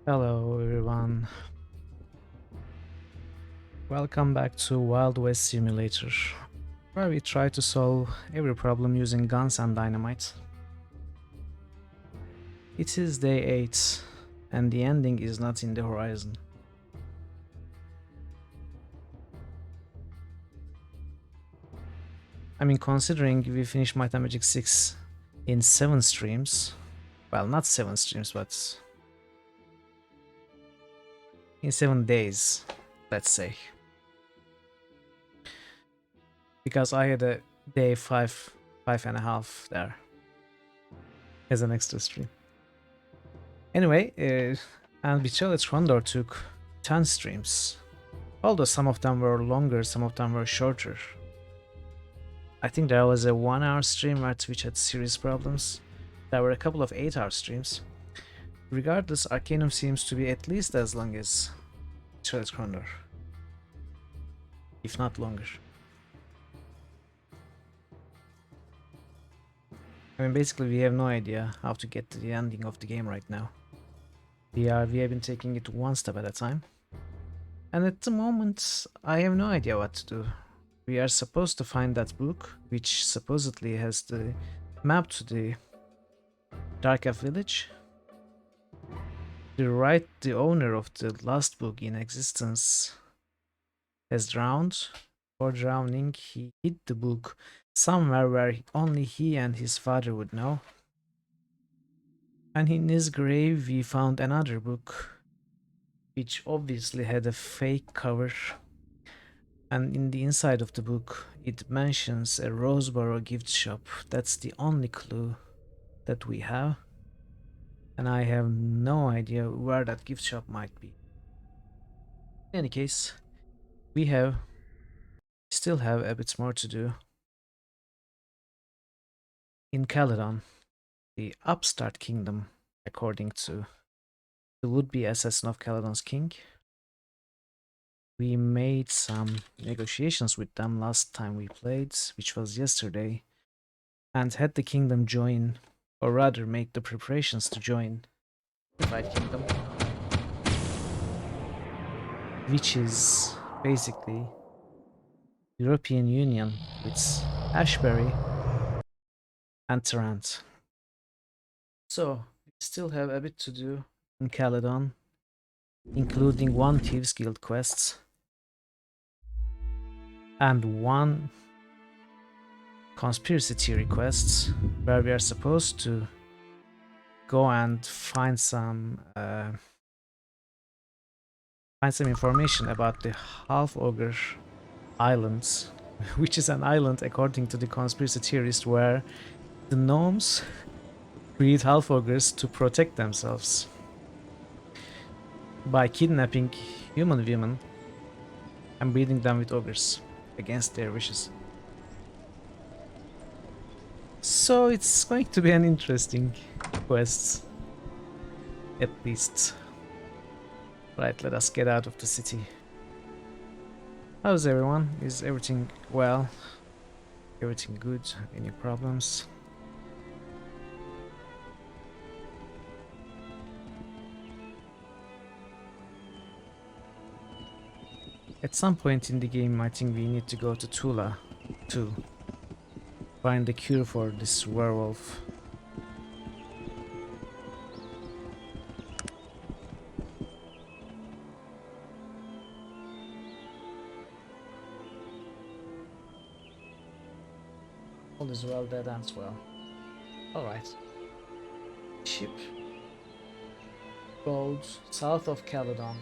Hello everyone, welcome back to Wild West Simulator, where we try to solve every problem using guns and dynamite. It is day 8, and the ending is not in the horizon. I mean, considering we finished Might and Magick 6 in 7 streams, well, not 7 streams, but in 7 days, let's say. Because I had a day 5.5 there as an extra stream. Anyway, Untitled Chapter took 10 streams, although some of them were longer, some of them were shorter. I think there was a 1-hour stream where Twitch had serious problems. There were a couple of 8-hour streams. Regardless, Arcanum seems to be at least as long as Untitled Chapter, if not longer. I mean, basically we have no idea how to get to the ending of the game right now. We have been taking it one step at a time. And at the moment, I have no idea what to do. We are supposed to find that book, which supposedly has the map to the Dark Elf village. The owner of the last book in existence has drowned. For drowning, he hid the book somewhere where only he and his father would know. And in his grave, we found another book, which obviously had a fake cover. And in the inside of the book, it mentions a Roseboro gift shop. That's the only clue that we have. And I have no idea where that gift shop might be. In any case, we still have a bit more to do. In Caledon, the upstart kingdom, according to the would-be assassin of Caledon's king. We made some negotiations with them last time we played, which was yesterday, and had the kingdom join, or rather make the preparations to join the Fight Kingdom, which is basically European Union with Ashbury and Tarrant. So we still have a bit to do in Caledon, including 1 Thieves Guild quest and 1 conspiracy theory quest, where we are supposed to go and find some information about the Half Ogre Islands, which is an island according to the conspiracy theorist where the gnomes breed half ogres to protect themselves by kidnapping human women and breeding them with ogres against their wishes. So it's going to be an interesting quest, at least. Right, let us get out of the city. How's everyone? Is everything well? Everything good? Any problems? At some point in the game, I think we need to go to Tula to find the cure for this werewolf. All is well that ends well. Alright. Ship. Gold. South of Caledon.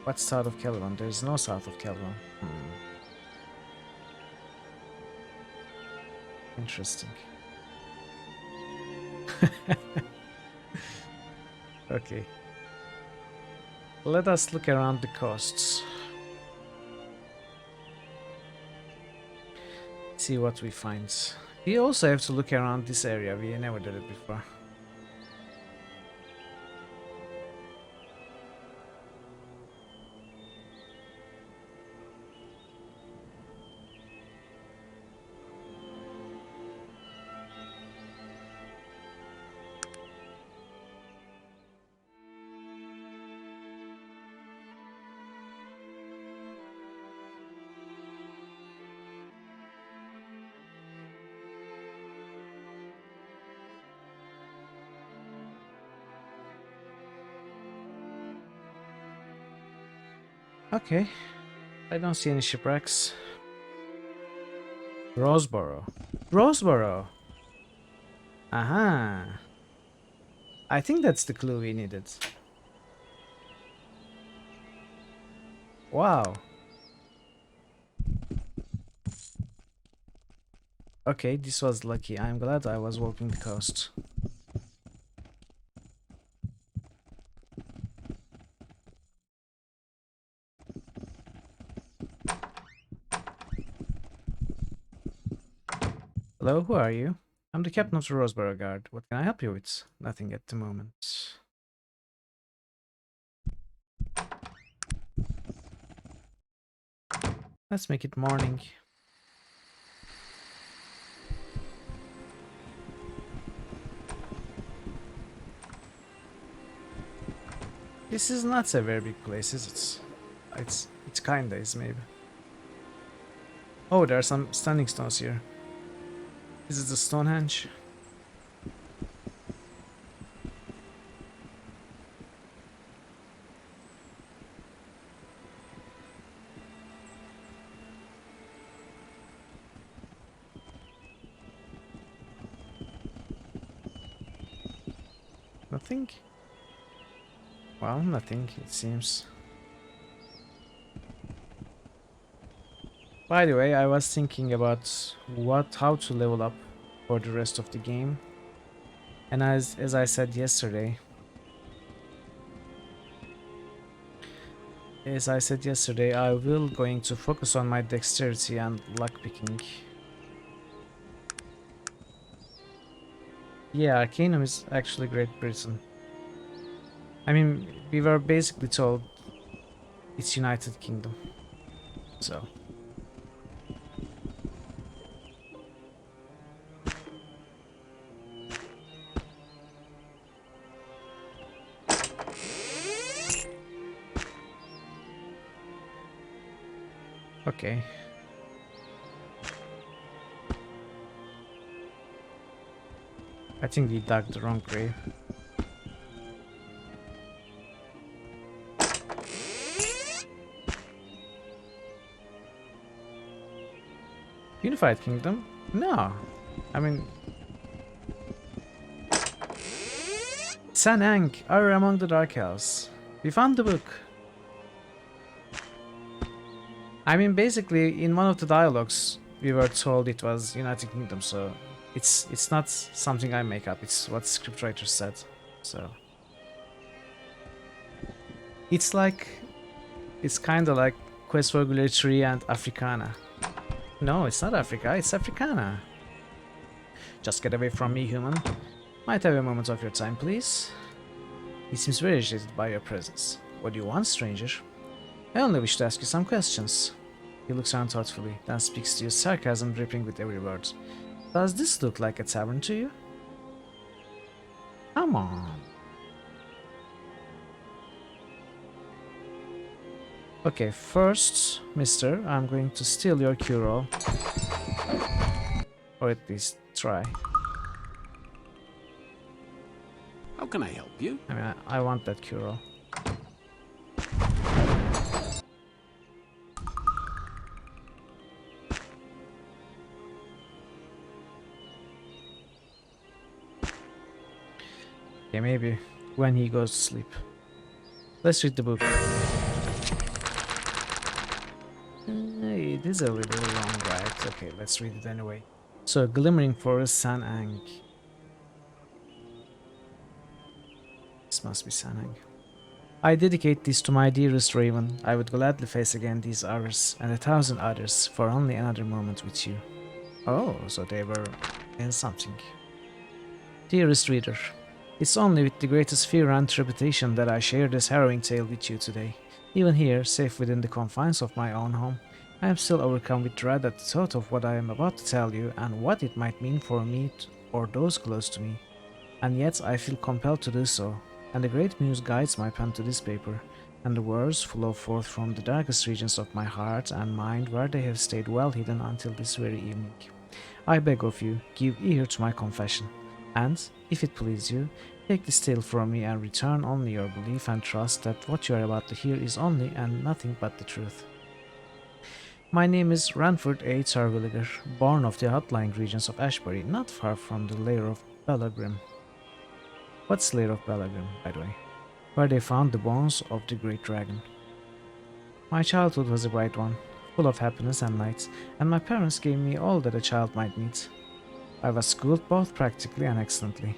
What's south of Caledon? There's no south of Caledon. Interesting. Okay. Let us look around the coasts. See what we find. We also have to look around this area. We never did it before. Okay. I don't see any shipwrecks. Roseboro. Roseboro! Aha! I think that's the clue we needed. Wow. Okay, this was lucky. I'm glad I was walking the coast. Hello, who are you? I'm the captain of the Roseboro Guard. What can I help you with? Nothing at the moment. Let's make it morning. This is not a very big place, is it? It kinda is, maybe. Oh, there are some standing stones here. Is it the Stonehenge? Nothing? Well, nothing, it seems. By the way, I was thinking about how to level up for the rest of the game. And as I said yesterday, I will going to focus on my dexterity and lockpicking. Yeah, Arcanum is actually Great Britain. I mean, we were basically told it's United Kingdom. So. Okay. I think we dug the wrong grave. Unified Kingdom? No. I mean... Sanang, are among the Dark Elves. We found the book. I mean, basically, in one of the dialogues, we were told it was United Kingdom, so... It's not something I make up, it's what scriptwriters said, so... It's like... It's kinda like Quest for Glory 3 and Africana. No, it's not Africa, it's Africana. Just get away from me, human. Might have a moment of your time, please? He seems very agitated by your presence. What do you want, stranger? I only wish to ask you some questions. He looks around thoughtfully, then speaks to you, sarcasm dripping with every word. Does this look like a tavern to you? Come on. Okay, first, mister, I'm going to steal your cue roll. Or at least try. How can I help you? I mean, I want that cue roll. Okay, maybe when he goes to sleep. Let's read the book. It is a little long, right? Okay, let's read it anyway. So, Glimmering Forest, Sanang. This must be Sanang. I dedicate this to my dearest Raven. I would gladly face again these hours and 1,000 others for only another moment with you. Oh, so they were in something. Dearest reader, it's only with the greatest fear and trepidation that I share this harrowing tale with you today. Even here, safe within the confines of my own home, I am still overcome with dread at the thought of what I am about to tell you and what it might mean for me or those close to me. And yet I feel compelled to do so, and the great muse guides my pen to this paper, and the words flow forth from the darkest regions of my heart and mind where they have stayed well hidden until this very evening. I beg of you, give ear to my confession, and, if it please you, Take this tale from me and return only your belief and trust that what you are about to hear is only and nothing but the truth. My name is Ranford A. Tarvilliger, born of the outlying regions of Ashbury, not far from the lair of Belagrim. What's lair of Belagrim, by the way? Where they found the bones of the great dragon. My childhood was a bright one, full of happiness and light, and my parents gave me all that a child might need. I was schooled both practically and excellently.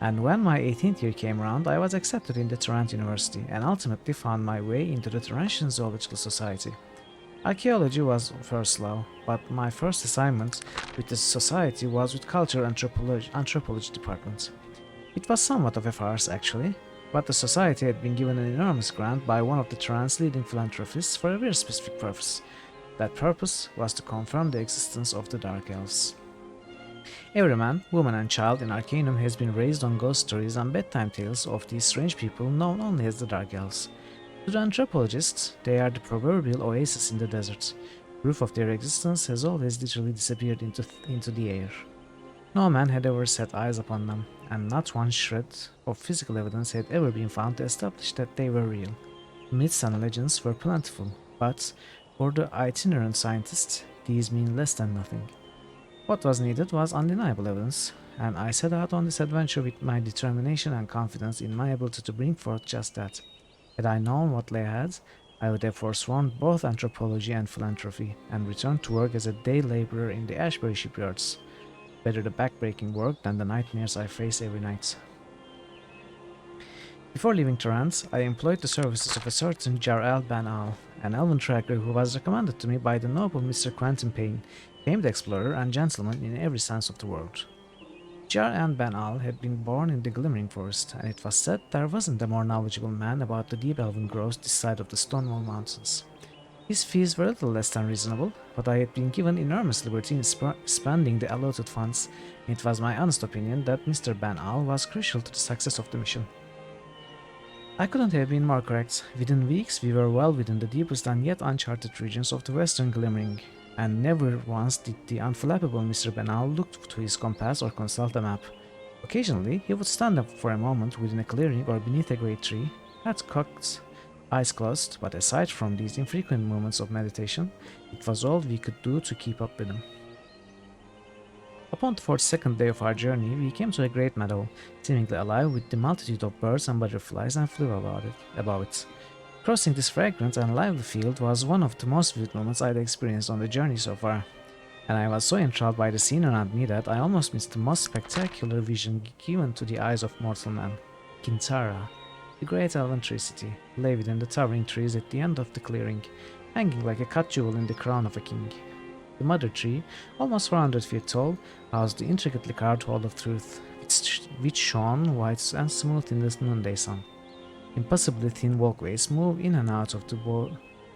And when my 18th year came around, I was accepted into Tarrant University and ultimately found my way into the Tarantian Zoological Society. Archaeology was first love, but my first assignment with the society was with Culture Anthropology Department. It was somewhat of a farce actually, but the society had been given an enormous grant by one of the Tarrant's leading philanthropists for a very specific purpose. That purpose was to confirm the existence of the Dark Elves. Every man, woman and child in Arcanum has been raised on ghost stories and bedtime tales of these strange people known only as the Dark Elves. To the anthropologists, they are the proverbial oasis in the desert. Proof of their existence has always literally disappeared into the air. No man had ever set eyes upon them, and not one shred of physical evidence had ever been found to establish that they were real. Myths and legends were plentiful, but for the itinerant scientist, these mean less than nothing. What was needed was undeniable evidence, and I set out on this adventure with my determination and confidence in my ability to bring forth just that. Had I known what lay ahead, I would have forsworn both anthropology and philanthropy, and returned to work as a day laborer in the Ashbury shipyards. Better the backbreaking work than the nightmares I face every night. Before leaving Tarrant, I employed the services of a certain Jar Ben Al, an elven tracker who was recommended to me by the noble Mr. Quentin Payne, famed explorer and gentleman in every sense of the word. Jar Ben Al had been born in the Glimmering Forest, and it was said there wasn't a more knowledgeable man about the deep elven growth this side of the Stonewall Mountains. His fees were a little less than reasonable, but I had been given enormous liberty in spending the allotted funds, and it was my honest opinion that Mr. Ben Al was crucial to the success of the mission. I couldn't have been more correct. Within weeks, we were well within the deepest and yet uncharted regions of the Western Glimmering, and never once did the unflappable Mr. Ben Al look to his compass or consult a map. Occasionally, he would stand up for a moment within a clearing or beneath a great tree, head cocked, eyes closed, but aside from these infrequent moments of meditation, it was all we could do to keep up with him. Upon the 42nd day of our journey, we came to a great meadow, seemingly alive with the multitude of birds and butterflies, and flew above it. Crossing this fragrant and lively field was one of the most vivid moments I had experienced on the journey so far, and I was so enthralled by the scene around me that I almost missed the most spectacular vision given to the eyes of mortal man. Kintara, the great elven tree city, lay within the towering trees at the end of the clearing, hanging like a cut jewel in the crown of a king. The mother tree, almost 400 feet tall, housed the intricately carved Hall of Truth, which shone white and smooth in the noonday sun. Impossibly thin walkways move in and out of the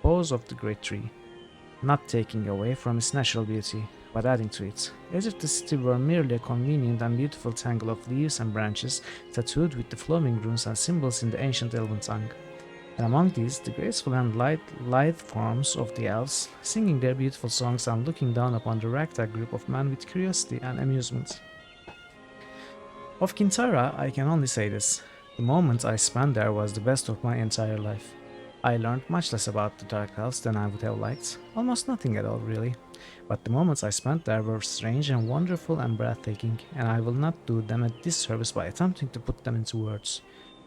boughs of the great tree, not taking away from its natural beauty, but adding to it, as if the city were merely a convenient and beautiful tangle of leaves and branches tattooed with the flowing runes and symbols in the ancient elven tongue. And among these, the graceful and lithe forms of the elves, singing their beautiful songs and looking down upon the ragtag group of men with curiosity and amusement. Of Kintara, I can only say this. The moment I spent there was the best of my entire life. I learned much less about the Dark Elves than I would have liked, almost nothing at all really, but the moments I spent there were strange and wonderful and breathtaking, and I will not do them a disservice by attempting to put them into words.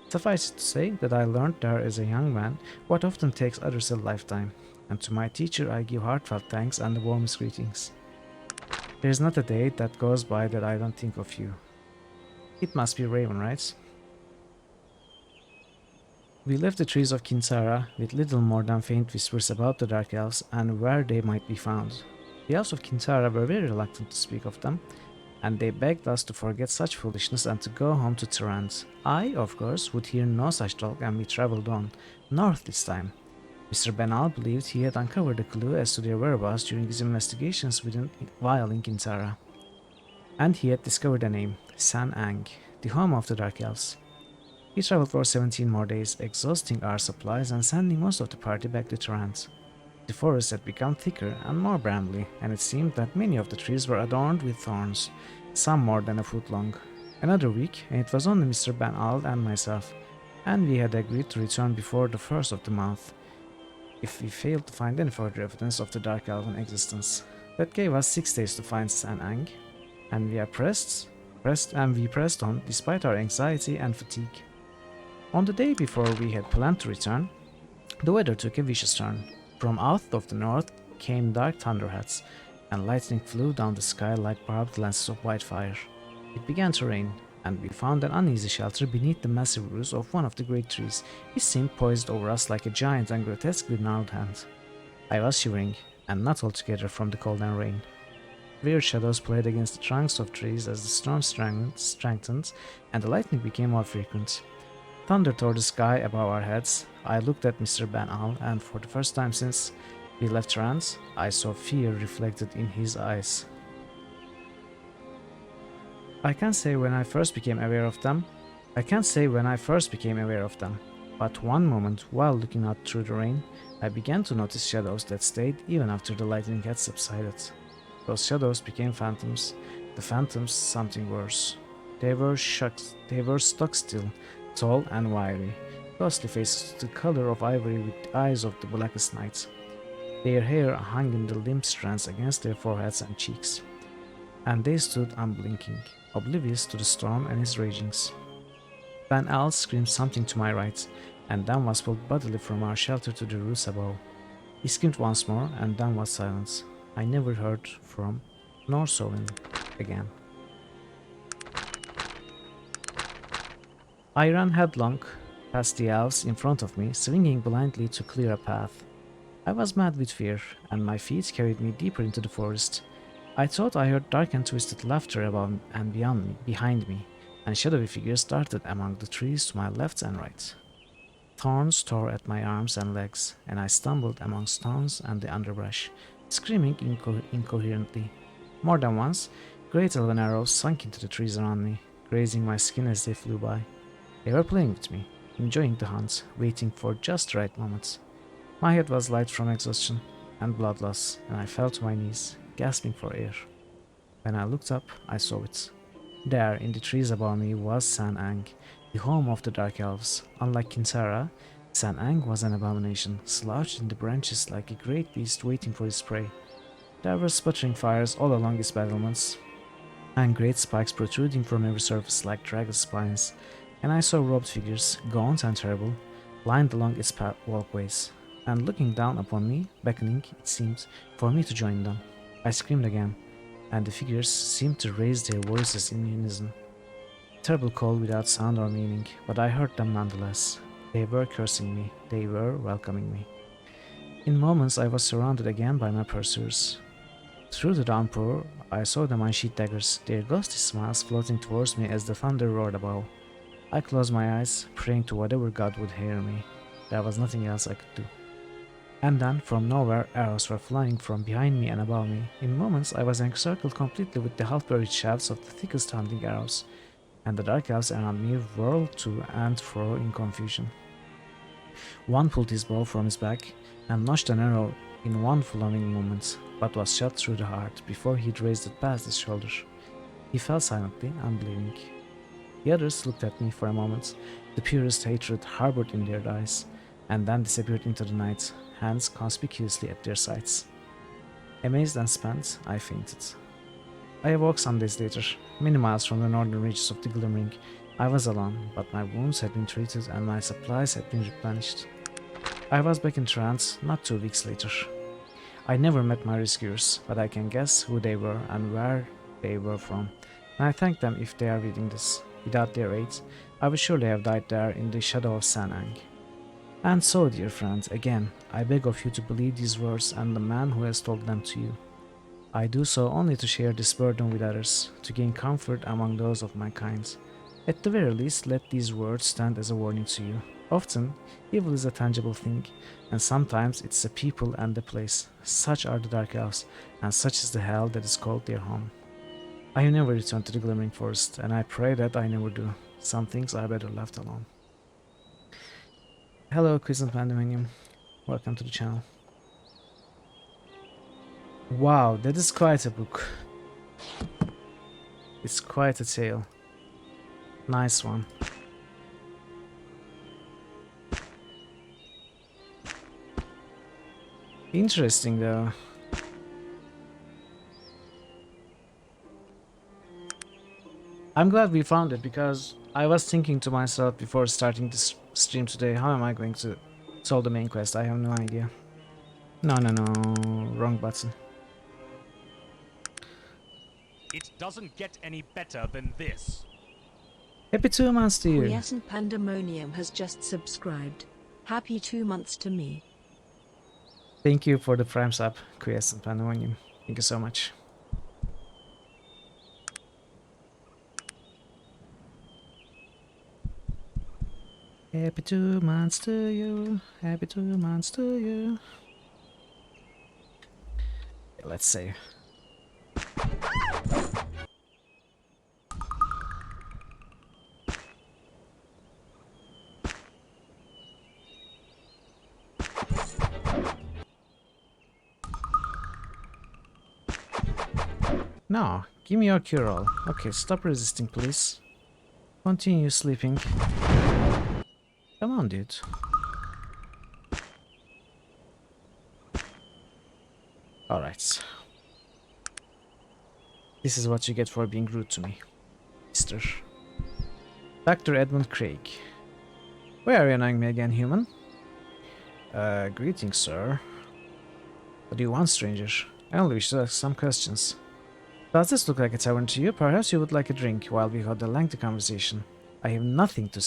Suffice it to say that I learned there as a young man what often takes others a lifetime, and to my teacher I give heartfelt thanks and the warmest greetings. There is not a day that goes by that I don't think of you. It must be Raven, right? We left the trees of Kintara with little more than faint whispers about the Dark Elves and where they might be found. The elves of Kintara were very reluctant to speak of them, and they begged us to forget such foolishness and to go home to Tarrant. I, of course, would hear no such talk, and we travelled on, north this time. Mr. Ben Al believed he had uncovered a clue as to their whereabouts during his investigations while in Kintara. And he had discovered a name, San Ang, the home of the Dark Elves. We travelled for 17 more days, exhausting our supplies and sending most of the party back to Tarrant. The forest had become thicker and more brambly, and it seemed that many of the trees were adorned with thorns, some more than a foot long. Another week, and it was only Mr. Ben Al and myself, and we had agreed to return before the first of the month if we failed to find any further evidence of the Dark Elven existence. That gave us 6 days to find San Ang, and we pressed on despite our anxiety and fatigue. On the day before we had planned to return, the weather took a vicious turn. From out of the north came dark thunderheads, and lightning flew down the sky like barbed lances of white fire. It began to rain, and we found an uneasy shelter beneath the massive roots of one of the great trees, which seemed poised over us like a giant and grotesquely gnarled hand. I was shivering, and not altogether from the cold and rain. Weird shadows played against the trunks of trees as the storm strengthened, and the lightning became more frequent. Thunder tore the sky above our heads. I looked at Mr. Ben Al, and for the first time since we left Rand, I saw fear reflected in his eyes. I can't say when I first became aware of them, but one moment while looking out through the rain, I began to notice shadows that stayed even after the lightning had subsided. Those shadows became phantoms, the phantoms something worse. They were stuck still, tall and wiry, ghostly faces the color of ivory with eyes of the blackest night. Their hair hung in the limp strands against their foreheads and cheeks, and they stood unblinking, oblivious to the storm and its ragings. Van Al screamed something to my right, and then was pulled bodily from our shelter to the roots above. He screamed once more, and then was silent. I never heard from, nor saw him again. I ran headlong past the elves in front of me, swinging blindly to clear a path. I was mad with fear, and my feet carried me deeper into the forest. I thought I heard dark and twisted laughter above and behind me, and shadowy figures darted among the trees to my left and right. Thorns tore at my arms and legs, and I stumbled among stones and the underbrush, screaming incoherently. More than once, great elven arrows sunk into the trees around me, grazing my skin as they flew by. They were playing with me, enjoying the hunt, waiting for just the right moments. My head was light from exhaustion and blood loss, and I fell to my knees, gasping for air. When I looked up, I saw it. There, in the trees above me, was San Ang, the home of the Dark Elves. Unlike Kintara, San Ang was an abomination, slouched in the branches like a great beast waiting for its prey. There were sputtering fires all along its battlements, and great spikes protruding from every surface like dragon spines, and I saw robed figures, gaunt and terrible, lined along its walkways, and looking down upon me, beckoning, it seemed, for me to join them. I screamed again, and the figures seemed to raise their voices in unison. Terrible call without sound or meaning, but I heard them nonetheless. They were cursing me, they were welcoming me. In moments I was surrounded again by my pursuers. Through the downpour, I saw them unsheath daggers, their ghostly smiles floating towards me as the thunder roared above. I closed my eyes, praying to whatever god would hear me. There was nothing else I could do. And then, from nowhere, arrows were flying from behind me and above me. In moments, I was encircled completely with the half-buried shafts of the thickest hunting arrows, and the dark elves around me whirled to and fro in confusion. One pulled his bow from his back and notched an arrow in one flowing movement, but was shot through the heart before he'd raised it past his shoulder. He fell silently, unbelieving. The others looked at me for a moment, the purest hatred harbored in their eyes, and then disappeared into the night, hands conspicuously at their sides. Amazed and spent, I fainted. I awoke some days later, many miles from the northern reaches of the Glimmering. I was alone, but my wounds had been treated and my supplies had been replenished. I was back in trance not 2 weeks later. I never met my rescuers, but I can guess who they were and where they were from, and I thank them if they are reading this. Without their aid, I would surely have died there in the shadow of San Ang. And so, dear friend, again, I beg of you to believe these words and the man who has told them to you. I do so only to share this burden with others, to gain comfort among those of my kind. At the very least, let these words stand as a warning to you. Often, evil is a tangible thing, and sometimes it's a people and a place. Such are the Dark Elves, and such is the hell that is called their home. I have never returned to the Glimmering Forest, and I pray that I never do. Some things are better left alone. Hello, Quizzent Pandemonium. Welcome to the channel. Wow, that is quite a book. It's quite a tale. Nice one. Interesting though. I'm glad we found it because I was thinking to myself before starting this stream today, how am I going to solve the main quest? I have no idea. No, no, no, wrong button. It doesn't get any better than this. Happy 2 months to you. Quiescent Pandemonium has just subscribed. Happy 2 months to me. Thank you for the prime sub, Quiescent Pandemonium. Thank you so much. Happy 2 months to you. Happy 2 months to you. Let's save. No, give me your cure all. Okay, stop resisting, please. Continue sleeping. Come on, dude. Alright. This is what you get for being rude to me, Mister. Dr. Edmund Craig. Why are you annoying me again, human? Greetings, sir. What do you want, stranger? I only wish to ask some questions. Does this look like a tavern to you? Perhaps you would like a drink while we had a lengthy conversation. I have nothing to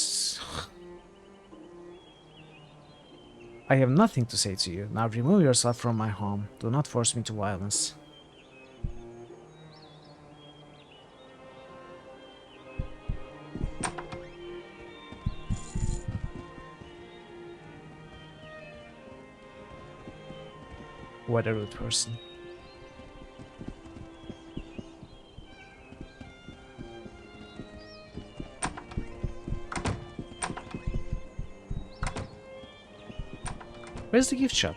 I have nothing to say to you. Now remove yourself from my home. Do not force me to violence. What a rude person. Where's the gift shop?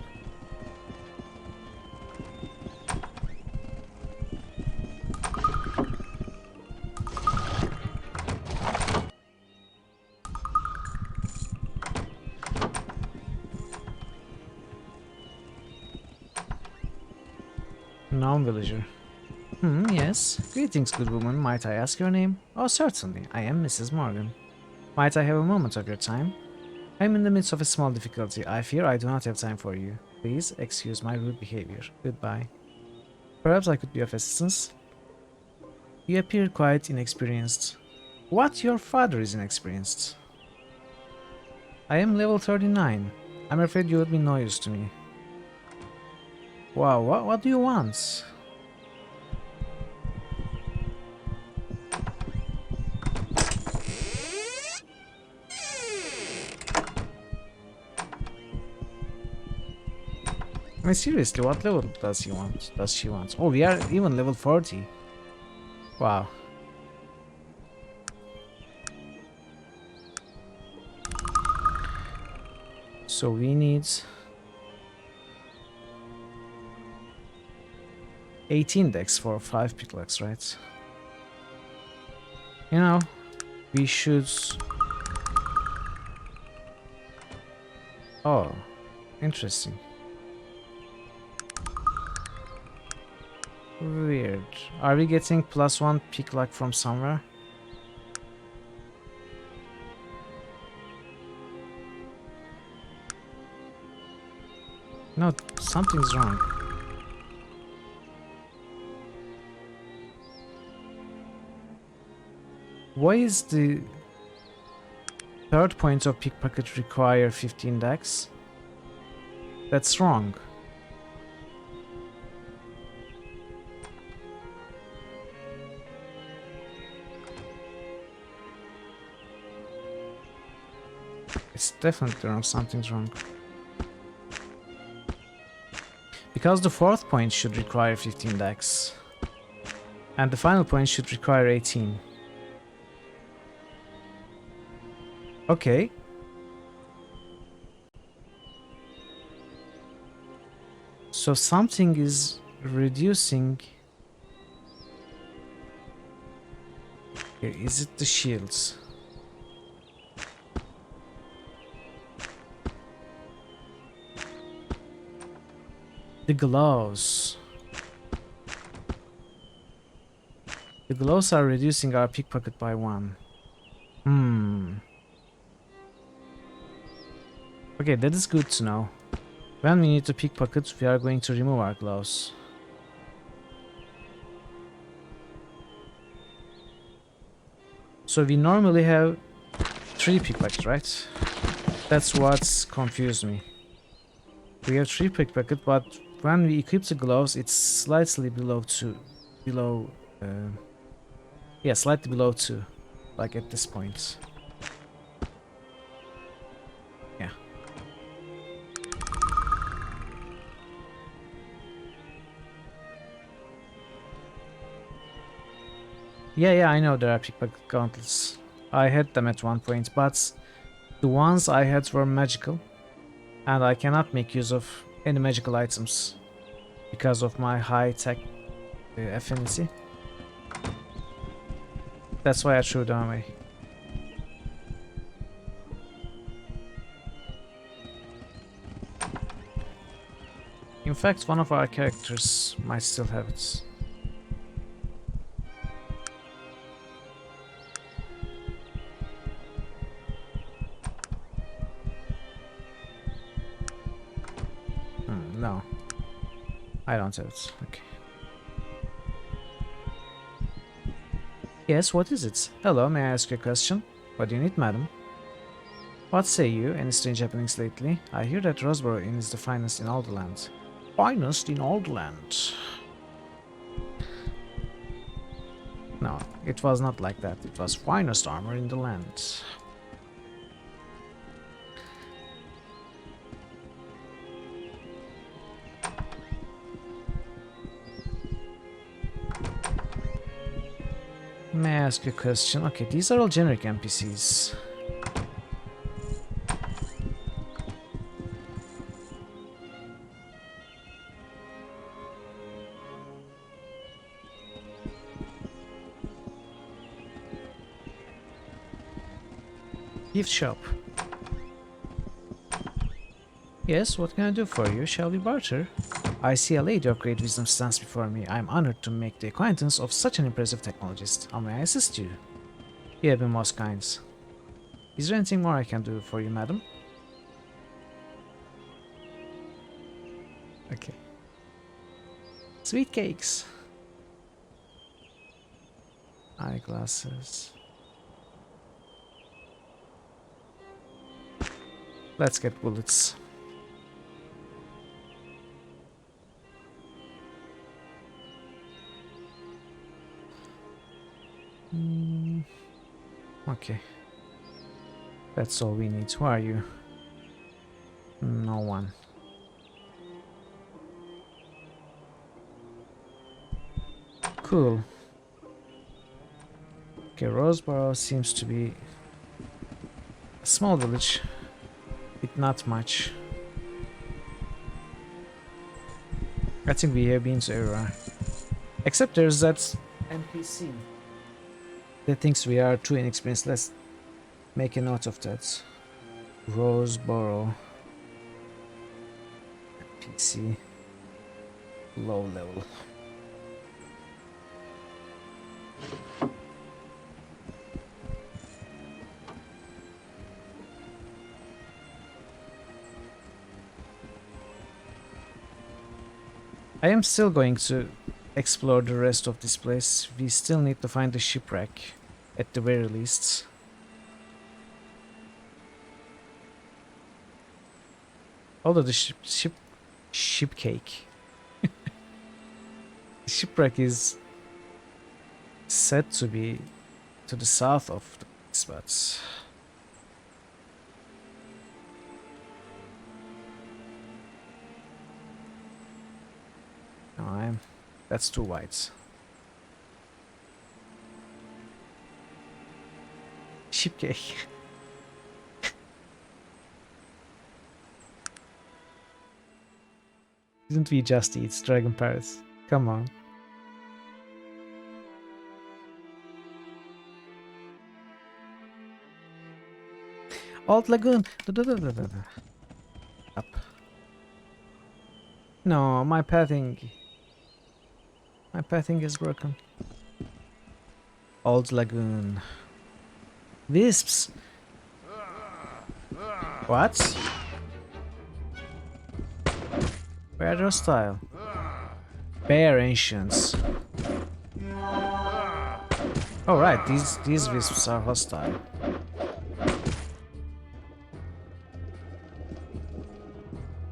Non-villager. Yes. Greetings, good woman. Might I ask your name? Oh, certainly. I am Mrs. Morgan. Might I have a moment of your time? I am in the midst of a small difficulty. I fear I do not have time for you. Please excuse my rude behavior. Goodbye. Perhaps I could be of assistance? You appear quite inexperienced. What? Your father is inexperienced. I am level 39. I'm afraid you would be no use to me. Wow, what do you want? I mean, seriously, what level does he want? Does she want? Oh, we are even level 40. Wow. So we need 18 decks for 5 pickaxe, right? You know, we should... Oh, interesting. Weird. Are we getting +1 pick luck from somewhere? No, something's wrong. Why is the third point of pickpocket require 15 decks? That's wrong. It's definitely wrong. Something's wrong. Because the fourth point should require 15 decks. And the final point should require 18. Okay. So something is reducing... Here, is it the shields? The gloves. The gloves are reducing our pickpocket by 1. Okay, that is good to know. When we need to pickpocket, we are going to remove our gloves. So we normally have 3 pickpockets, right? That's what's confused me. We have 3 pickpocket, but when we equip the gloves, it's slightly below 2. Yeah, slightly below 2. Like at this point. Yeah. Yeah, I know there are pickpocket gauntlets. I had them at one point, but the ones I had were magical, and I cannot make use of any magical items because of my high-tech affinity. That's why I threw them away. In fact, one of our characters might still have it. No, I don't have it. Okay. Yes, what is it? Hello, may I ask you a question? What do you need, madam? What say you? Any strange happenings lately? I hear that Roseboro Inn is the finest in all the land. Finest in all the land. No, it was not like that. It was finest armor in the land. May I ask you a question? Okay, these are all generic NPCs. Gift shop. Yes, what can I do for you? Shall we barter? I see a lady of great wisdom stands before me. I am honored to make the acquaintance of such an impressive technologist. How may I assist you? You have been most kind. Is there anything more I can do for you, madam? Okay. Sweet cakes. Eyeglasses. Let's get bullets. Okay. That's all we need. Who are you? No one. Cool. Okay, Roseboro seems to be a small village with not much. I think we have been to everywhere. Except there's that NPC that thinks we are too inexperienced. Let's make a note of that. Roseboro. NPC. Low level. I am still going to explore the rest of this place. We still need to find the shipwreck, at the very least. Although the ship cake. The shipwreck is said to be to the south of this, but no, that's too wide. Ship cake. Didn't we just eat Dragon Paris? Come on. Old Lagoon. Up. No, my pathing. My pathing is broken. Old Lagoon. Wisps. What? Where hostile? Bear ancients. Oh right, these wisps are hostile.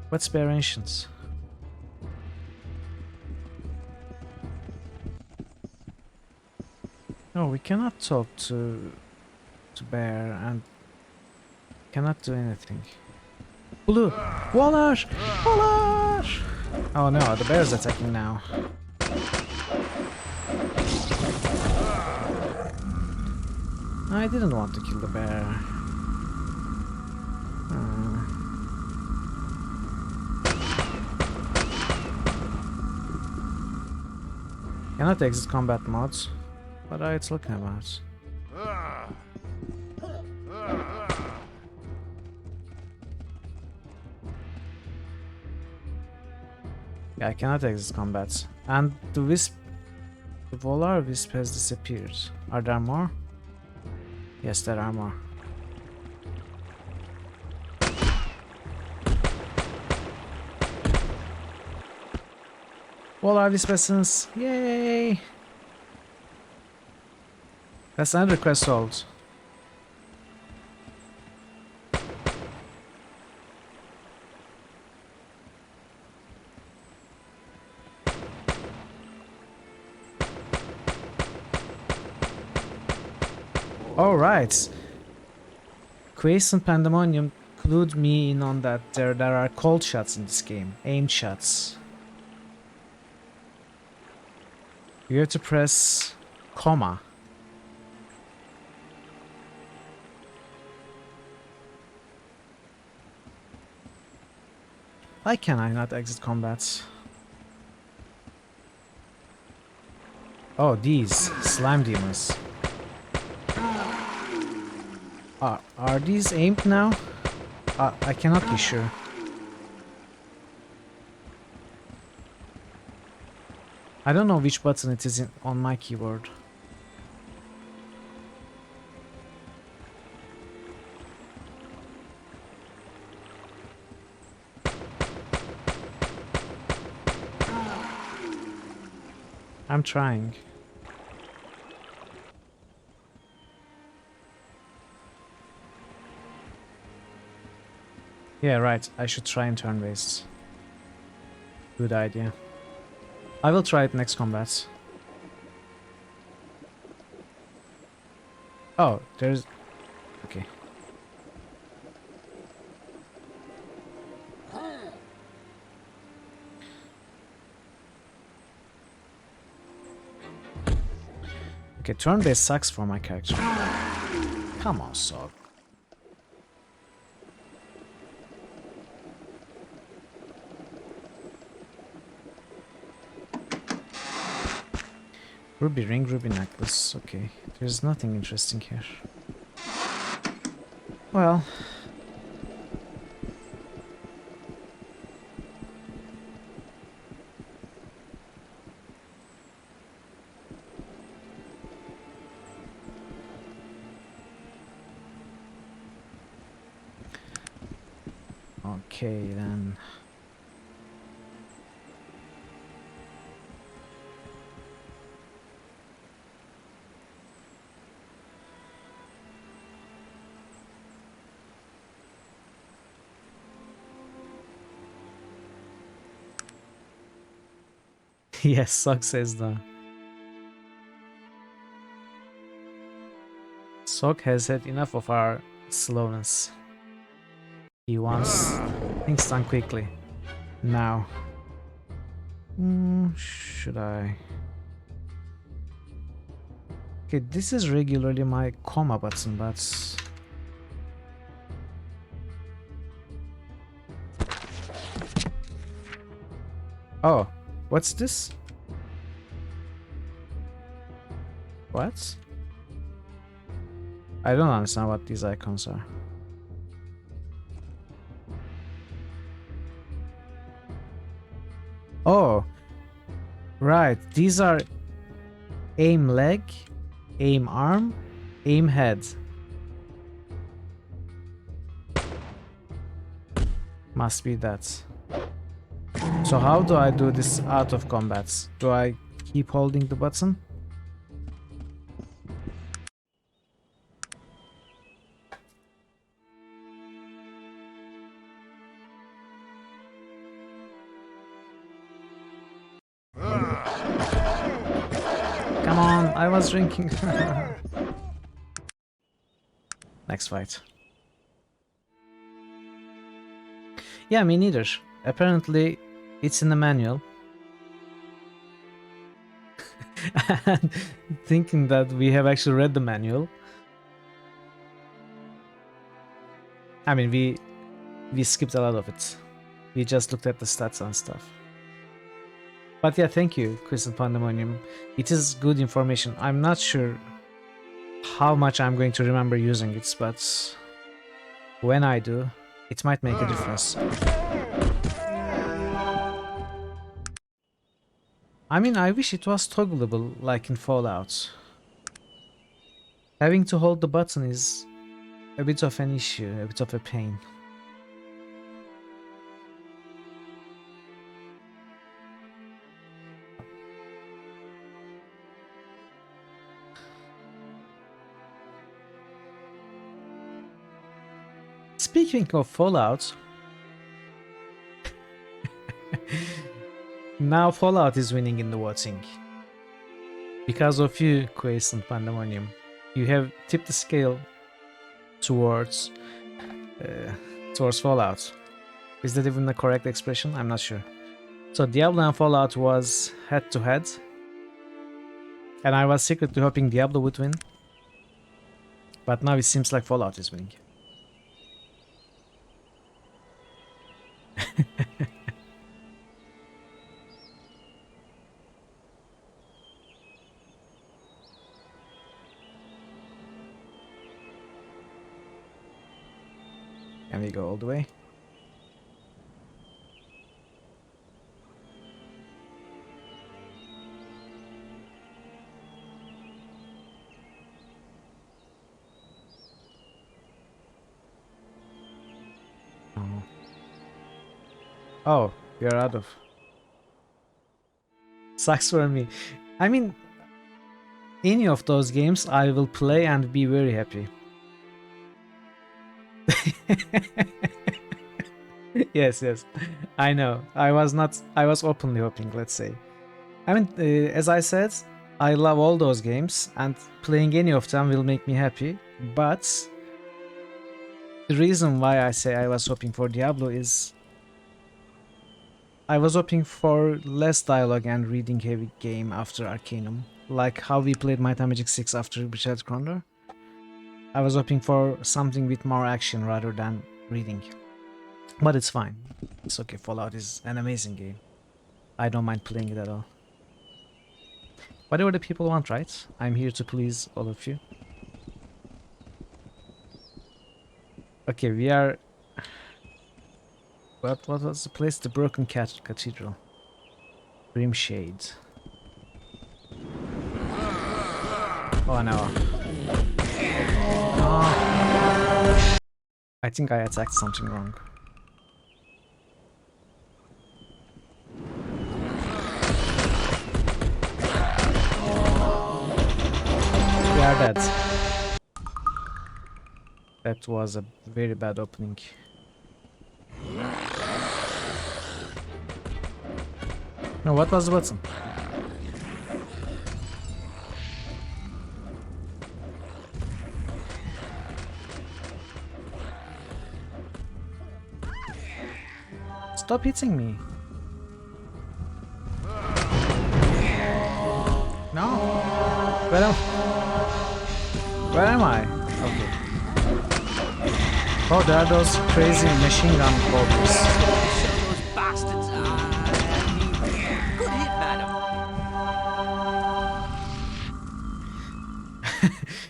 What's bear ancients? No, we cannot talk to bear and cannot do anything. Blue! Wallash! Wallash! Oh no, the bear's attacking now. I didn't want to kill the bear. Cannot exit combat mods. What are you talking about? Yeah, I cannot exit combat. And the wisp... The Volar wisp has disappeared. Are there more? Yes, there are more. Volar wisp essence! Yay! That's another quest solved. Alright. Quiescent Pandemonium clued me in on that there are cold shots in this game. Aim shots. You have to press comma. Why can I not exit combat? Oh, these slime demons. Are these aimed now? I cannot be sure. I don't know which button it is on my keyboard. I'm trying. Yeah, right. I should try and turn-based. Good idea. I will try it next combat. Oh, there's... Okay. Okay, turn-based sucks for my character. Come on, Sog. Ruby ring, ruby necklace. Okay, there's nothing interesting here. Well... Okay, then... Yes, Sog says that. Sog has had enough of our slowness. He wants things done quickly. Now. Should I? Okay, this is regularly my comma button, but... Oh, what's this? What? I don't understand what these icons are. Right, these are aim leg, aim arm, aim head. Must be that. So how do I do this out of combat? Do I keep holding the button? Come on, I was drinking. Next fight. Yeah, me neither. Apparently, it's in the manual. Thinking that we have actually read the manual. I mean, we skipped a lot of it. We just looked at the stats and stuff. But yeah, thank you, Crystal Pandemonium. It is good information. I'm not sure how much I'm going to remember using it, but when I do, it might make a difference. I mean, I wish it was toggleable like in Fallout. Having to hold the button is a bit of an issue, a bit of a pain. Speaking of Fallout, now Fallout is winning in the voting. Because of you, Quest and Pandemonium, you have tipped the scale towards Fallout. Is that even the correct expression? I'm not sure. So Diablo and Fallout was head to head, and I was secretly hoping Diablo would win, but now it seems like Fallout is winning. Can we go all the way? Oh, we are out of. Sucks for me. I mean, any of those games I will play and be very happy. Yes, yes. I know. I was openly hoping, let's say. I mean, as I said, I love all those games and playing any of them will make me happy. But the reason why I say I was hoping for Diablo is I was hoping for less dialogue and reading heavy game after Arcanum, like how we played Might and Magic 6 after Richard Cronder. I was hoping for something with more action rather than reading. But it's fine. It's okay, Fallout is an amazing game. I don't mind playing it at all. Whatever the people want, right? I'm here to please all of you. Okay, we are... What was the place? The Broken Cathedral. Grimshade. Oh no. Oh. I think I attacked something wrong. We are dead. That was a very bad opening. No, what was the button? Stop hitting me. No. Where am I? Okay. Oh, there are those crazy machine gun bobbies. Good hit, madam.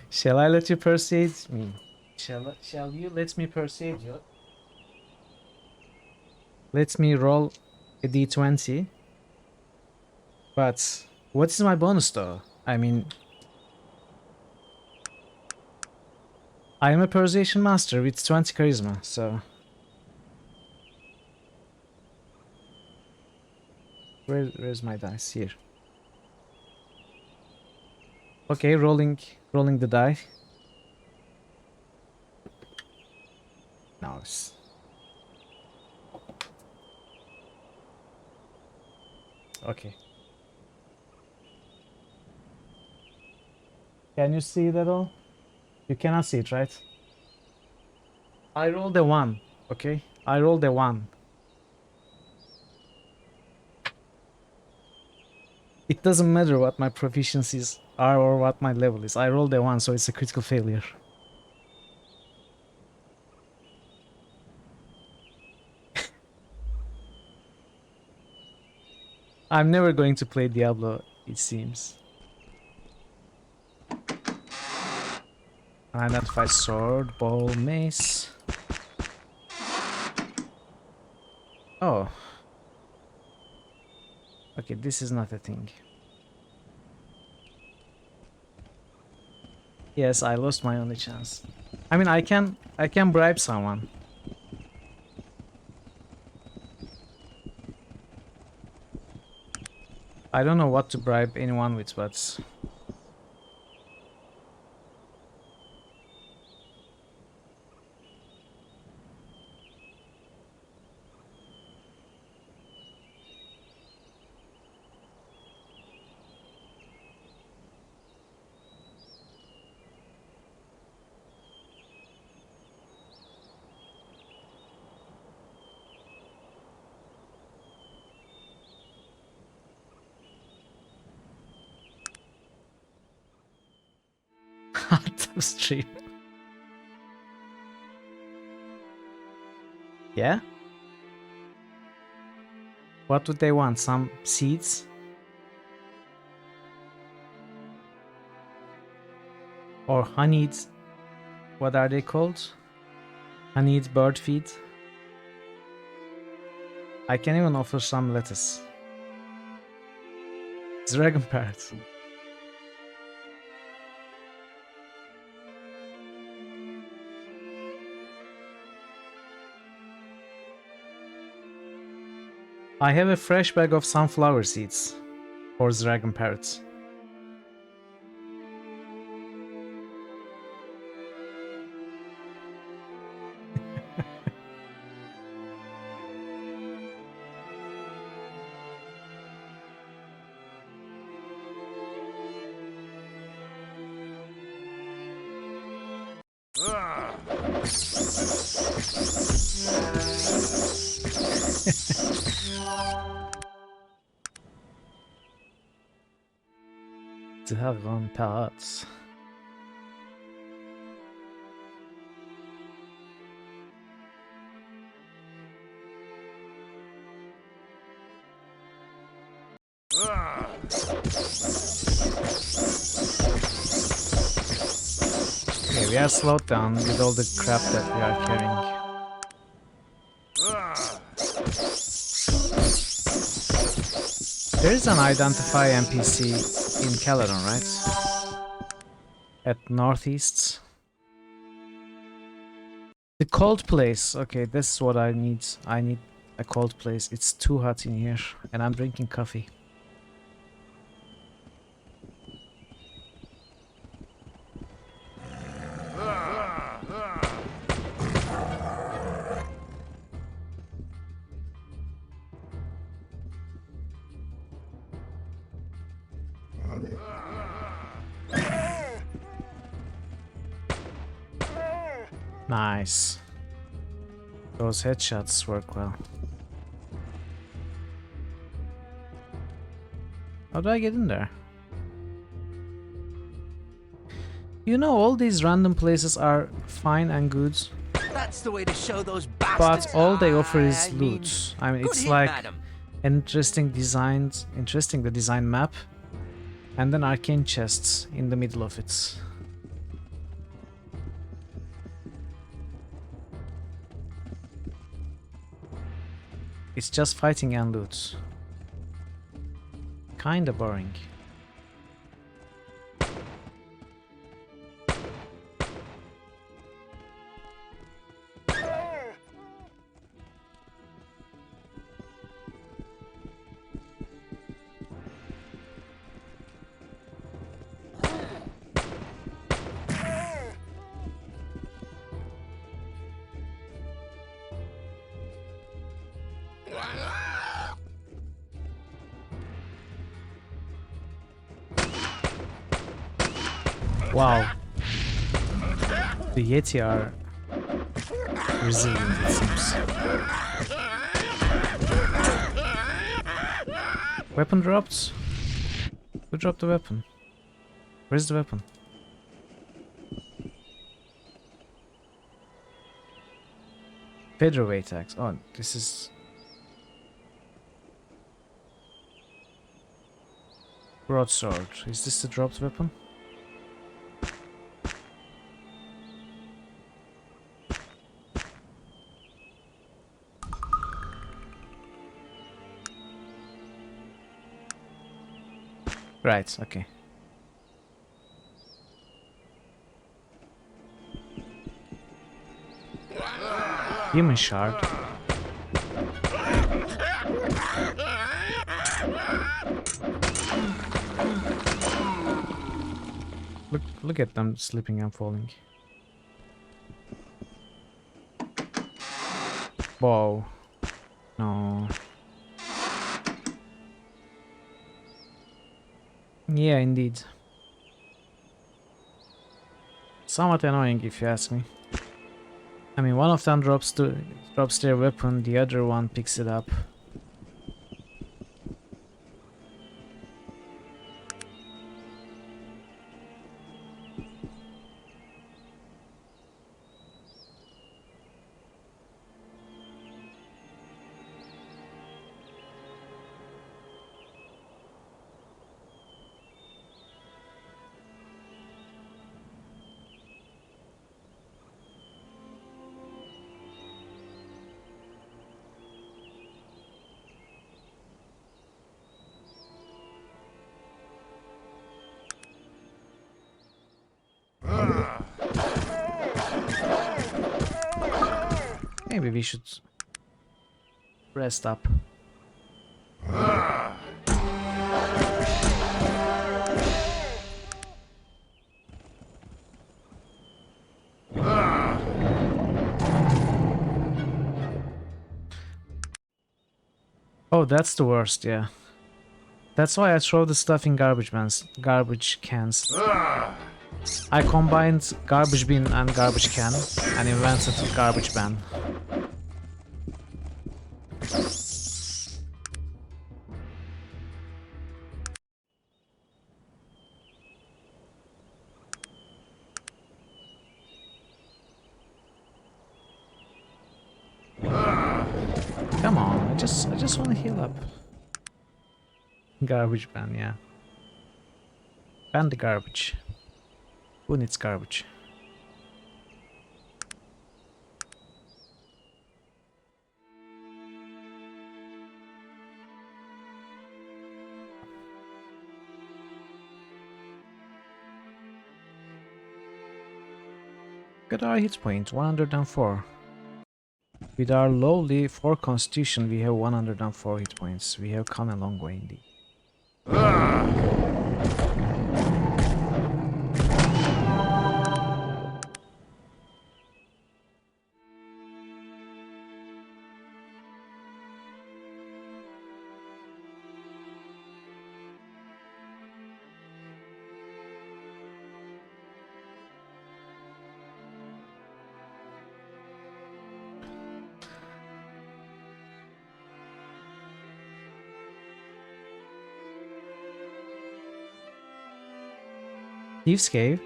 Shall I let you persuade me? Shall you let me persuade you? Let me roll a d20. But what is my bonus though? I mean, I am a Persuasion Master with 20 Charisma, so... Where's my dice? Here. Okay, rolling the die. Nice. Okay. Can you see it at all? You cannot see it, right? I rolled a 1, okay? I rolled a 1. It doesn't matter what my proficiencies are or what my level is. I rolled a 1, so it's a critical failure. I'm never going to play Diablo, it seems. Identify sword, bow, mace. Oh. Okay, this is not a thing. Yes, I lost my only chance. I mean, I can bribe someone. I don't know what to bribe anyone with, but... Hot stream. Yeah? What would they want? Some seeds? Or honeyed... What are they called? Honeyed bird feed? I can even offer some lettuce. Dragon parrot. I have a fresh bag of sunflower seeds for dragon parrots. Dragon parrots. Okay, we are slowed down with all the crap that we are carrying. There is an identify NPC in Caledon, right? At Northeast. The cold place. Okay, this is what I need. I need a cold place. It's too hot in here, and I'm drinking coffee. Nice. Those headshots work well. How do I get in there? You know, all these random places are fine and good, That's the way to show those bastards. but all they offer is loot. I mean, good it's hit, like madam. interesting the design map, and then arcane chests in the middle of it. It's just fighting and loot. kinda boring. Wow. The Yeti are resilient, it seems. Weapon dropped? Who dropped the weapon? Where's the weapon? Featherweight axe. Oh, this is... Broadsword. Is this the dropped weapon? Right, okay. Human shard. Look at them slipping and falling. Whoa. No. Yeah, indeed. Somewhat annoying if you ask me. I mean, one of them drops their weapon, the other one picks it up. Maybe we should rest up. Oh, that's the worst, yeah. That's why I throw the stuff in garbage cans. I combined garbage bin and garbage can and invented garbage ban. Come on, I just want to heal up. Garbage ban, yeah. Ban the garbage. Who needs garbage? Look at our hit point, 104. With our lowly 4 constitution, we have 104 hit points. We have come a long way indeed. Thieves Cave.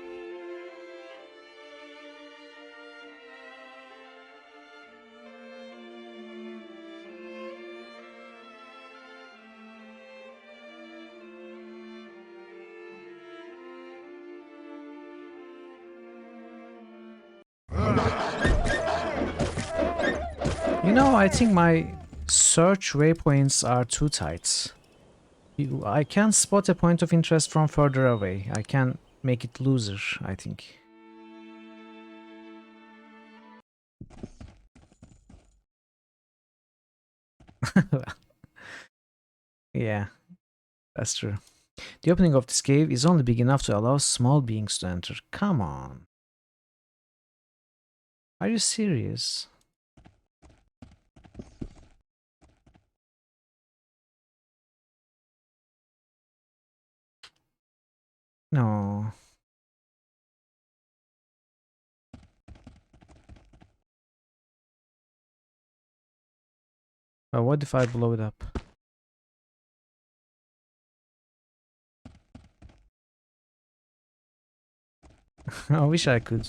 You know, I think my search waypoints are too tight. I can spot a point of interest from further away. I can make it loser, I think. Yeah, that's true. The opening of this cave is only big enough to allow small beings to enter. Come on. Are you serious? No. But what if I blow it up? I wish I could.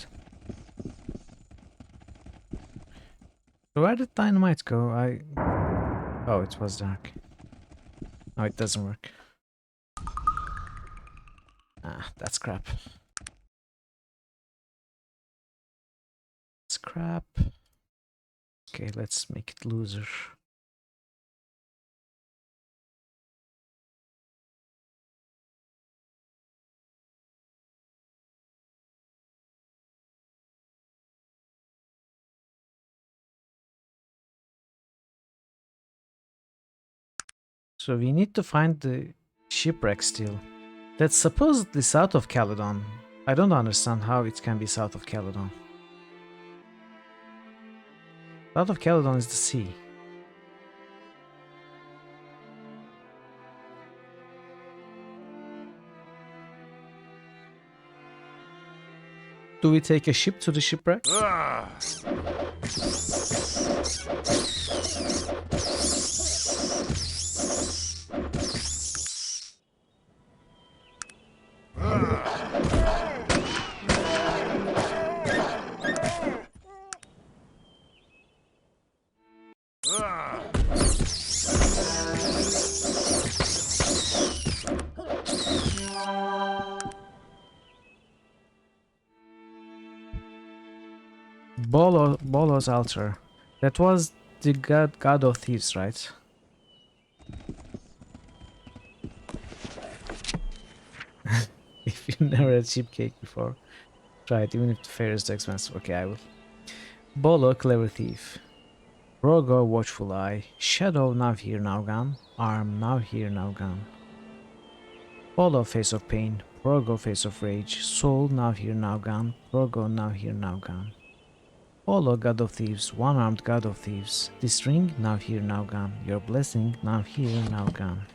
So where did dynamite go? Oh, it was dark. No, it doesn't work. Ah, that's crap. It's crap. Okay, let's make it loser. So we need to find the shipwreck still. That's supposedly south of Caledon. I don't understand how it can be south of Caledon. South of Caledon is the sea. Do we take a ship to the shipwreck? Bolo's altar. That was the god of thieves, right? If you never had cheap cake before, try it, even if the fare is too expensive. Okay, I will. Bolo, clever thief. Rogo, watchful eye. Shadow, now here, now gone. Arm, now here, now gone. Bolo, face of pain. Rogo, face of rage. Soul, now here, now gone. Rogo, now here, now gone. Bolo, god of thieves. One-armed god of thieves. This ring, now here, now gone. Your blessing, now here, now gone.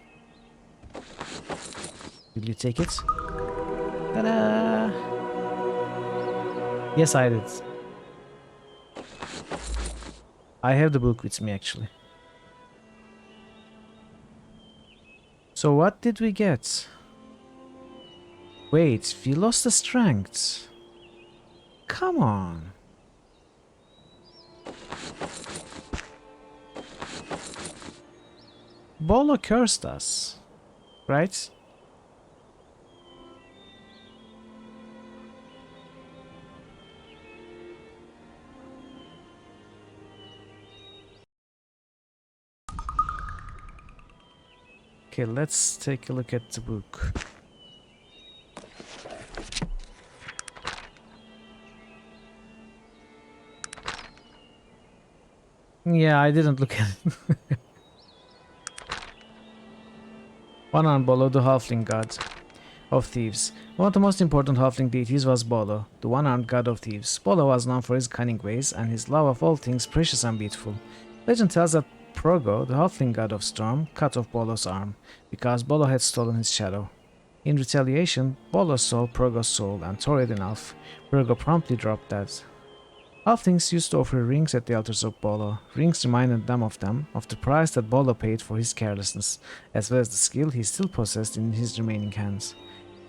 Will you take it? Ta-da! Yes, I did. I have the book with me, actually. So what did we get? Wait, we lost the strength. Come on. Bolo cursed us, right? Okay, let's take a look at the book. Yeah, I didn't look at it. One-armed Bolo, the halfling god of thieves. One of the most important halfling deities was Bolo, the one-armed god of thieves. Bolo was known for his cunning ways and his love of all things precious and beautiful. Legend tells that Progo, the halfling god of storm, cut off Bolo's arm, because Bolo had stolen his shadow. In retaliation, Bolo stole Progo's soul and tore it in half. Progo promptly dropped dead. Halflings used to offer rings at the altars of Bolo. Rings reminded them of the price that Bolo paid for his carelessness, as well as the skill he still possessed in his remaining hands.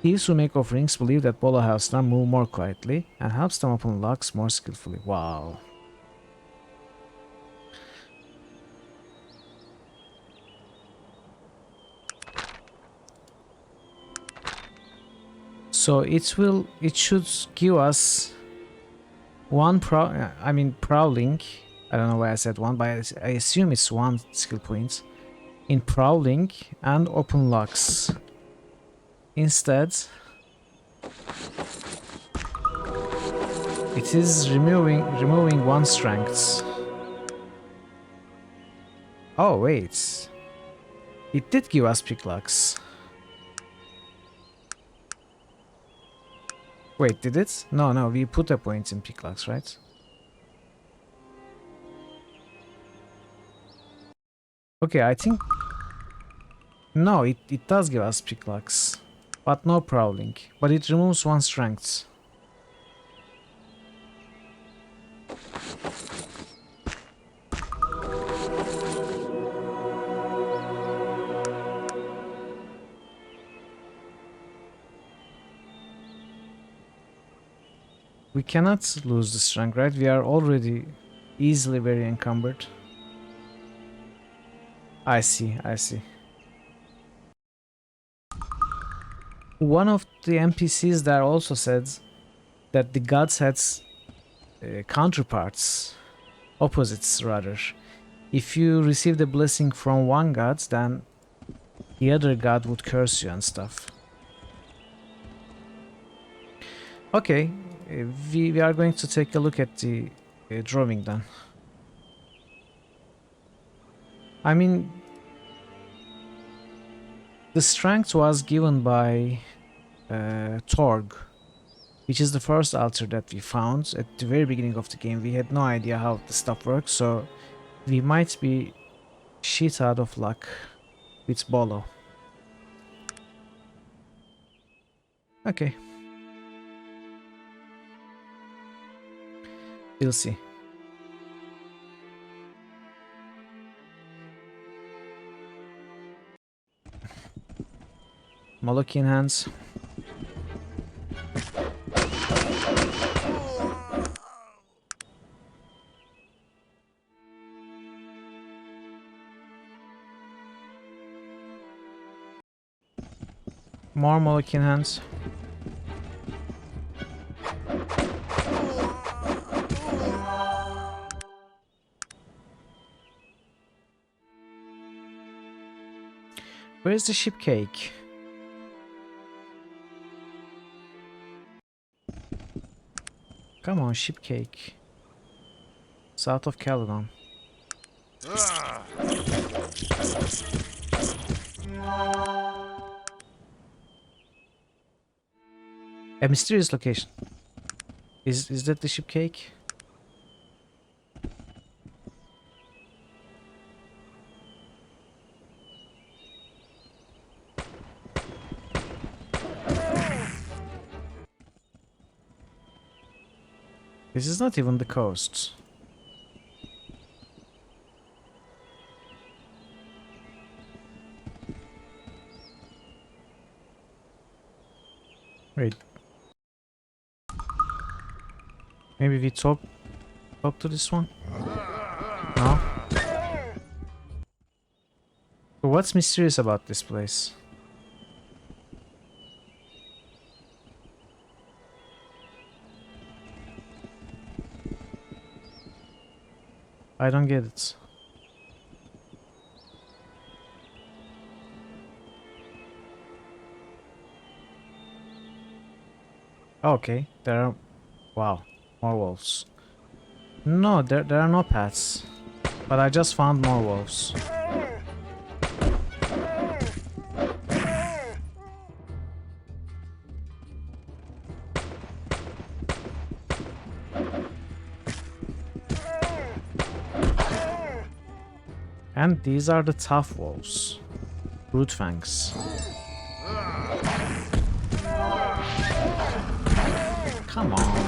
Thieves who make offerings believe that Bolo helps them move more quietly and helps them open locks more skillfully. Wow. So it should give us one prowling. I don't know why I said one, but I assume it's one skill point. in prowling and open locks. Instead, it is removing one strength. Oh wait, it did give us picklocks. Wait, did it? No, we put a point in picklocks, right? Okay, I think... No, it does give us picklocks. But no prowling. But it removes one strength. We cannot lose the strength, right? We are already easily very encumbered. I see. One of the NPCs there also said that the gods had counterparts, opposites rather. If you receive the blessing from one god, then the other god would curse you and stuff. Okay, we are going to take a look at the drawing then. I mean, the strength was given by Torg, which is the first altar that we found at the very beginning of the game. We had no idea how the stuff works, so we might be shit out of luck with Bolo. Okay. We'll see. Moloch in hands. More Moloch in hands. Where's the ship cake? Come on, ship cake. South of Caledon. A mysterious location. Is that the ship cake? This is not even the coast. Wait. Maybe we talk to this one? No? But what's mysterious about this place? I don't get it. Okay, there are... Wow, more wolves. No, there are no pets. But I just found more wolves. And these are the tough wolves. Brute fangs. Come on.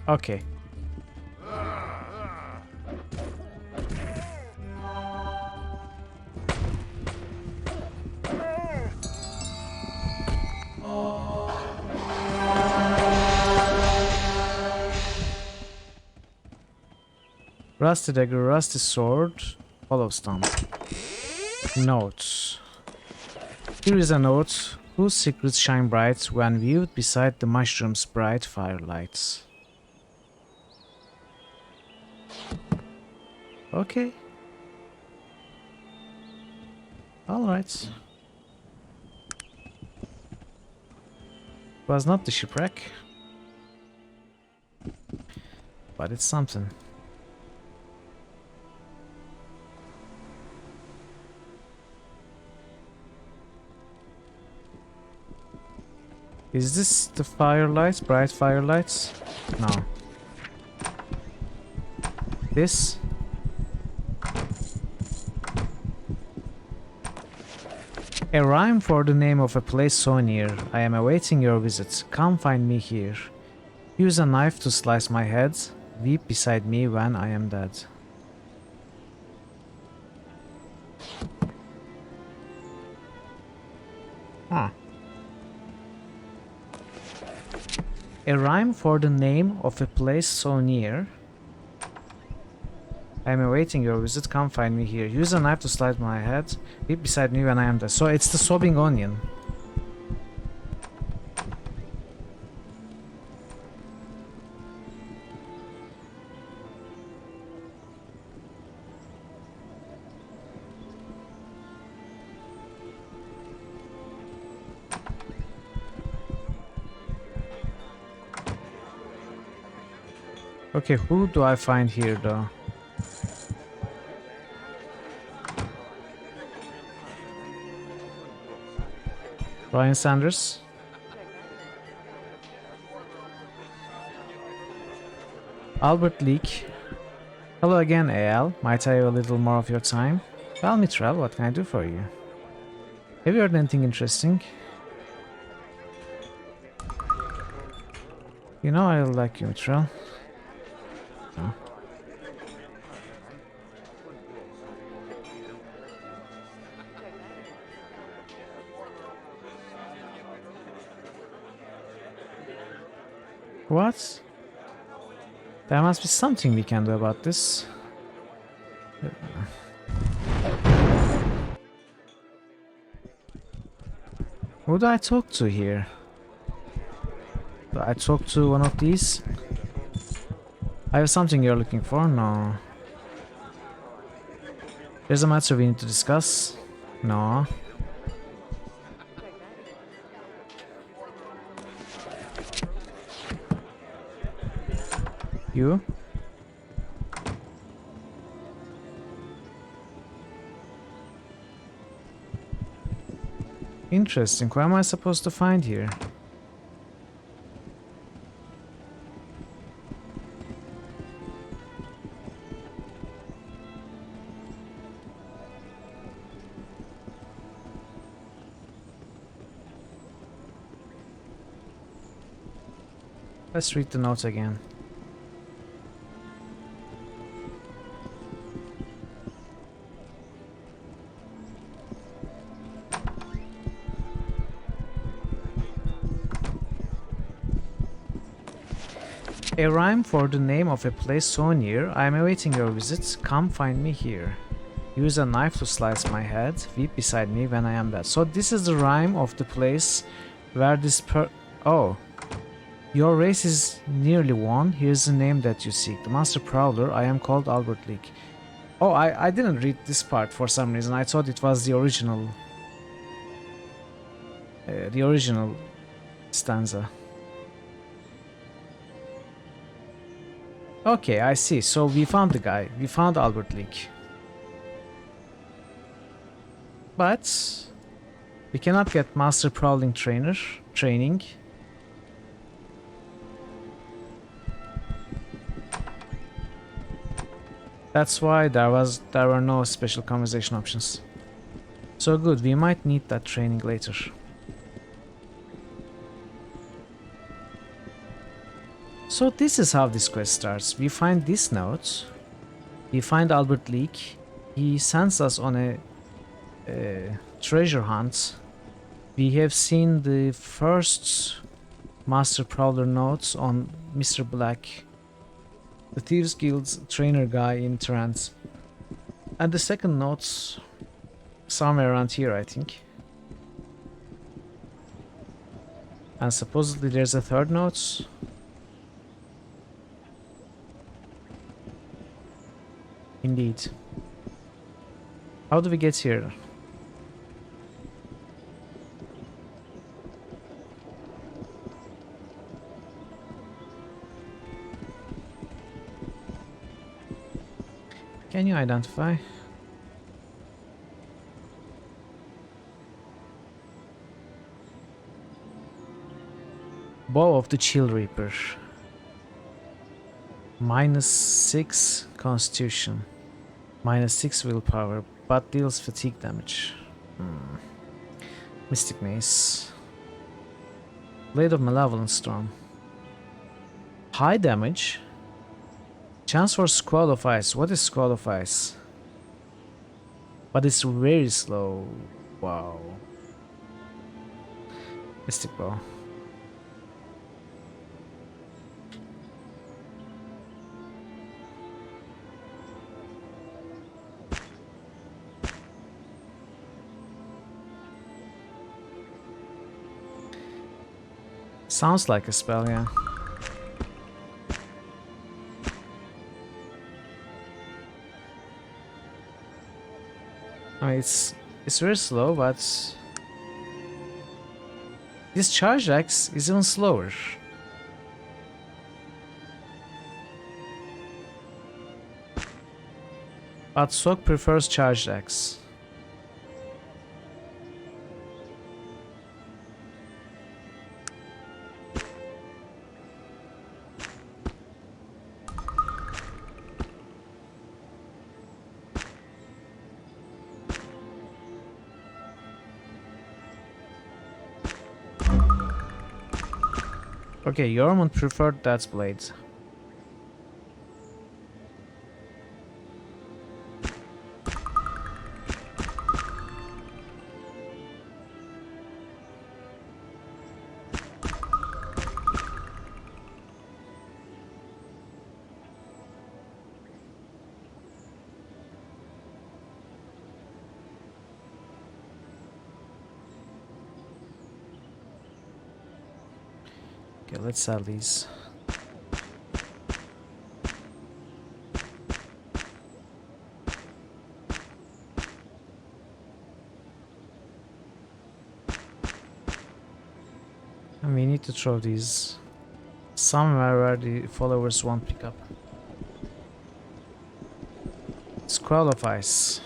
Okay. Rusty dagger, rusty sword, hollow stump. Note. Here is a note Whose secrets shine bright when viewed beside the mushroom's bright firelights? Okay. Alright. It was not the shipwreck. But it's something. Is this the firelights? Bright firelights? No. This? A rhyme for the name of a place so near. I am awaiting your visit. Come find me here. Use a knife to slice my head. Weep beside me when I am dead. Huh. A rhyme for the name of a place so near. I am awaiting your visit. Come find me here. Use a knife to slice my head. Weep beside me when I am dead. So it's the sobbing onion. Okay, who do I find here though? Ryan Sanders. Albert Leak. Hello again, AL. Might I have a little more of your time? Well, Mitral, what can I do for you? Have you heard anything interesting? You know I like you, Mitral. No. What? There must be something we can do about this. Who do I talk to here? Do I talk to one of these? I have something you're looking for? No. There's a matter we need to discuss? No. You? Interesting. Who am I supposed to find here? Let's read the notes again. A rhyme for the name of a place so near. I am awaiting your visit. Come find me here. Use a knife to slice my head. Weep beside me when I am dead. So this is the rhyme of the place where this Oh. Your race is nearly won. Here's the name that you seek. The Master Prowler. I am called Albert Leak. Oh, I didn't read this part for some reason. I thought it was the original. The original stanza. Okay, I see. So we found the guy. We found Albert Leak. But we cannot get Master Prowling training. That's why there were no special conversation options. So good, we might need that training later. So this is how this quest starts. We find this note. We find Albert Leak. He sends us on a treasure hunt. We have seen the first Master Prowler notes on Mr. Black, the Thieves Guild's trainer guy in Trance. And the second note's somewhere around here, I think. And supposedly there's a third note. Indeed. How do we get here? Can you identify? Bow of the Chill Reaper. -6 Constitution. -6 willpower, but deals fatigue damage. Mystic Mace. Blade of Malevolent Storm. High damage. Chance for Squall of Ice. What is Squall of Ice? But it's very slow. Wow. Mystic Bow. Sounds like a spell, yeah. I mean, it's very slow, but this charge axe is even slower. But Sok prefers charged axe. Okay, Yormund preferred that blade. Okay, let's sell these. And we need to throw these somewhere where the followers won't pick up. Squall of Ice.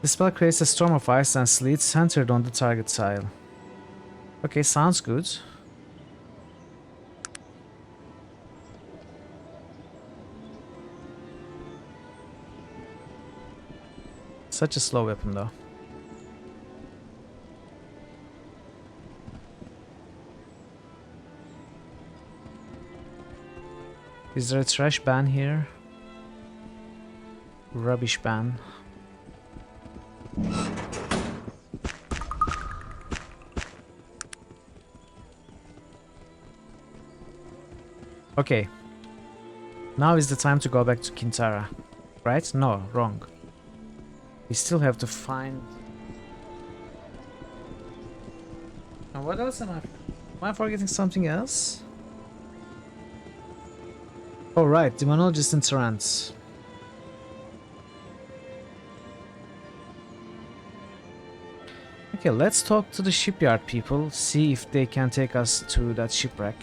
The spell creates a storm of ice and sleet centered on the target tile. Okay, sounds good. Such a slow weapon though. Is there a trash ban here? Rubbish ban. Okay. Now is the time to go back to Kintara. Right? No, wrong. We still have to find... And what else am I forgetting something else? Oh right, Demonologist in Trance. Okay, let's talk to the shipyard people, see if they can take us to that shipwreck.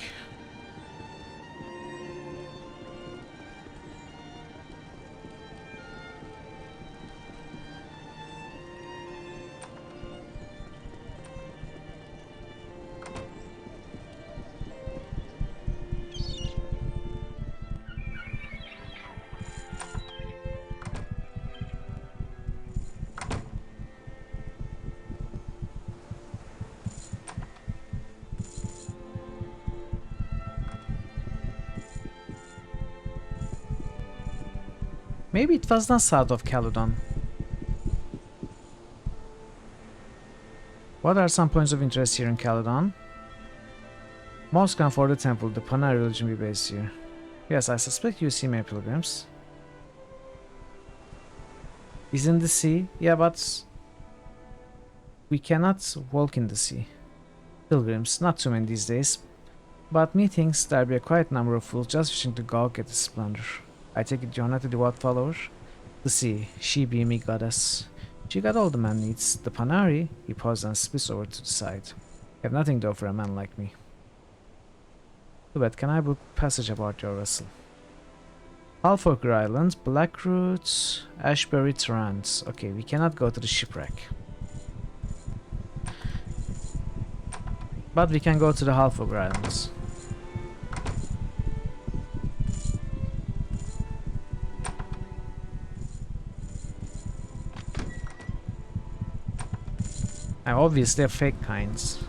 Maybe it was not south of Caledon. What are some points of interest here in Caledon? Most come for the temple, the Panay religion we base here. Yes, I suspect you see many pilgrims. Is in the sea? Yeah, but we cannot walk in the sea. Pilgrims, not too many these days, but methinks there be a quiet number of fools just wishing to gawk at its splendor. I take it you're not a devout follower? The sea, she be me goddess. She got all the man needs. The Panari, he paused and splits over to the side. Have nothing to offer a man like me. Too bad, can I book passage aboard your vessel? Halforker Island, Blackroot, Ashbury Trans. Okay, we cannot go to the shipwreck. But we can go to the Halforker Islands. And obviously they're fake kinds.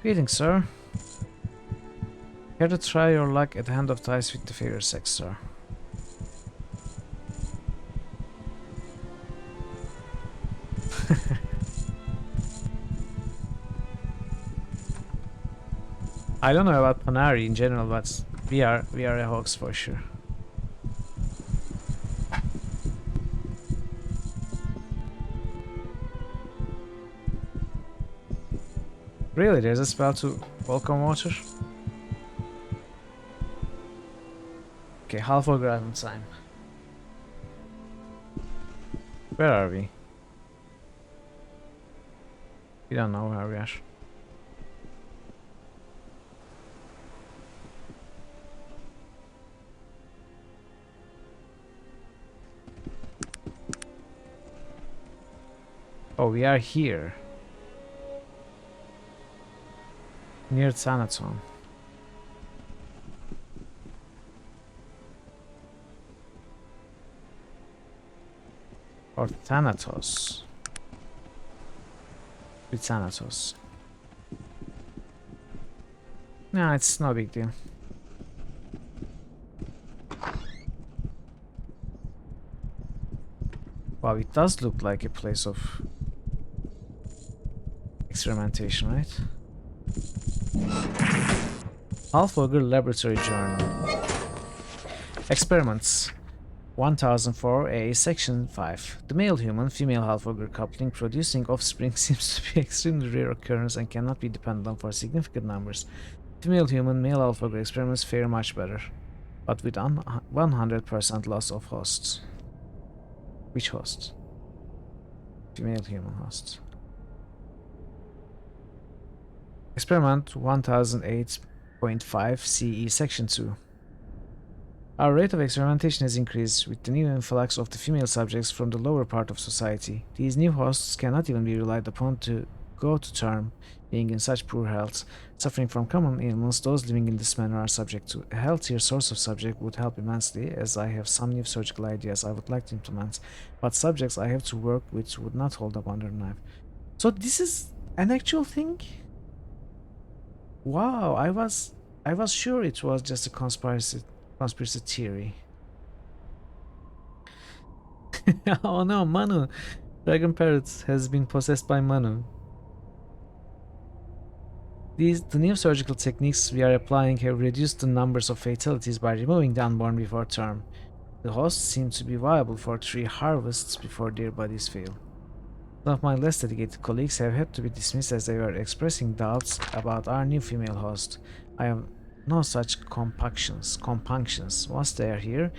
Greetings, sir. Here to try your luck at the hand of dice with the fair sex, sir. I don't know about Panari in general, but we are a hoax for sure. Really, there's a spell to welcome water? Okay, half of Island time. Where are we? We don't know where we are. Oh, we are here. Near Thanaton. Or Thanatos. With Thanatos. No, it's no big deal. Wow, it does look like a place of experimentation, right? Alphager Laboratory Journal. Experiments 1004A Section 5. The male human female half-ogre coupling producing offspring seems to be extremely rare occurrence and cannot be depended on for significant numbers. Female human male half-ogre experiments fare much better, but with 100% loss of hosts. Which hosts? Female human hosts. Experiment 1008.5 CE Section 2. Our rate of experimentation has increased with the new influx of the female subjects from the lower part of society. These new hosts cannot even be relied upon to go to term, being in such poor health. Suffering from common ailments, those living in this manner are subject to a healthier source of subject would help immensely, as I have some new surgical ideas I would like to implement, but subjects I have to work with would not hold up under knife. So this is an actual thing? Wow, I was sure it was just a conspiracy theory. Oh no, Manu! Dragon Parrot has been possessed by Manu. The new surgical techniques we are applying have reduced the numbers of fatalities by removing the unborn before term. The hosts seem to be viable for 3 harvests before their bodies fail. Some of my less dedicated colleagues have had to be dismissed as they were expressing doubts about our new female host. I have no such compunctions. Once they are here,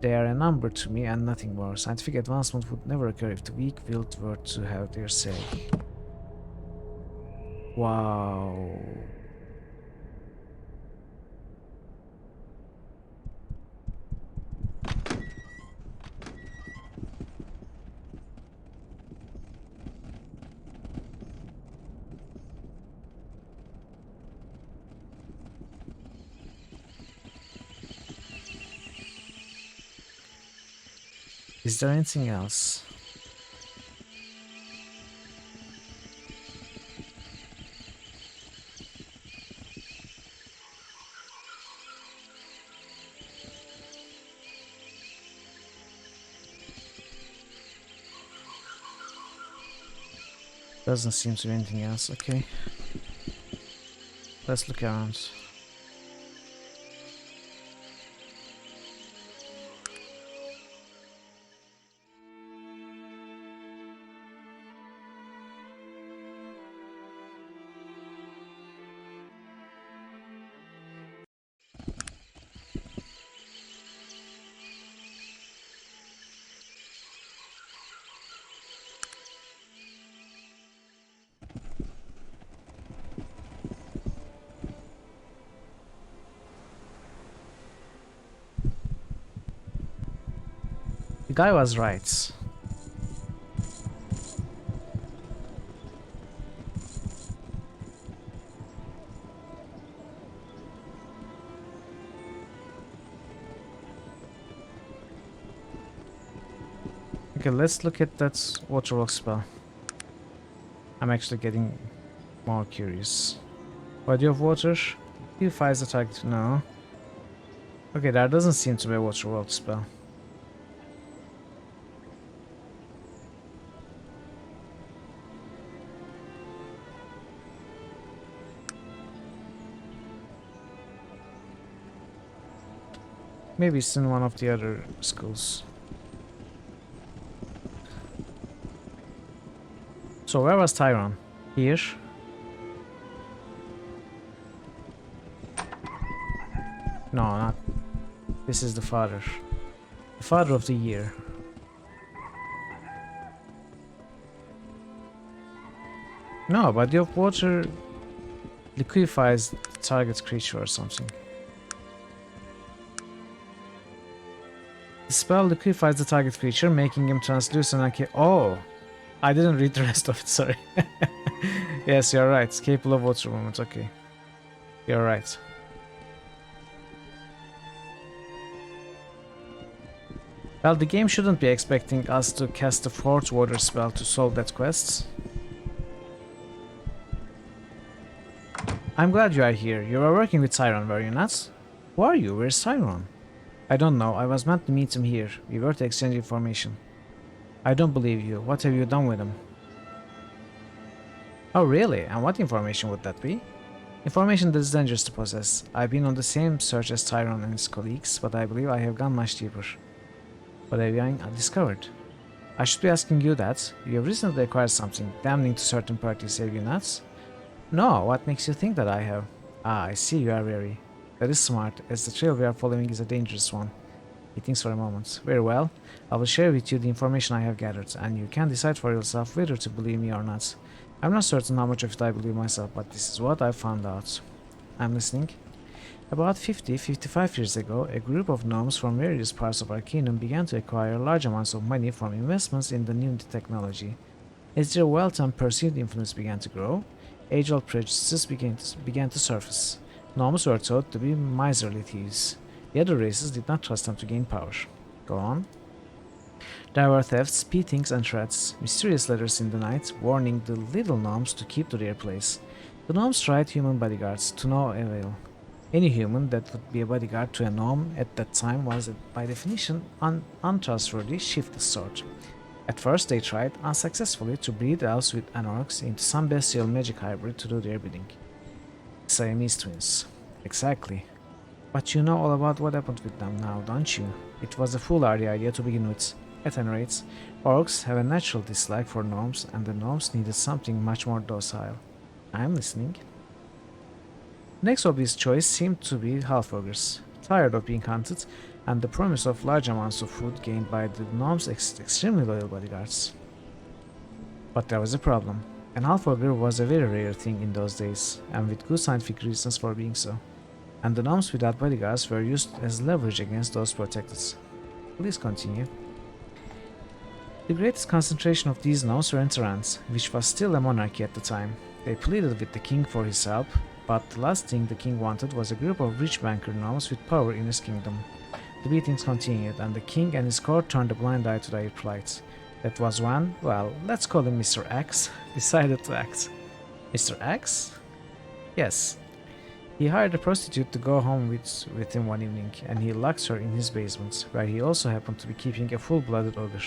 they are a number to me and nothing more. Scientific advancement would never occur if the weak-willed were to have their say. Wow. Is there anything else? Doesn't seem to be anything else. Okay. Let's look around. guy was right. Okay, let's look at that water rock spell. I'm actually getting more curious. Body of water. Purifies the target. No. Okay, there doesn't seem to be a water rock spell. Maybe it's in one of the other schools. So where was Tyron? Here? No, not. This is the father. The father of the year. No, body of water liquefies the target creature or something. The spell liquefies the target creature, making him translucent and oh! I didn't read the rest of it, sorry. Yes, you're right. It's capable of water movement, okay. You're right. Well, the game shouldn't be expecting us to cast the fourth water spell to solve that quest. I'm glad you are here. You were working with Tyron, were you not? Who are you? Where's Tyron? I don't know. I was meant to meet him here. We were to exchange information. I don't believe you. What have you done with him? Oh really? And what information would that be? Information that is dangerous to possess. I've been on the same search as Tyron and his colleagues, but I believe I have gone much deeper. What have you discovered? I should be asking you that. You have recently acquired something damning to certain parties, have you not? No, what makes you think that I have? Ah, I see you are wary. That is smart, as the trail we are following is a dangerous one. He thinks for a moment. Very well. I will share with you the information I have gathered, and you can decide for yourself whether to believe me or not. I'm not certain how much of it I believe myself, but this is what I found out. I'm listening. About 55 years ago, a group of gnomes from various parts of Arcanum began to acquire large amounts of money from investments in the new technology. As their wealth and perceived influence began to grow, age-old prejudices began to surface. Gnomes were thought to be miserly thieves. The other races did not trust them to gain power. Go on. There were thefts, beatings, and threats, mysterious letters in the night warning the little gnomes to keep to their place. The gnomes tried human bodyguards, to no avail. Any human that would be a bodyguard to a gnome at that time was, by definition, an untrustworthy, shiftless sort. At first they tried, unsuccessfully, to breed elves with anorks into some bestial magic hybrid to do their bidding. Siamese twins. Exactly. But you know all about what happened with them now, don't you? It was a foolhardy idea to begin with. At any rate, orcs have a natural dislike for gnomes, and the gnomes needed something much more docile. I'm listening. Next obvious choice seemed to be half-ogres, tired of being hunted, and the promise of large amounts of food gained by the gnomes' extremely loyal bodyguards. But there was a problem. An half-ogre was a very rare thing in those days, and with good scientific reasons for being so. And the gnomes without bodyguards were used as leverage against those protected. Please continue. The greatest concentration of these gnomes were in Taray, which was still a monarchy at the time. They pleaded with the king for his help, but the last thing the king wanted was a group of rich banker gnomes with power in his kingdom. The beatings continued, and the king and his court turned a blind eye to their plight. That was when, well, let's call him Mr. X, decided to act. Mr. X? Yes. He hired a prostitute to go home with him one evening, and he locked her in his basement, where he also happened to be keeping a full-blooded ogre.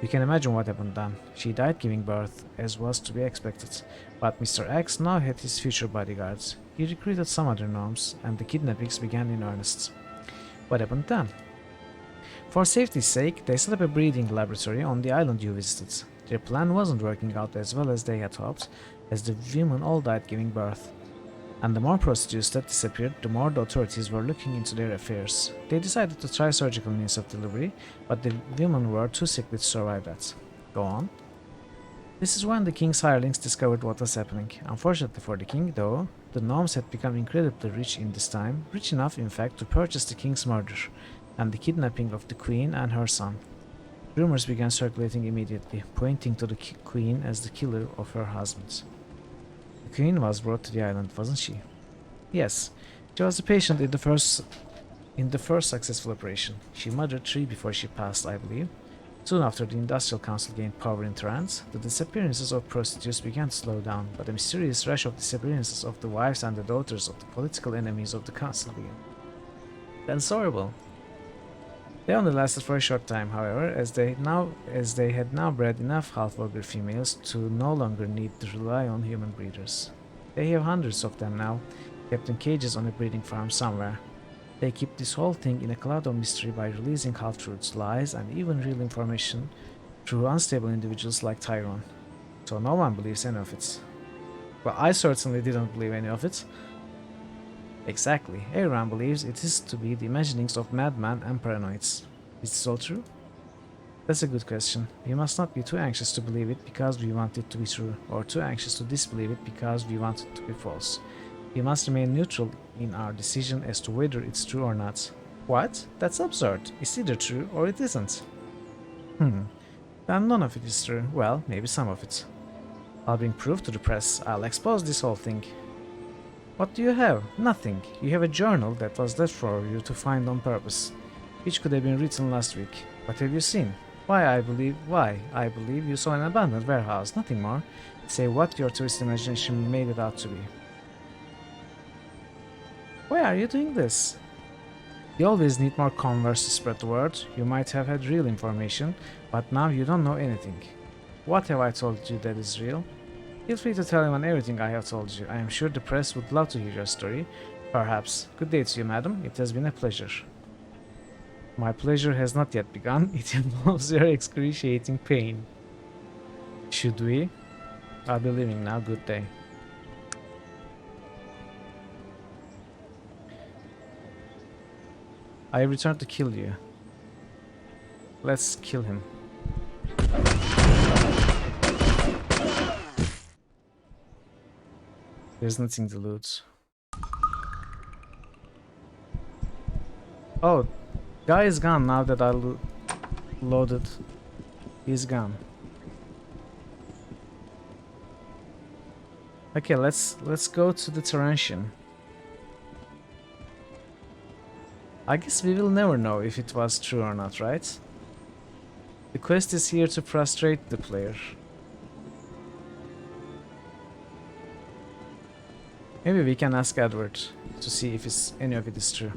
You can imagine what happened then. She died giving birth, as was to be expected, but Mr. X now had his future bodyguards. He recruited some other gnomes, and the kidnappings began in earnest. What happened then? For safety's sake, they set up a breeding laboratory on the island you visited. Their plan wasn't working out as well as they had hoped, as the women all died giving birth. And the more prostitutes that disappeared, the more the authorities were looking into their affairs. They decided to try surgical means of delivery, but the women were too sickly to survive that. Go on. This is when the king's hirelings discovered what was happening. Unfortunately for the king, though, the gnomes had become incredibly rich in this time, rich enough in fact to purchase the king's murder, and the kidnapping of the queen and her son. Rumors began circulating immediately, pointing to the queen as the killer of her husband. The queen was brought to the island, wasn't she? Yes, she was the patient in the first successful operation. She murdered 3 before she passed, I believe. Soon after the Industrial Council gained power in Trance, the disappearances of prostitutes began to slow down, but a mysterious rush of disappearances of the wives and the daughters of the political enemies of the Council began. That's horrible. They only lasted for a short time, however, as they had now bred enough half-organ females to no longer need to rely on human breeders. They have hundreds of them now, kept in cages on a breeding farm somewhere. They keep this whole thing in a cloud of mystery by releasing half-truths, lies, and even real information through unstable individuals like Tyrone. So no one believes any of it. Well, I certainly didn't believe any of it. Exactly. Everyone believes it is to be the imaginings of madmen and paranoids. Is this all true? That's a good question. We must not be too anxious to believe it because we want it to be true, or too anxious to disbelieve it because we want it to be false. We must remain neutral in our decision as to whether it's true or not. What? That's absurd. It's either true or it isn't. Then none of it is true. Well, maybe some of it. I'll bring proof to the press. I'll expose this whole thing. What do you have? Nothing. You have a journal that was left for you to find on purpose, which could have been written last week. What have you seen? Why, I believe you saw an abandoned warehouse, nothing more. Say what your twisted imagination made it out to be. Why are you doing this? You always need more converse to spread the word. You might have had real information, but now you don't know anything. What have I told you that is real? Feel free to tell anyone everything I have told you. I am sure the press would love to hear your story. Perhaps. Good day to you, madam. It has been a pleasure. My pleasure has not yet begun. It involves your excruciating pain. Should we? I'll be leaving now. Good day. I returned to kill you. Let's kill him. There's nothing to loot. Oh, guy is gone now that I loaded. He's gone. Okay, let's go to the Tarantian. I guess we will never know if it was true or not, right? The quest is here to frustrate the player. Maybe we can ask Edward to see if any of it is true.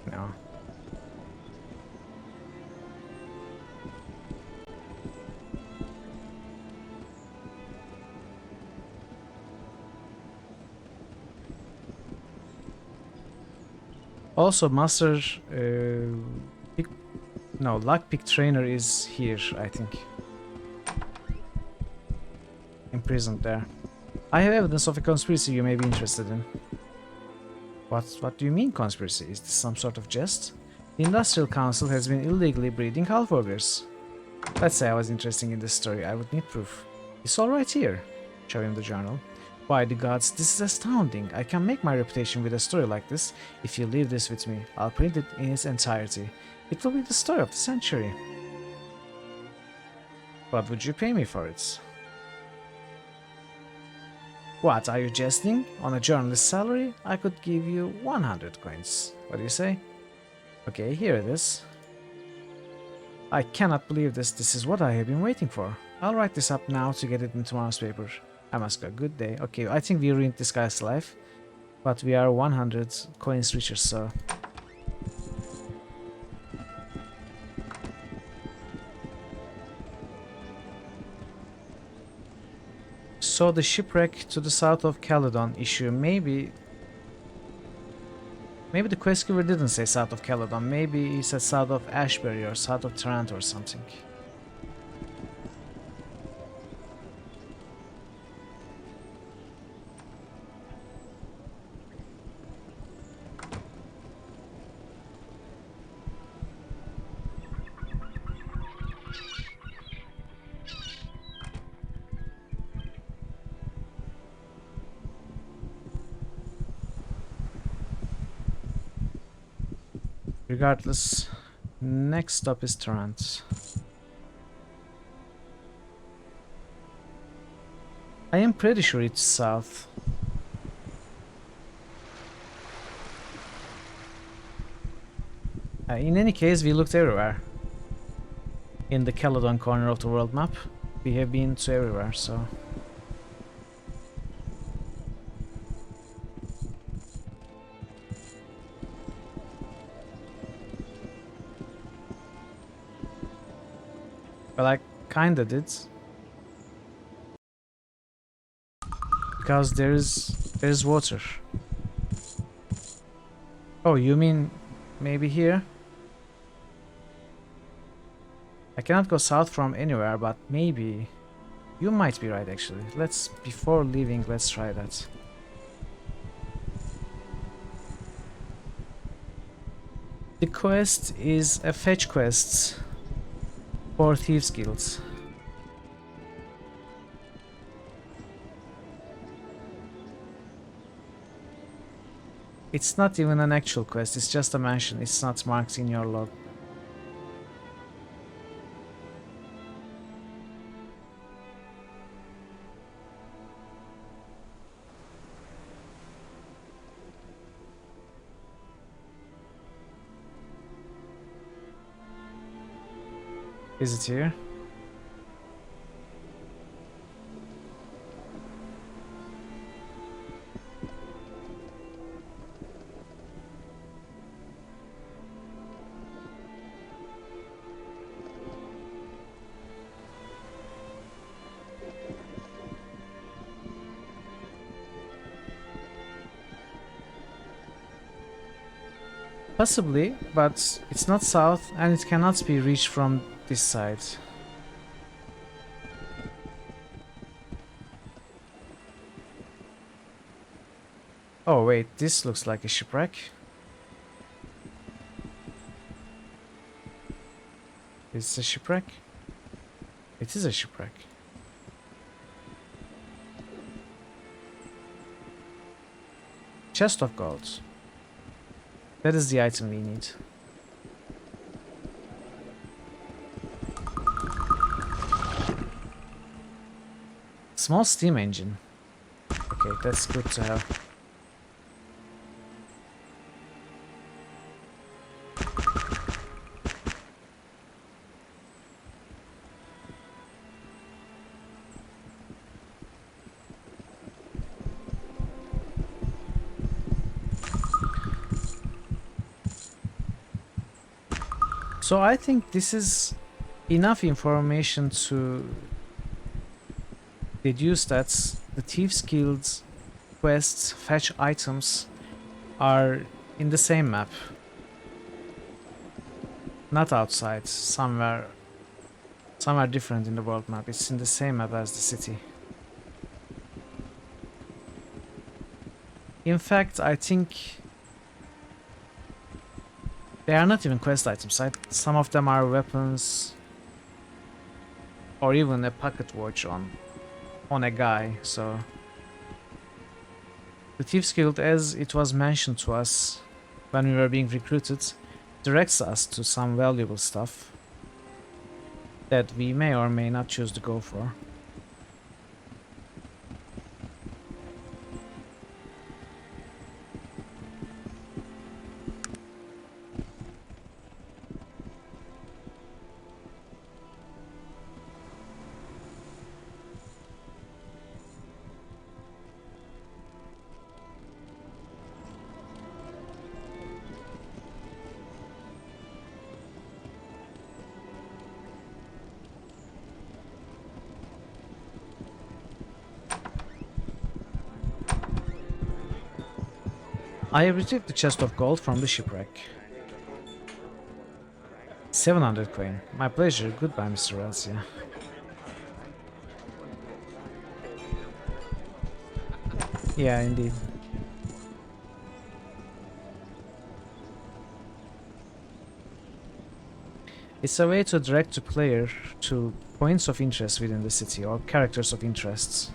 No. Also, Master Lockpick Trainer is here, I think. Imprisoned there. I have evidence of a conspiracy you may be interested in. What do you mean conspiracy? Is this some sort of jest? The Industrial Council has been illegally breeding half-orgers. Let's say I was interested in this story, I would need proof. It's all right here. Show him the journal. By the gods, this is astounding. I can make my reputation with a story like this. If you leave this with me, I'll print it in its entirety. It will be the story of the century. What would you pay me for it? What, are you jesting? On a journalist's salary? I could give you 100 coins. What do you say? Okay, here it is. I cannot believe this. This is what I have been waiting for. I'll write this up now to get it in tomorrow's paper. I must go. Good day. Okay, I think we ruined this guy's life. But we are 100 coins richer, so... So the shipwreck to the south of Caledon issue, maybe the quest giver didn't say south of Caledon, maybe he said south of Ashbury or south of Trent or something. Regardless, Next stop is Tarant. I am pretty sure it's south. In any case, we looked everywhere. In the Caledon corner of the world map, we have been to everywhere, so... Well, I kinda did. Because there's water. Oh, you mean maybe here? I cannot go south from anywhere, but maybe... You might be right, actually. Before leaving, let's try that. The quest is a fetch quest for Thieves Guilds. It's not even an actual quest, it's just a mention, it's not marked in your log. Is it here? Possibly, but it's not south and it cannot be reached from this side. Oh wait, this looks like a shipwreck. Is it a shipwreck? It is a shipwreck. Chest of gold. That is the item we need. Small steam engine. Okay, that's good to have. So I think this is enough information to deduce that the Thieves Guild's quests, fetch items are in the same map. Not outside, somewhere different in the world map. It's in the same map as the city. In fact, I think they are not even quest items. Some of them are weapons or even a pocket watch on a guy, so the Thieves Guild, as it was mentioned to us when we were being recruited, directs us to some valuable stuff that we may or may not choose to go for. I have retrieved the chest of gold from the shipwreck. 700 coin. My pleasure. Goodbye, Mr. Razia. Yeah, indeed. It's a way to direct the player to points of interest within the city or characters of interests.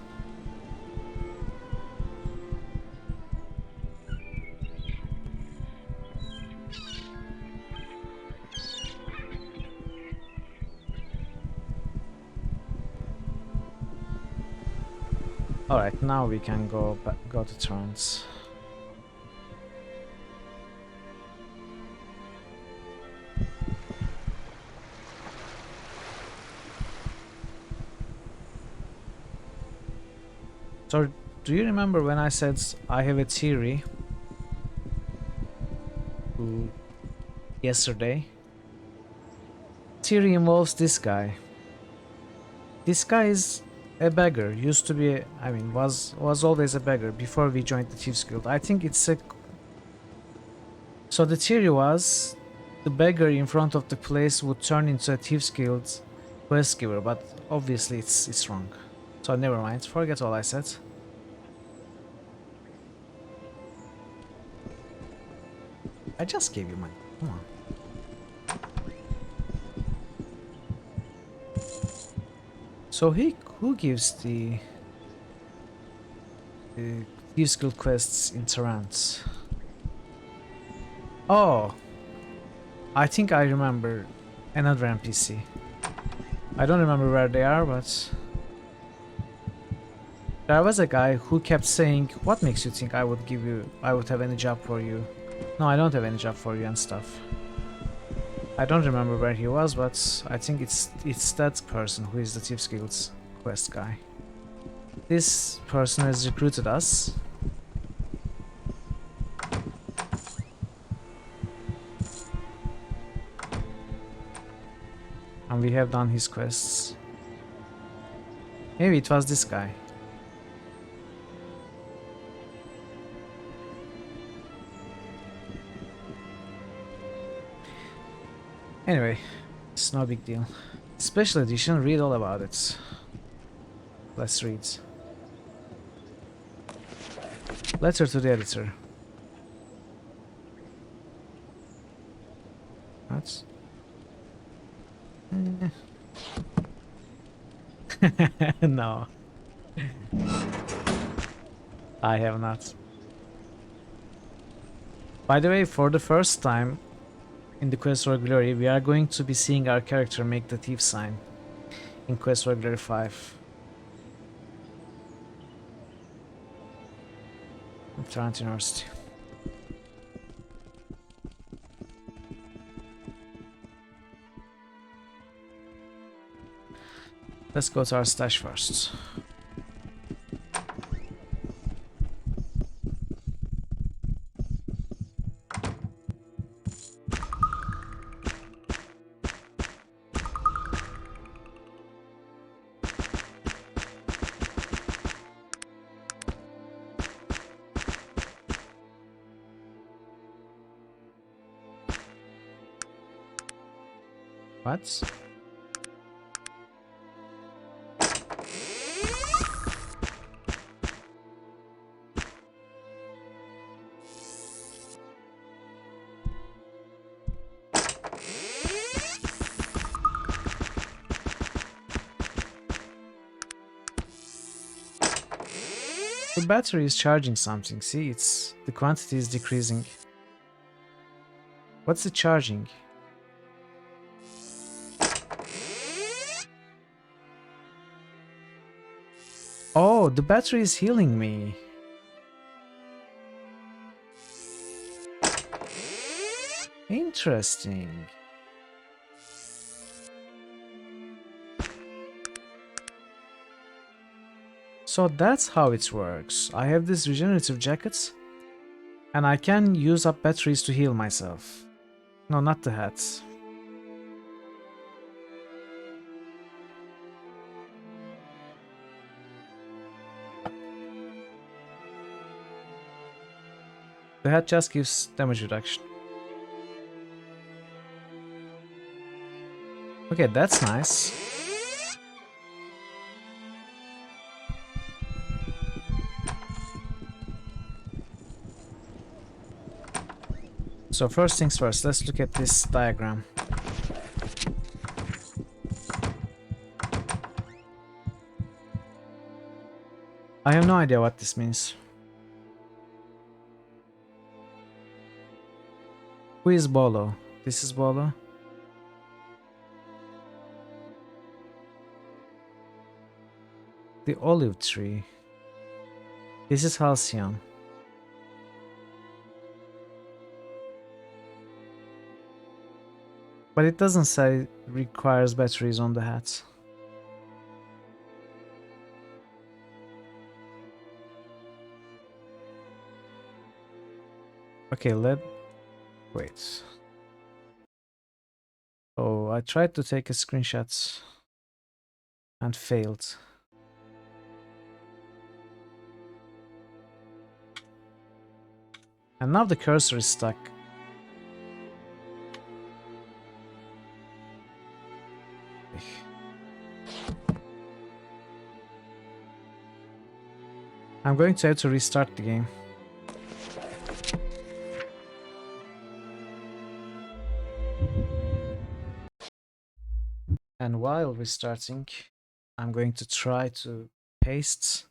Alright, now we can go to turns. So, do you remember when I said I have a theory yesterday? Theory involves this guy. This guy is a beggar. Used to be, I mean, was always a beggar before we joined the Thieves Guild. I think it's a. So the theory was, the beggar in front of the place would turn into a Thieves Guild quest giver, but obviously it's wrong. So never mind. Forget all I said. I just gave you money. Come on. So who gives the Thieves Guild quests in Tarant? Oh, I think I remember another NPC. I don't remember where they are, but there was a guy who kept saying, "What makes you think I would have any job for you? No, I don't have any job for you," and stuff. I don't remember where he was, but I think it's that person who is the Thieves Guild's quest guy. This person has recruited us. And we have done his quests. Maybe it was this guy. Anyway, it's no big deal. Special edition, read all about it. Let's read. Letter to the editor. What? No. I have not. By the way, for the first time in the Quest for Glory, we are going to be seeing our character make the thief sign in Quest for Glory 5. Trent University. Let's go to our stash first. What? The battery is charging something. See, the quantity is decreasing. What's it charging? Oh, the battery is healing me. Interesting. So that's how it works. I have this regenerative jacket, and I can use up batteries to heal myself. No, not the hats. The hat just gives damage reduction. Okay, that's nice. So first things first, let's look at this diagram. I have no idea what this means. Who is Bolo? This is Bolo. The olive tree. This is Halcyon. But it doesn't say requires batteries on the hats. Okay, wait. Oh, I tried to take a screenshot and failed. And now the cursor is stuck. I'm going to have to restart the game. And while restarting, I'm going to try to paste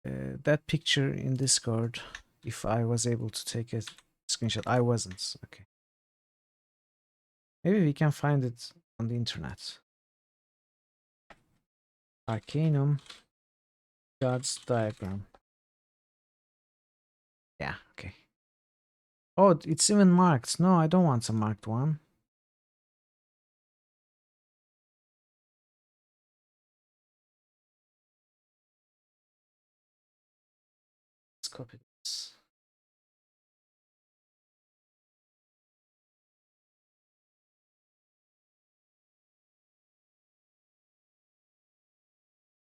that picture in Discord if I was able to take a screenshot. I wasn't. Okay. Maybe we can find it on the internet. Arcanum God's diagram. Yeah, okay. Oh, it's even marked. No, I don't want a marked one. Let's copy this.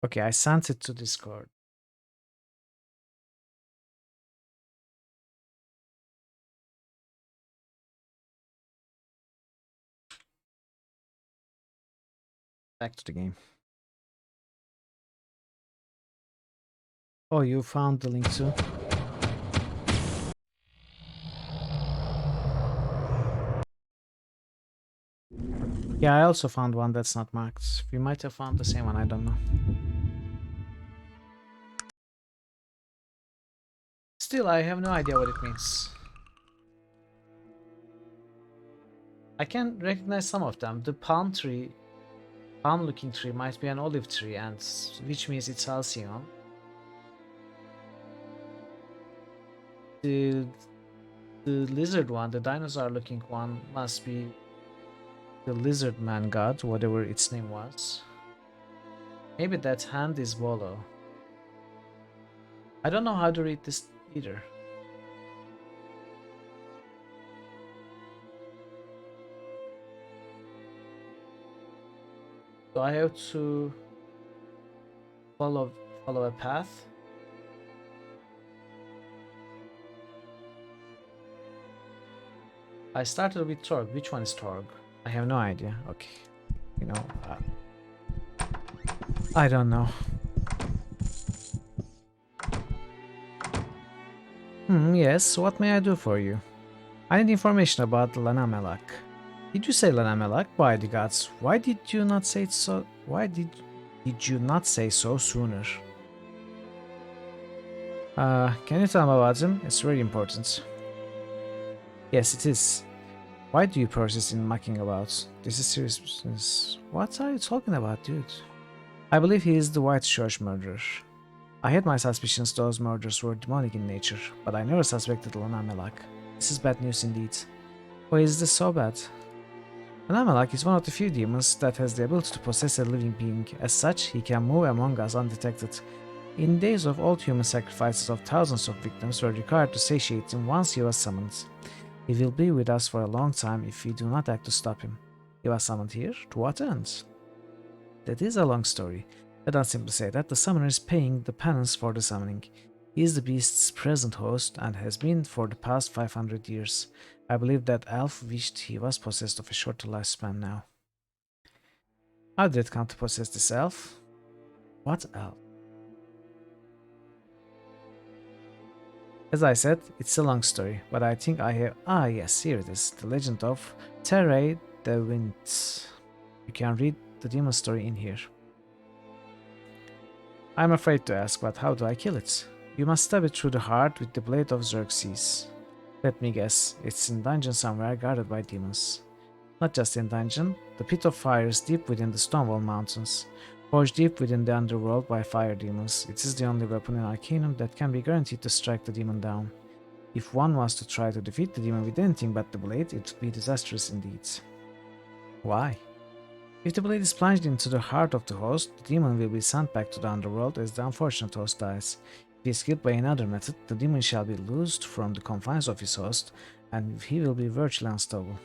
Okay, I sent it to Discord. Back to the game. Oh, you found the link too? Yeah, I also found one that's not marked. We might have found the same one, I don't know. Still, I have no idea what it means. I can recognize some of them. The palm tree, palm-looking tree might be an olive tree, and which means it's Halcyon. The lizard one, the dinosaur-looking one, must be the lizard man god, whatever its name was. Maybe that hand is Volo. I don't know how to read this either. So I have to follow a path. I started with Torg. Which one is Torg? I have no idea. Okay. You know, I don't know. Yes, what may I do for you? I need information about Lana Melak. Did you say Lana Melak? By the gods, why did you not say it so? Why did you not say so sooner? Can you tell me about him? It's very important. Yes, it is. Why do you persist in mucking about? This is serious business. What are you talking about, dude? I believe he is the White Church murderer. I had my suspicions those murders were demonic in nature, but I never suspected Lana Melak. This is bad news indeed. Why is this so bad? Lana Melak is one of the few demons that has the ability to possess a living being. As such, he can move among us undetected. In days of old, human sacrifices of thousands of victims were required to satiate him once he was summoned. He will be with us for a long time if we do not act to stop him. He was summoned here? To what end? That is a long story. Let us simply say that the summoner is paying the penance for the summoning. He is the beast's present host and has been for the past 500 years. I believe that elf wished he was possessed of a shorter lifespan now. How did it come to possess this elf? What elf? As I said, it's a long story, but I think I have... Ah yes, here it is. The legend of Taray the Wind. You can read the demon story in here. I'm afraid to ask, but how do I kill it? You must stab it through the heart with the blade of Xerxes. Let me guess, it's in dungeon somewhere guarded by demons. Not just in dungeon, the pit of fire is deep within the Stonewall Mountains. Forged deep within the underworld by fire demons, it is the only weapon in Arcanum that can be guaranteed to strike the demon down. If one was to try to defeat the demon with anything but the blade, it would be disastrous indeed. Why? If the blade is plunged into the heart of the host, the demon will be sent back to the underworld as the unfortunate host dies. If he is killed by another method, the demon shall be loosed from the confines of his host, and he will be virtually unstoppable.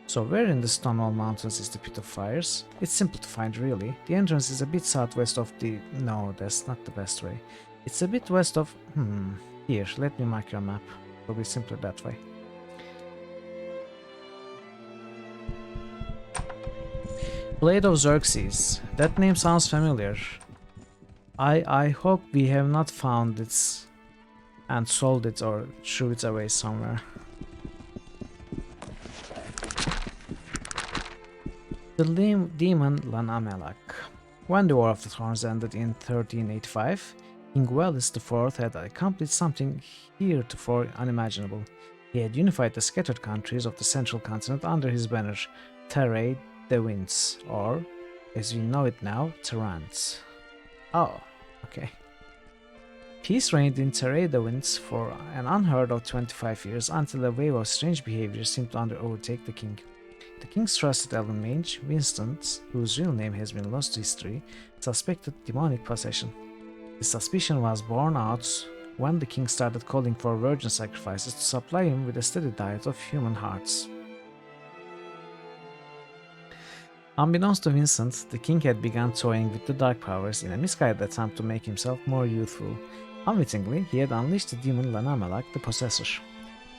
So where in the Stonewall Mountains is the Pit of Fires? It's simple to find really. The entrance is a bit southwest of the... No, that's not the best way. It's a bit west of... Here, let me mark your map. It'll be simpler that way. Blade of Xerxes. That name sounds familiar. I hope we have not found it and sold it or threw it away somewhere. The demon Lanamelak. When the War of the Thrones ended in 1385, King Wellis IV had accomplished something heretofore unimaginable. He had unified the scattered countries of the central continent under his banner, Taray the Winds, or, as we know it now, Terrans. Oh, okay. Peace reigned in Taray the Winds for an unheard of 25 years until a wave of strange behavior seemed to overtake the king. The king's trusted elven mage, Winston, whose real name has been lost to history, suspected demonic possession. His suspicion was borne out when the king started calling for virgin sacrifices to supply him with a steady diet of human hearts. Unbeknownst to Vincent, the king had begun toying with the dark powers in a misguided attempt to make himself more youthful. Unwittingly, he had unleashed the demon Lanamelak, the possessor.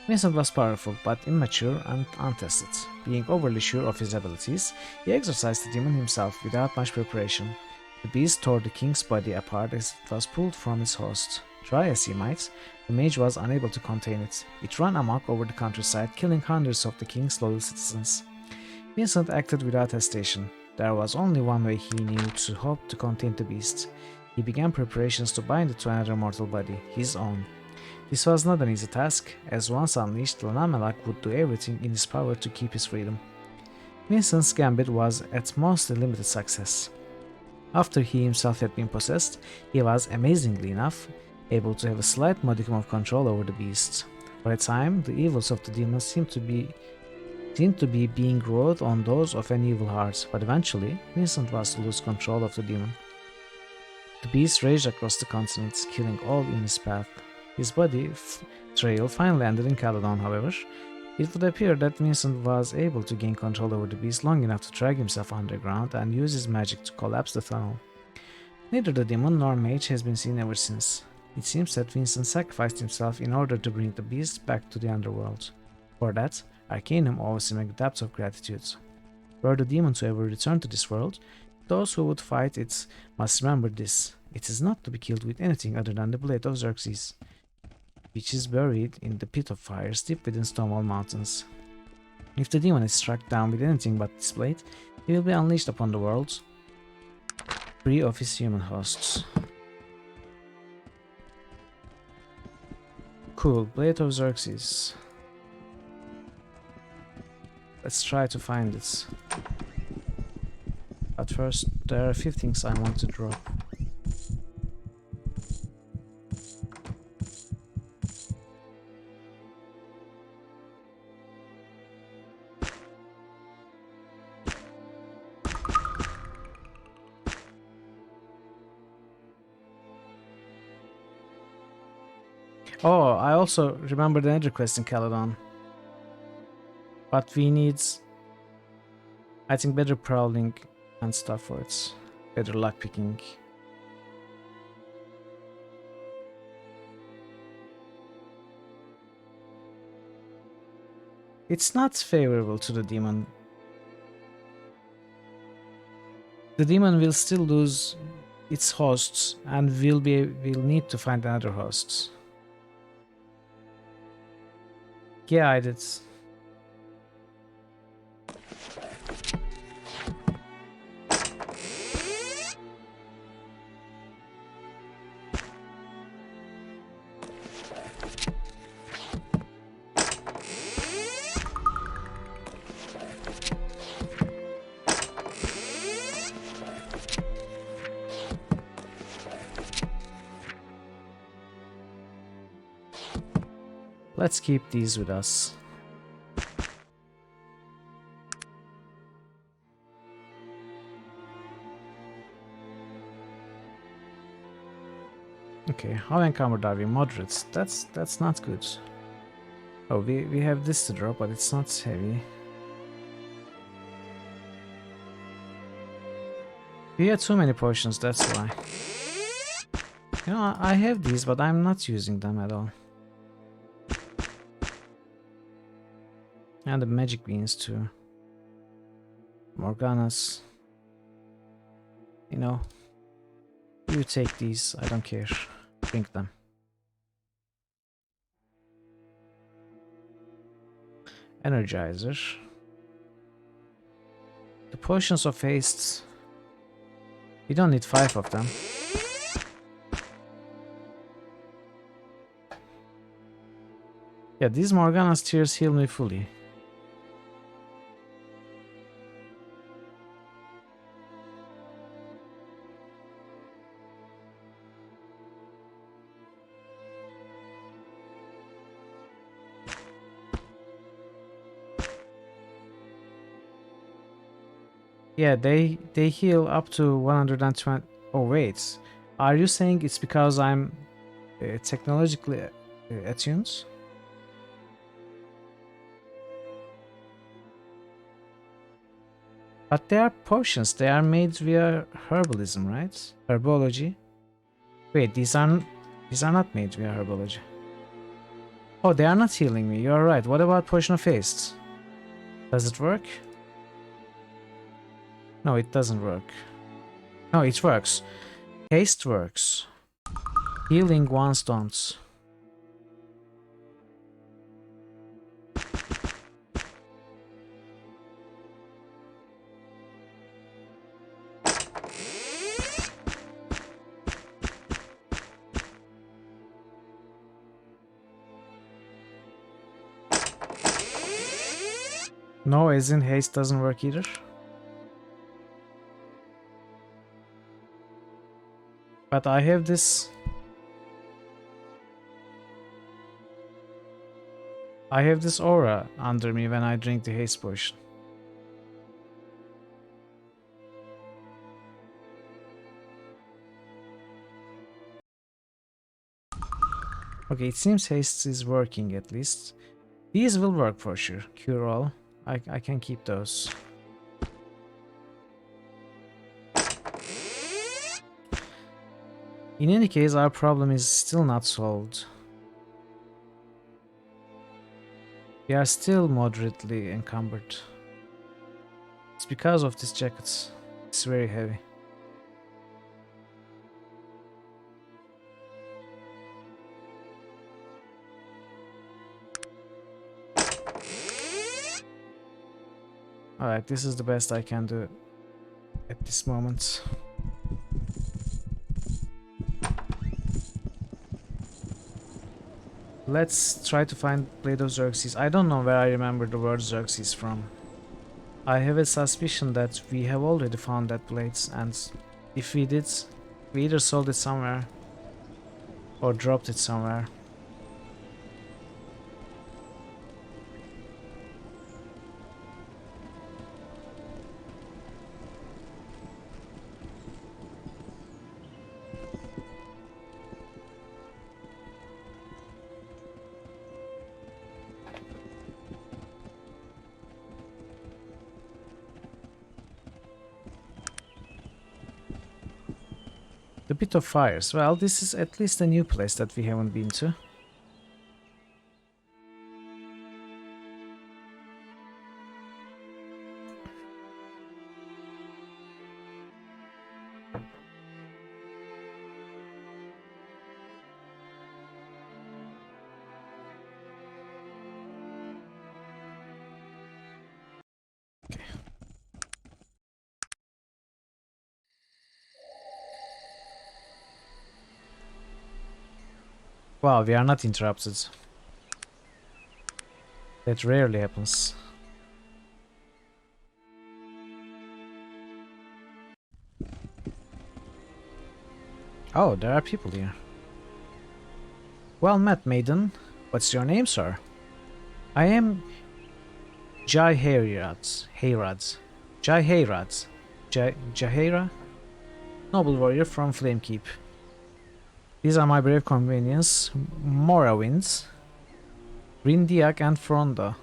Vincent was powerful, but immature and untested. Being overly sure of his abilities, he exorcised the demon himself without much preparation. The beast tore the king's body apart as it was pulled from its host. Try as he might, the mage was unable to contain it. It ran amok over the countryside, killing hundreds of the king's loyal citizens. Vincent acted without hesitation. There was only one way he knew to hope to contain the beast. He began preparations to bind it to another mortal body, his own. This was not an easy task, as once unleashed, Lanamelak would do everything in his power to keep his freedom. Vincent's gambit was at most a limited success. After he himself had been possessed, he was, amazingly enough, able to have a slight modicum of control over the beast. For a time, the evils of the demon seemed to be being wrought on those of an evil heart, but eventually, Vincent was to lose control of the demon. The beast raged across the continent, killing all in his path. His body trail finally ended in Caledon, however. It would appear that Vincent was able to gain control over the beast long enough to drag himself underground and use his magic to collapse the tunnel. Neither the demon nor mage has been seen ever since. It seems that Vincent sacrificed himself in order to bring the beast back to the underworld. For that, Arcanum owes him a debt of gratitude. Were the demon to ever return to this world, those who would fight it must remember this: it is not to be killed with anything other than the blade of Xerxes, which is buried in the Pit of Fires deep within Stonewall Mountains. If the demon is struck down with anything but this blade, he will be unleashed upon the world, free of his human hosts. Cool, Blade of Xerxes. Let's try to find it. But first, there are a few things I want to drop. Oh, I also remembered another quest in Caledon. But we need, I think, better prowling and stuff for it. Better lockpicking. It's not favorable to the demon. The demon will still lose its hosts and will need to find another host. Yeah, I did. Let's keep these with us. Okay, how encumbered are we? Moderates. That's not good. Oh, we have this to drop, but it's not heavy. We had too many potions, that's why. You know, I have these, but I'm not using them at all. And the magic beans too. Morganas. You know, you take these, I don't care. Drink them. Energizer. The potions of haste. We don't need 5 of them. Yeah, these Morgana's tears heal me fully. Yeah, they heal up to 120. Oh wait, are you saying it's because I'm technologically attuned? But they are potions. They are made via herbalism, right? Herbology. Wait, these are not made via herbology. Oh, they are not healing me. You are right. What about potion of haste? Does it work? No, it doesn't work. No, it works. Haste works. Healing ones don't. No, as in haste doesn't work either. But I have this. I have this aura under me when I drink the haste potion. Okay, it seems haste is working at least. These will work for sure. Cure all. I can keep those. In any case, our problem is still not solved. We are still moderately encumbered. It's because of this jacket. It's very heavy. Alright, this is the best I can do at this moment. Let's try to find Blade of Xerxes. I don't know where I remember the word Xerxes from. I have a suspicion that we have already found that blade, and if we did, we either sold it somewhere or dropped it somewhere. The Pit of Fires. Well, this is at least a new place that we haven't been to. Okay. Wow, we are not interrupted. That rarely happens. Oh, there are people here. Well met, maiden. What's your name, sir? I am Jai Hayrads. Jai Hayrads. Jaheira? Noble warrior from Flamekeep. These are my brave companions, Morrowinds, Rindiak and Fronda.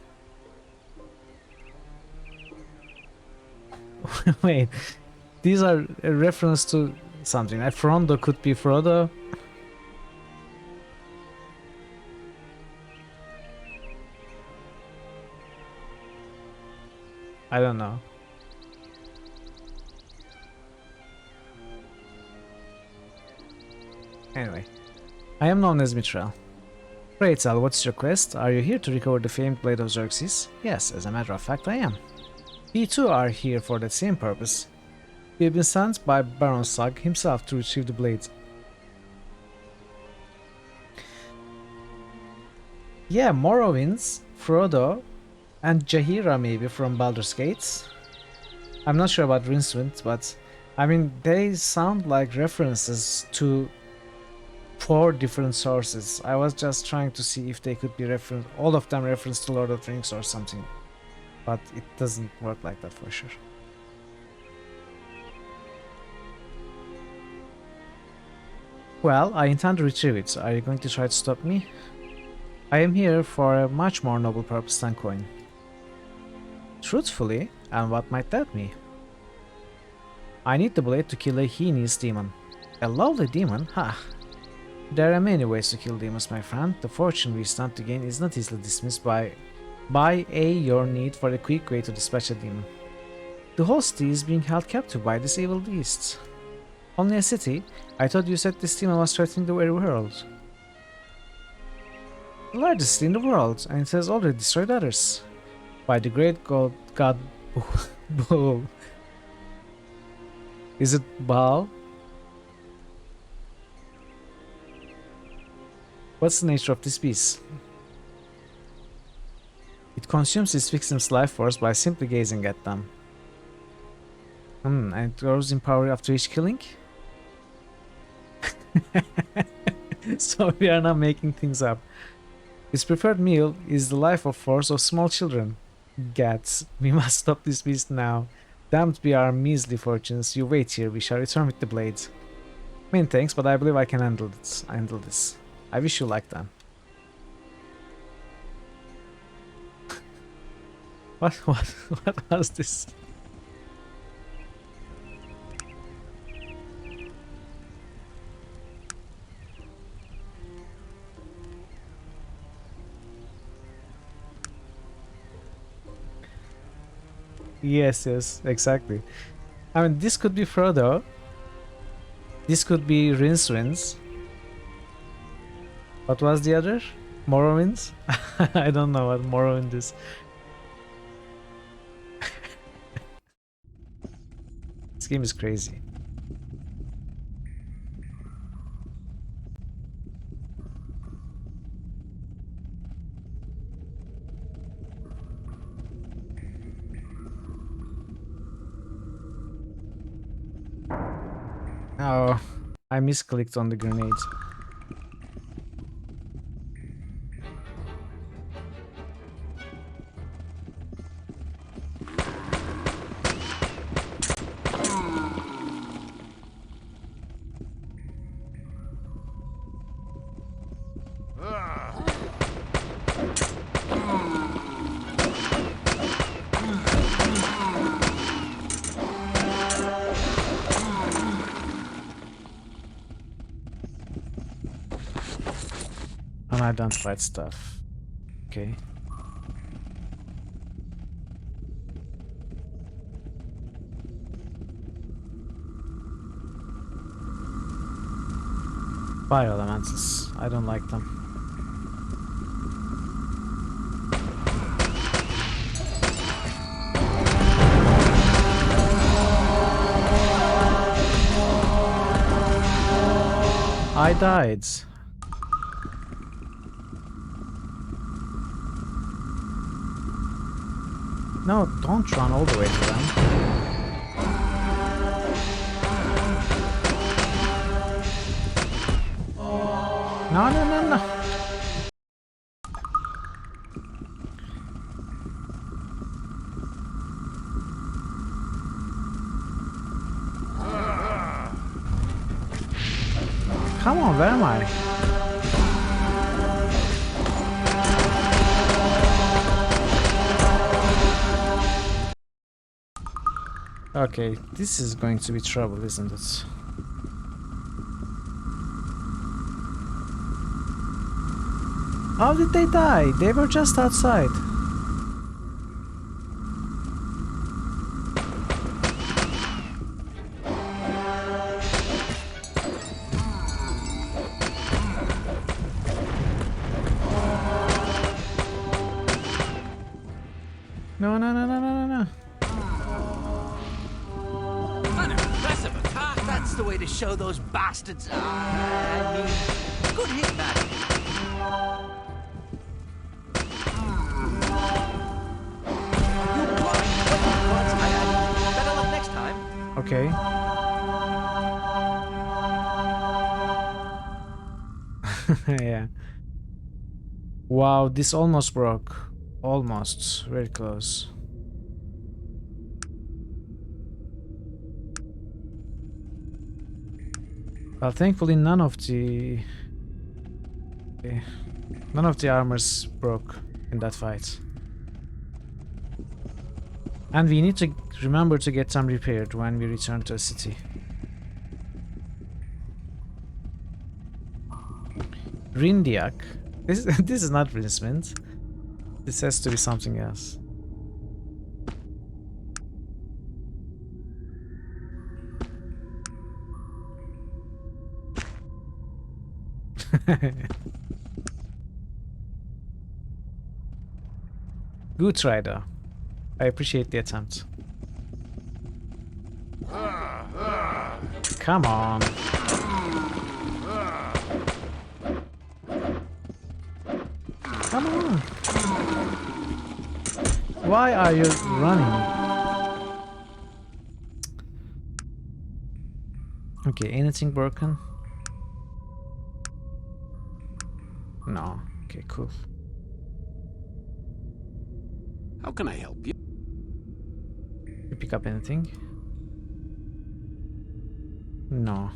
Wait, these are a reference to something. Frondo could be Frodo. I don't know. Anyway, I am known as Mithril. Pray tell, what's your quest? Are you here to recover the famed blade of Xerxes? Yes, as a matter of fact, I am. We too are here for that same purpose. We have been sent by Baron Sugg himself to retrieve the blade. Yeah, Morrowinds, Frodo, and Jaheira maybe from Baldur's Gate. I'm not sure about Rincewind, but I mean, they sound like references to 4 different sources. I was just trying to see if they could be all of them reference to Lord of the Rings or something. But it doesn't work like that for sure. Well, I intend to retrieve it. Are you going to try to stop me? I am here for a much more noble purpose than coin. Truthfully, and what might that be? I need the blade to kill a heinous demon. A lovely demon? Ha! There are many ways to kill demons, my friend. The fortune we stand to gain is not easily dismissed by your need for a quick way to dispatch a demon. The host is being held captive by this evil beast. Only a city? I thought you said this demon was threatening the very world. The largest in the world, and it has already destroyed others. By the great god Baal. Is it Baal? What's the nature of this beast? It consumes its victim's life force by simply gazing at them. And it grows in power after each killing? So we are not making things up. Its preferred meal is the life force of small children. Gats, we must stop this beast now. Damned be our measly fortunes. You wait here, we shall return with the blades. Many thanks, but I believe I can handle this. I wish you luck then. What was this? Yes, exactly. I mean, this could be Frodo. This could be Rincewind. What was the other? Morrowind? I don't know what Morrowind is. This game is crazy. Oh, I misclicked on the grenade. Unidentified stuff. Okay. Bioelementals. I don't like them. I died. No, don't run all the way to them. No. Come on, where am I? Okay, this is going to be trouble, isn't it? How did they die? They were just outside. No, no, no, no, no, no, no. An impressive attack. That's the way to show those bastards. I mean, good hit, man. Better luck next time. Okay. Yeah. Wow, this almost broke. Almost. Very close. Well, thankfully none of the armors broke in that fight. And we need to remember to get them repaired when we return to the city. Rindiak. This is not Rinsmint. This has to be something else. Good try though. I appreciate the attempt. Come on. Come on. Why are you running? Okay, anything broken? No. Okay, cool. How can I help you? You pick up anything? No.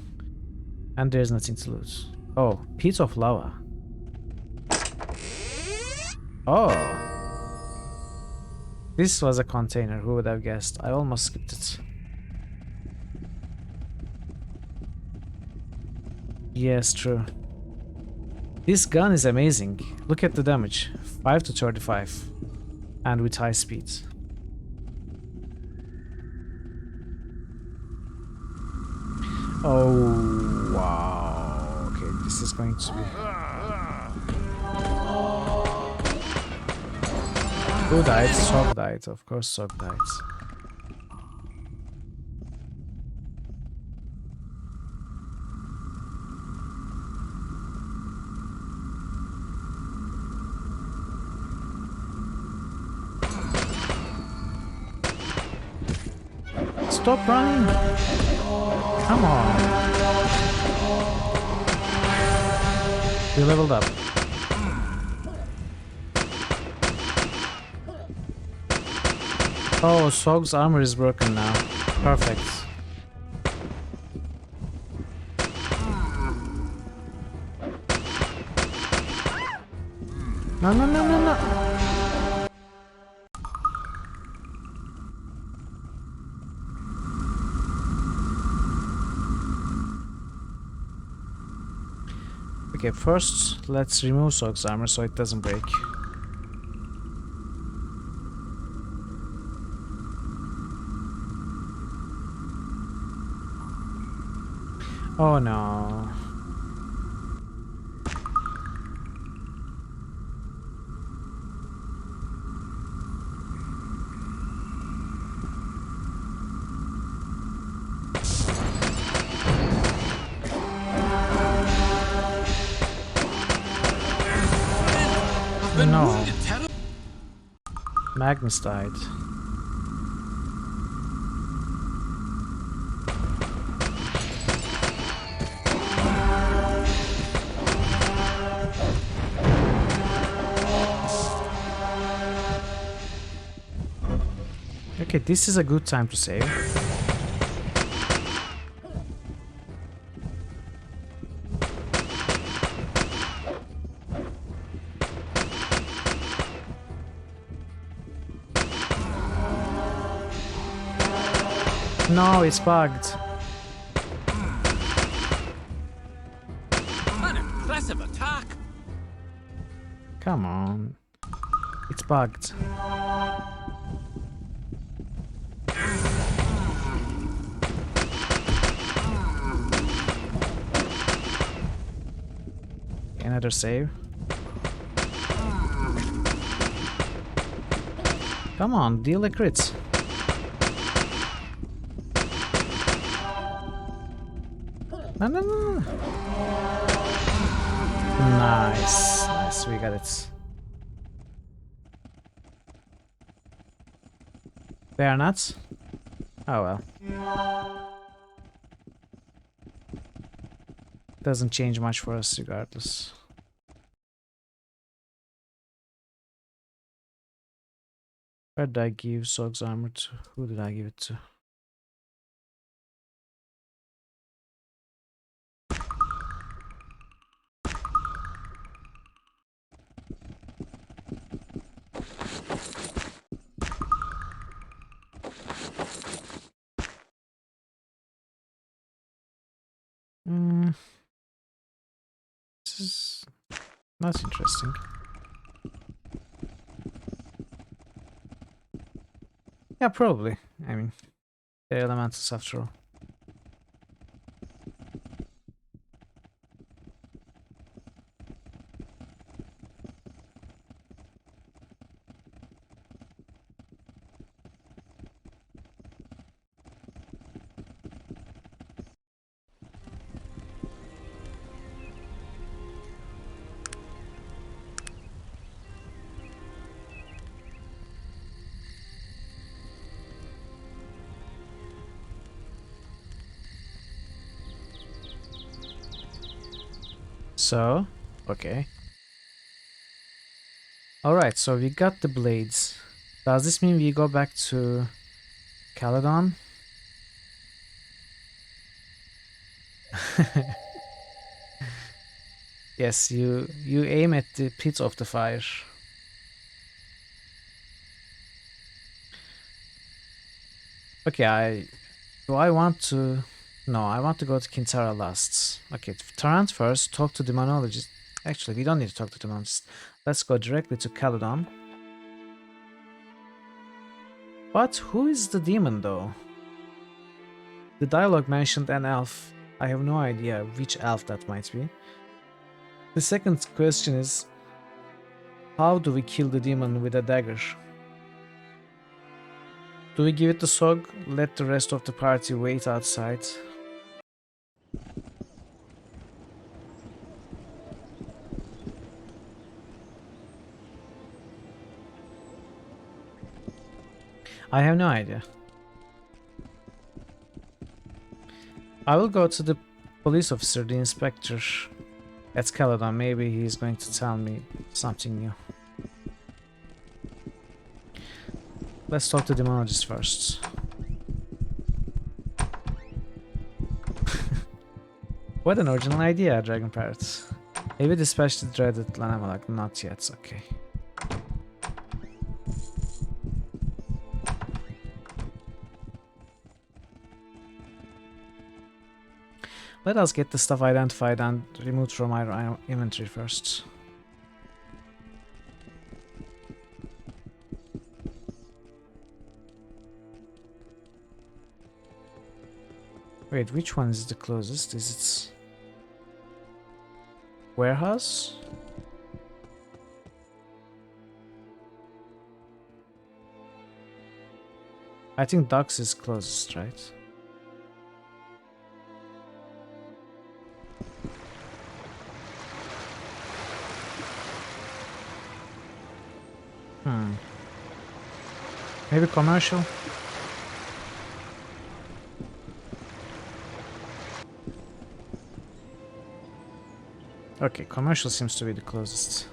And there's nothing to lose. Oh, piece of lava. Oh. This was a container, who would have guessed? I almost skipped it. Yes, true. This gun is amazing. Look at the damage. 5 to 35. And with high speed. Oh, wow. Okay, this is going to be... Who died? Sog died. Of course Sog died. Stop running! Come on! You leveled up. Oh, Sog's armor is broken now. Perfect. No, no, no, no, no! Okay, first let's remove Sog's armor so it doesn't break. Oh no. No. Magnus died. Okay, this is a good time to save. No, it's bugged. An impressive attack. Come on. It's bugged. Another save. Come on, deal a crit. No, no, no, no. Nice. Nice, we got it. They are not? Oh well. Doesn't change much for us regardless. Where did I give Sog's armor to? Who did I give it to? This is not interesting. Yeah, probably. I mean, they're elementals after all. So, okay. Alright, so we got the blades. Does this mean we go back to Caledon? Yes, you aim at the pit of the fire. Okay, do I want to... No, I want to go to Kintara last. Okay, Tarant first, talk to Demonologist. Actually, we don't need to talk to Demonologist. Let's go directly to Caledon. But who is the demon, though? The dialogue mentioned an elf. I have no idea which elf that might be. The second question is, how do we kill the demon with a dagger? Do we give it to Sog? Let the rest of the party wait outside? I have no idea. I will go to the police officer, the inspector at Caledon. Maybe he's going to tell me something new. Let's talk to the demonologist first. What an original idea, Dragon Parrot. Maybe dispatch the dreaded Lanamalak. Not yet, okay. Let us get the stuff identified and removed from our inventory first. Wait, which one is the closest? Is it warehouse? I think docks is closest, right? Maybe commercial? Okay, commercial seems to be the closest.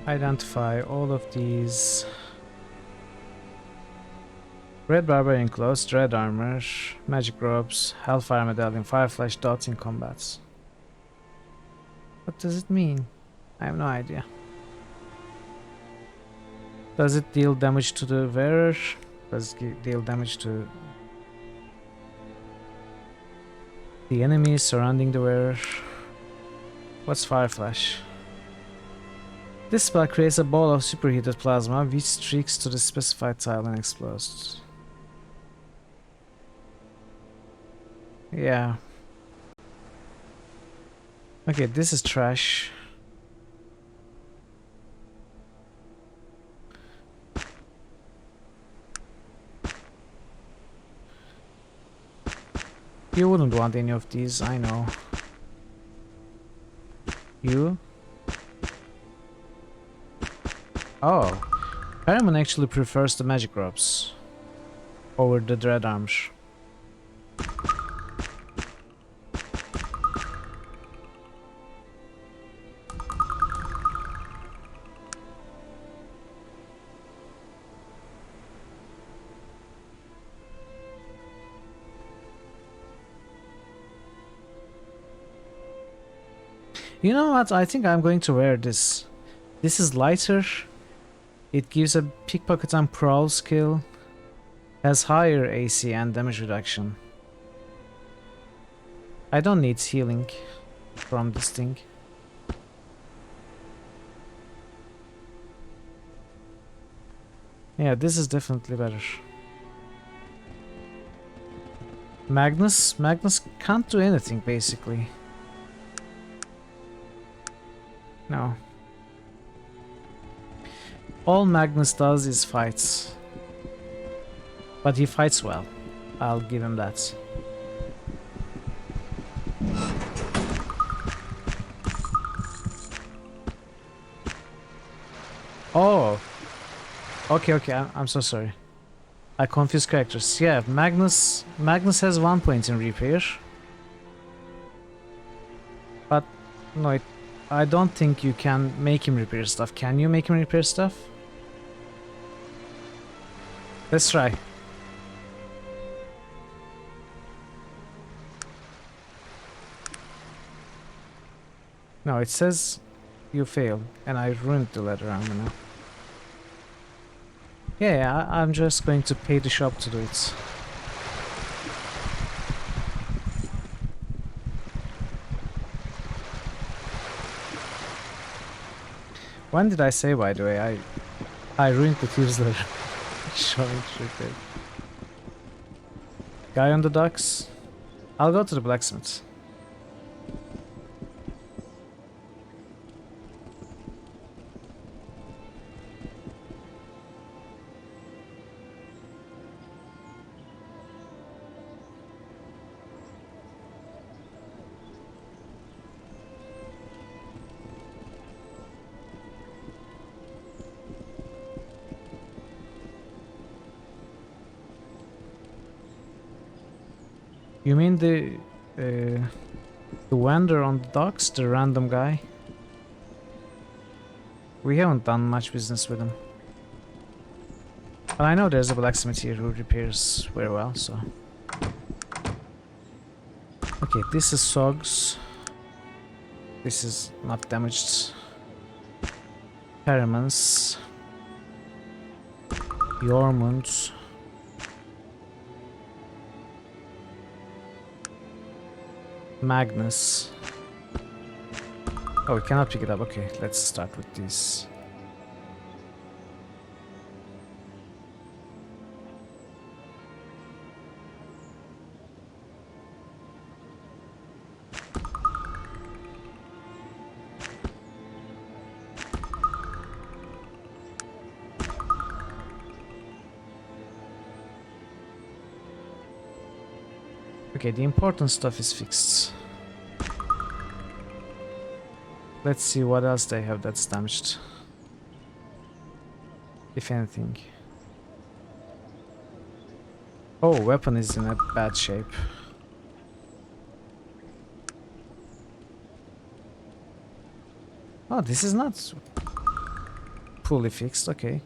Identify all of these. Red Barbarian Clothes, Red Armor, Magic Robes, Hellfire Medallion, Fireflash Dots in combats. What does it mean? I have no idea. Does it deal damage to the wearer? Does it deal damage to the enemies surrounding the wearer? What's Fireflash? This spell creates a ball of superheated plasma which streaks to the specified tile and explodes. Yeah. Okay, this is trash. You wouldn't want any of these, I know. You? Oh. Paramon actually prefers the magic robes over the dread arms. You know what? I think I'm going to wear this. This is lighter. It gives a pickpocket and prowl skill. Has higher AC and damage reduction. I don't need healing from this thing. Yeah, this is definitely better. Magnus can't do anything basically. No. All Magnus does is fights. But he fights well. I'll give him that. Oh. Okay, I'm so sorry. I confused characters. Yeah, Magnus has 1 point in repair. But no, I don't think you can make him repair stuff. Can you make him repair stuff? Let's try. No, it says you fail, and I ruined the letter armor now. Yeah, I'm just going to pay the shop to do it. When did I say, by the way? I ruined the Thieves' letter. Showing repair. Guy on the docks. I'll go to the blacksmith. You mean the vendor on the docks, the random guy? We haven't done much business with him. But I know there's a blacksmith here who repairs very well, so... Okay, this is Sogs. This is not damaged. Paramons. Yormund. Magnus. Oh, we cannot pick it up. Okay, let's start with this. Okay, the important stuff is fixed. Let's see what else they have that's damaged. If anything. Oh, weapon is in a bad shape. Oh, this is not... fully fixed. Okay.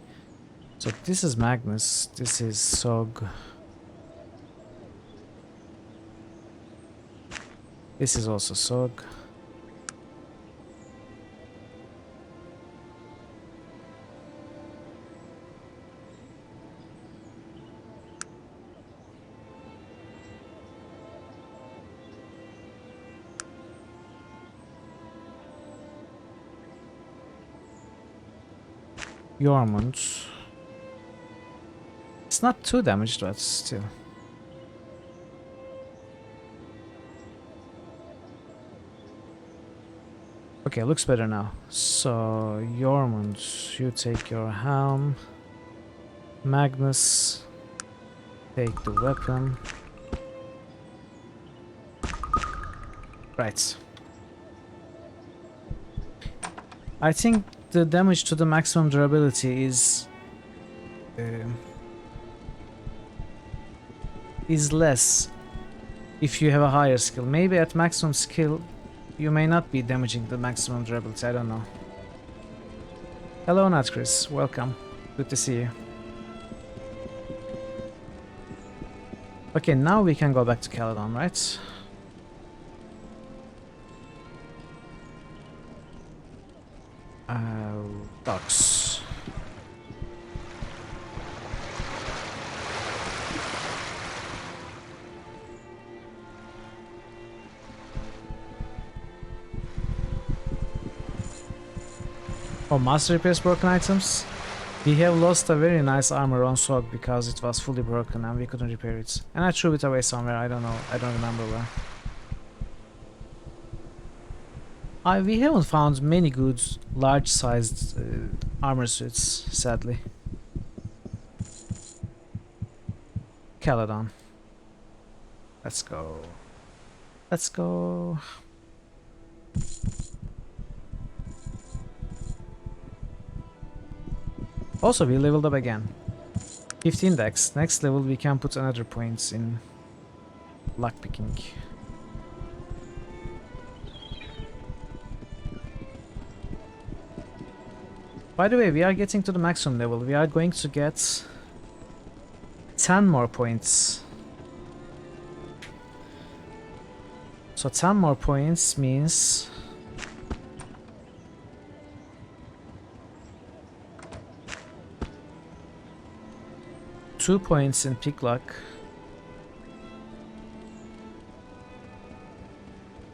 So this is Magnus. This is Sog. This is also Sog. Yormund. It's not too damaged, but still. Okay, looks better now. So, Yormund, you take your helm. Magnus, take the weapon. Right. I think the damage to the maximum durability is less if you have a higher skill. Maybe at maximum skill you may not be damaging the maximum durability, I don't know. Hello Nat Chris, welcome. Good to see you. Okay, now we can go back to Caledon, right? Docks. Oh, master repairs broken items. We have lost a very nice armor on Sog because it was fully broken and we couldn't repair it. And I threw it away somewhere, I don't know, I don't remember where. We haven't found many good large-sized armor suits, sadly. Caledon. Let's go. Let's go. Also, we leveled up again. 15 dex. Next level we can put another points in lockpicking. By the way, we are getting to the maximum level. We are going to get 10 more points. So 10 more points means two points in pick lock,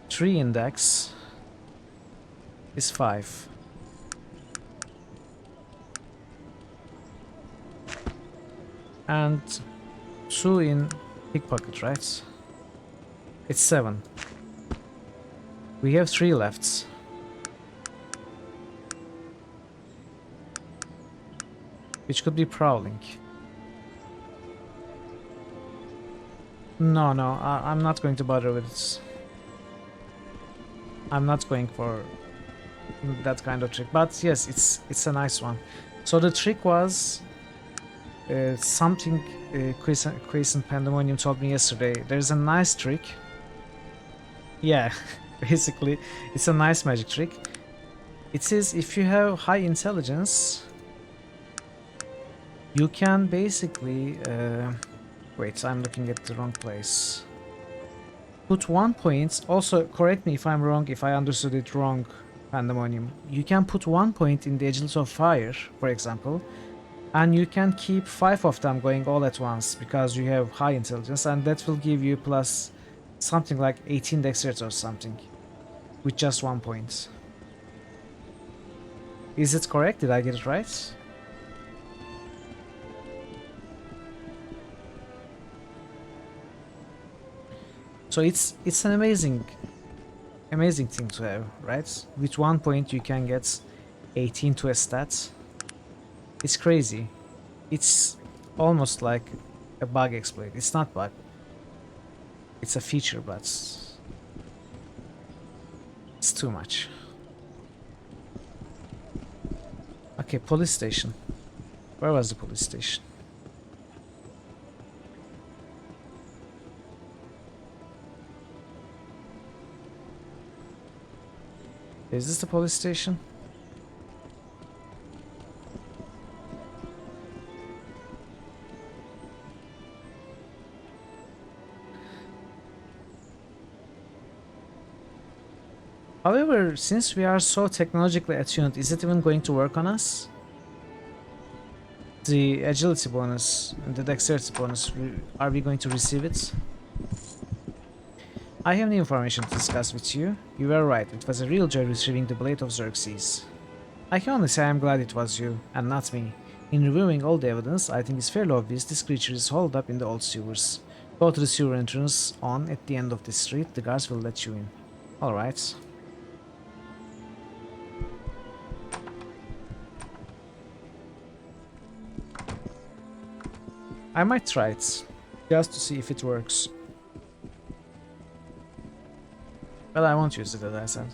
3 index is 5. And 2 in pickpocket, right? It's 7. We have 3 left. Which could be prowling. No, I'm not going to bother with it. I'm not going for that kind of trick. But yes, it's a nice one. So the trick was something Crescent Pandemonium told me yesterday. There's a nice trick. Yeah, basically, it's a nice magic trick. It says if you have high intelligence, you can basically... wait, I'm looking at the wrong place. Put 1 point. Also, correct me if I'm wrong, if I understood it wrong, Pandemonium. You can put 1 point in the Agility of Fire, for example. And you can keep 5 of them going all at once because you have high intelligence, and that will give you plus something like 18 dexterity or something with just 1 point. Is it correct? Did I get it right? So it's an amazing thing to have, right? With 1 point you can get 18 to a stat. It's crazy. It's almost like a bug exploit. It's not bug. It's a feature, but it's too much. Okay, police station. Where was the police station? Is this the police station? However, since we are so technologically attuned, is it even going to work on us? The agility bonus and the dexterity bonus, are we going to receive it? I have new information to discuss with you. You were right, it was a real joy retrieving the blade of Xerxes. I can only say I am glad it was you, and not me. In reviewing all the evidence, I think it's fairly obvious this creature is holed up in the old sewers. Go to the sewer entrance on at the end of the street, the guards will let you in. Alright. I might try it, just to see if it works. But I won't use it, as I said.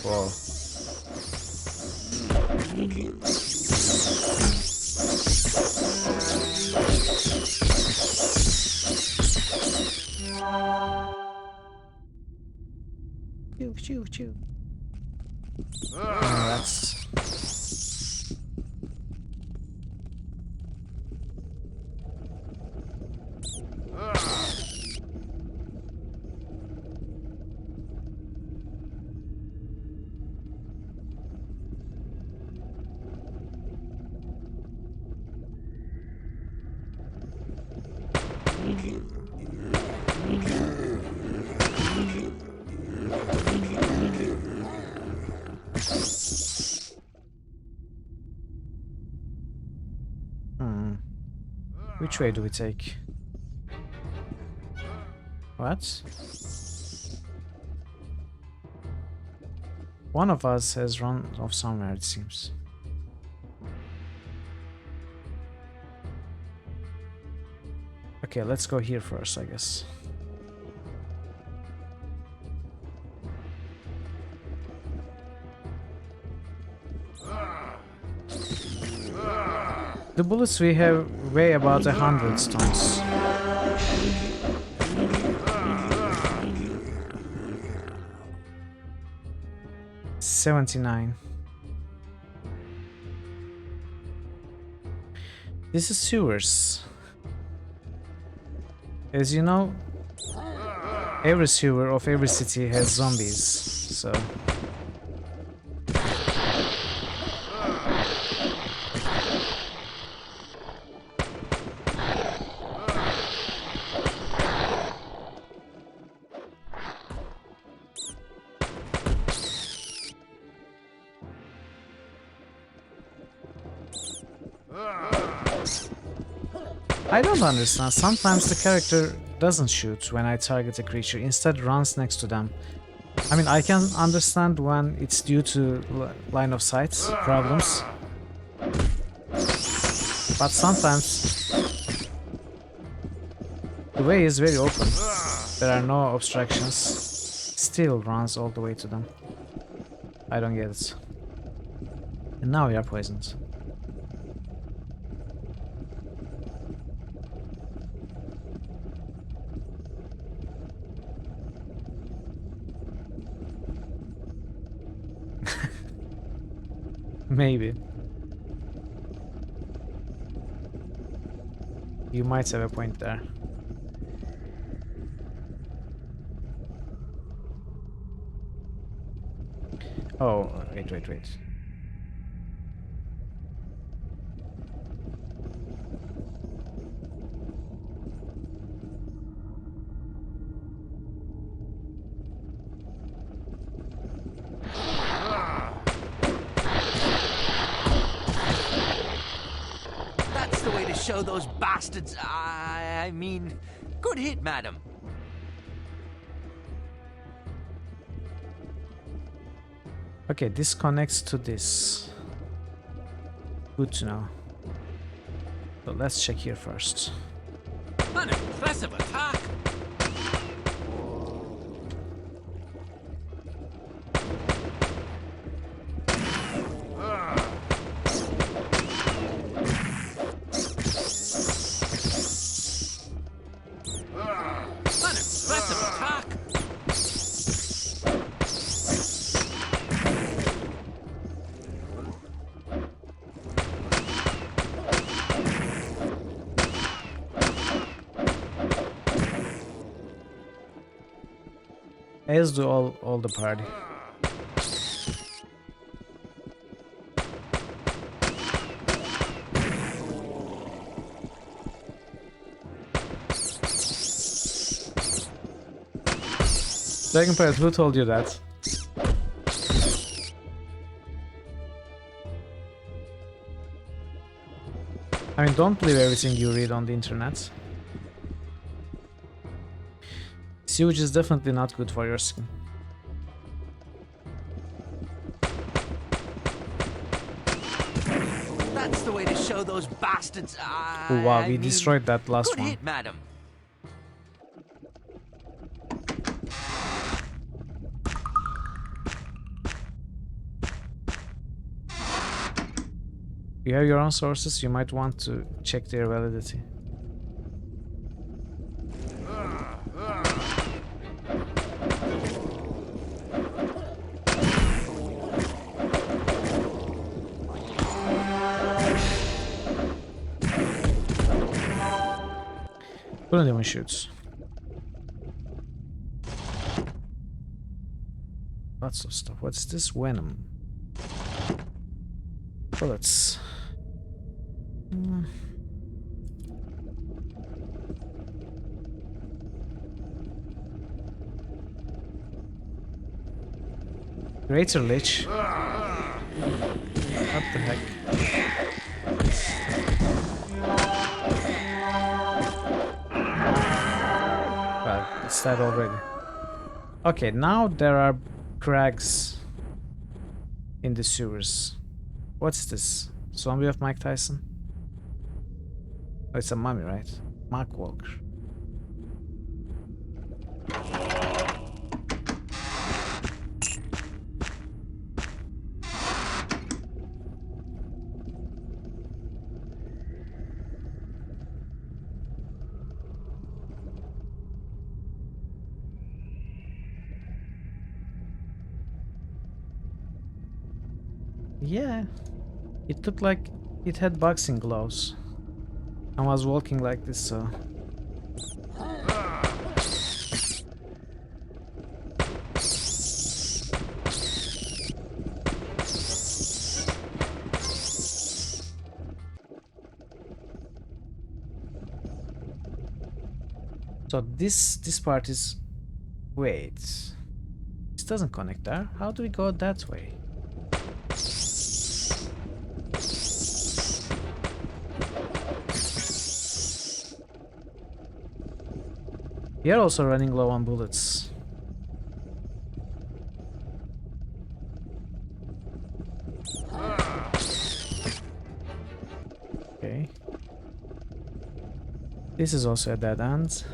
Whoa. Chew, chew, chew. Oh, that's... Which way do we take? What? One of us has run off somewhere, it seems. Okay, let's go here first, I guess. The bullets we have weigh about 100 tons. $79. This is sewers. As you know, every sewer of every city has zombies, so... I don't understand. Sometimes the character doesn't shoot when I target a creature, instead runs next to them. I mean, I can understand when it's due to line of sight problems, but sometimes the way is very open. There are no obstructions. Still runs all the way to them. I don't get it. And now we are poisoned. Maybe. You might have a point there. Oh, wait. Show those bastards. I mean, good hit, madam. Okay, this connects to this. Good to know. So let's check here first. An impressive attack. As do all the party. Dragon Pirate, who told you that? I mean, don't believe everything you read on the internet. Sewage is definitely not good for your skin. That's the way to show those bastards. Oh wow, we destroyed that last Good one. hit, madam. You have your own sources, you might want to check their validity. Couldn't even shoot. Lots of stuff. What's this? Venom. Bullets. Greater Lich. What the heck? Well, it's that already. Okay, now there are crags in the sewers. What's this? Zombie of Mike Tyson? Oh, it's a mummy, right? Mark Walker. Yeah, it looked like it had boxing gloves. I was walking like this, so... So this part is... Wait... This doesn't connect there. How do we go that way? We are also running low on bullets. Okay. This is also a dead end.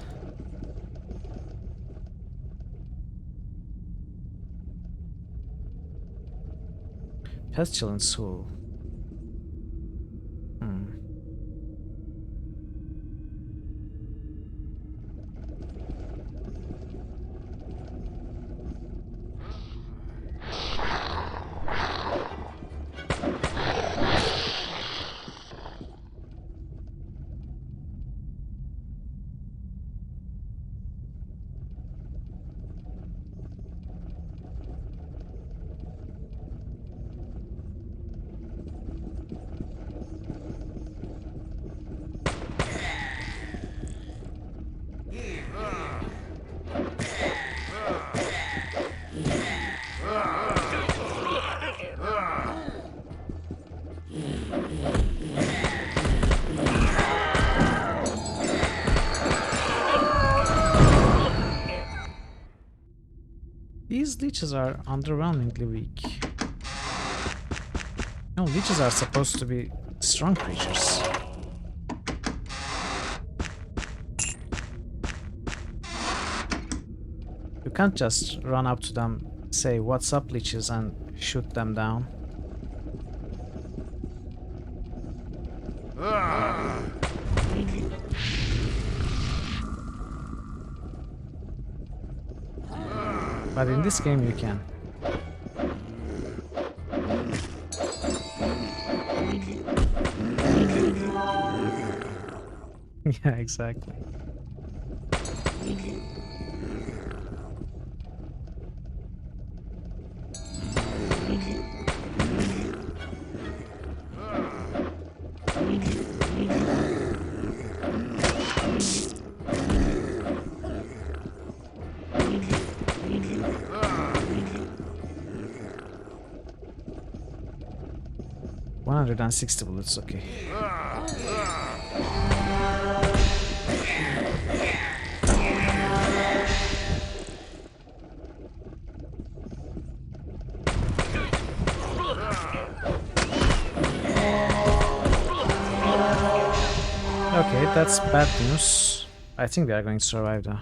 Pestilence Soul. These leeches are underwhelmingly weak. No, leeches are supposed to be strong creatures. You can't just run up to them, say "What's up, leeches," and shoot them down. But in this game you can. Yeah, exactly. 160 bullets, okay. Okay, that's bad news. I think they are going to survive though.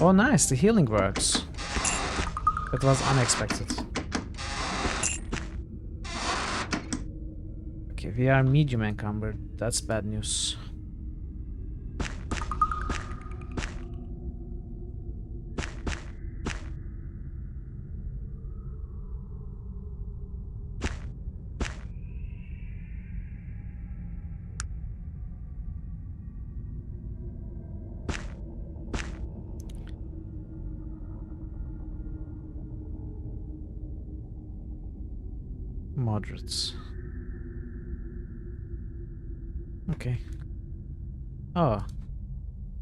Oh nice, the healing works. That was unexpected. Okay, we are medium encumbered. That's bad news. Moderates. Okay. Oh.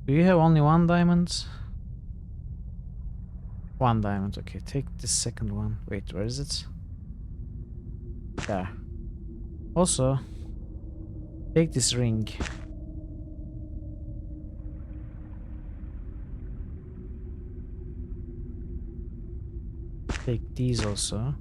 Do you have only one diamond? One diamond, okay. Take the second one. Wait, where is it? There. Also, take this ring. Take these also.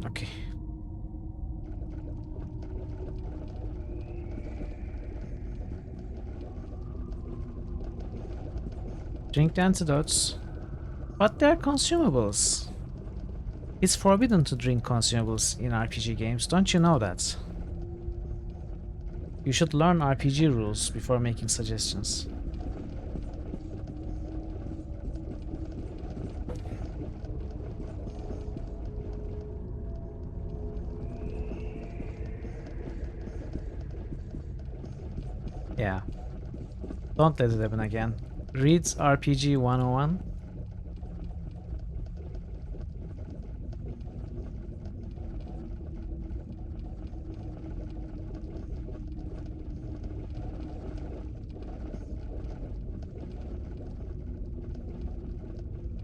Okay. Drink the antidotes. But they're consumables. It's forbidden to drink consumables in RPG games, don't you know that? You should learn RPG rules before making suggestions. Yeah. Don't let it happen again. Reads RPG 101.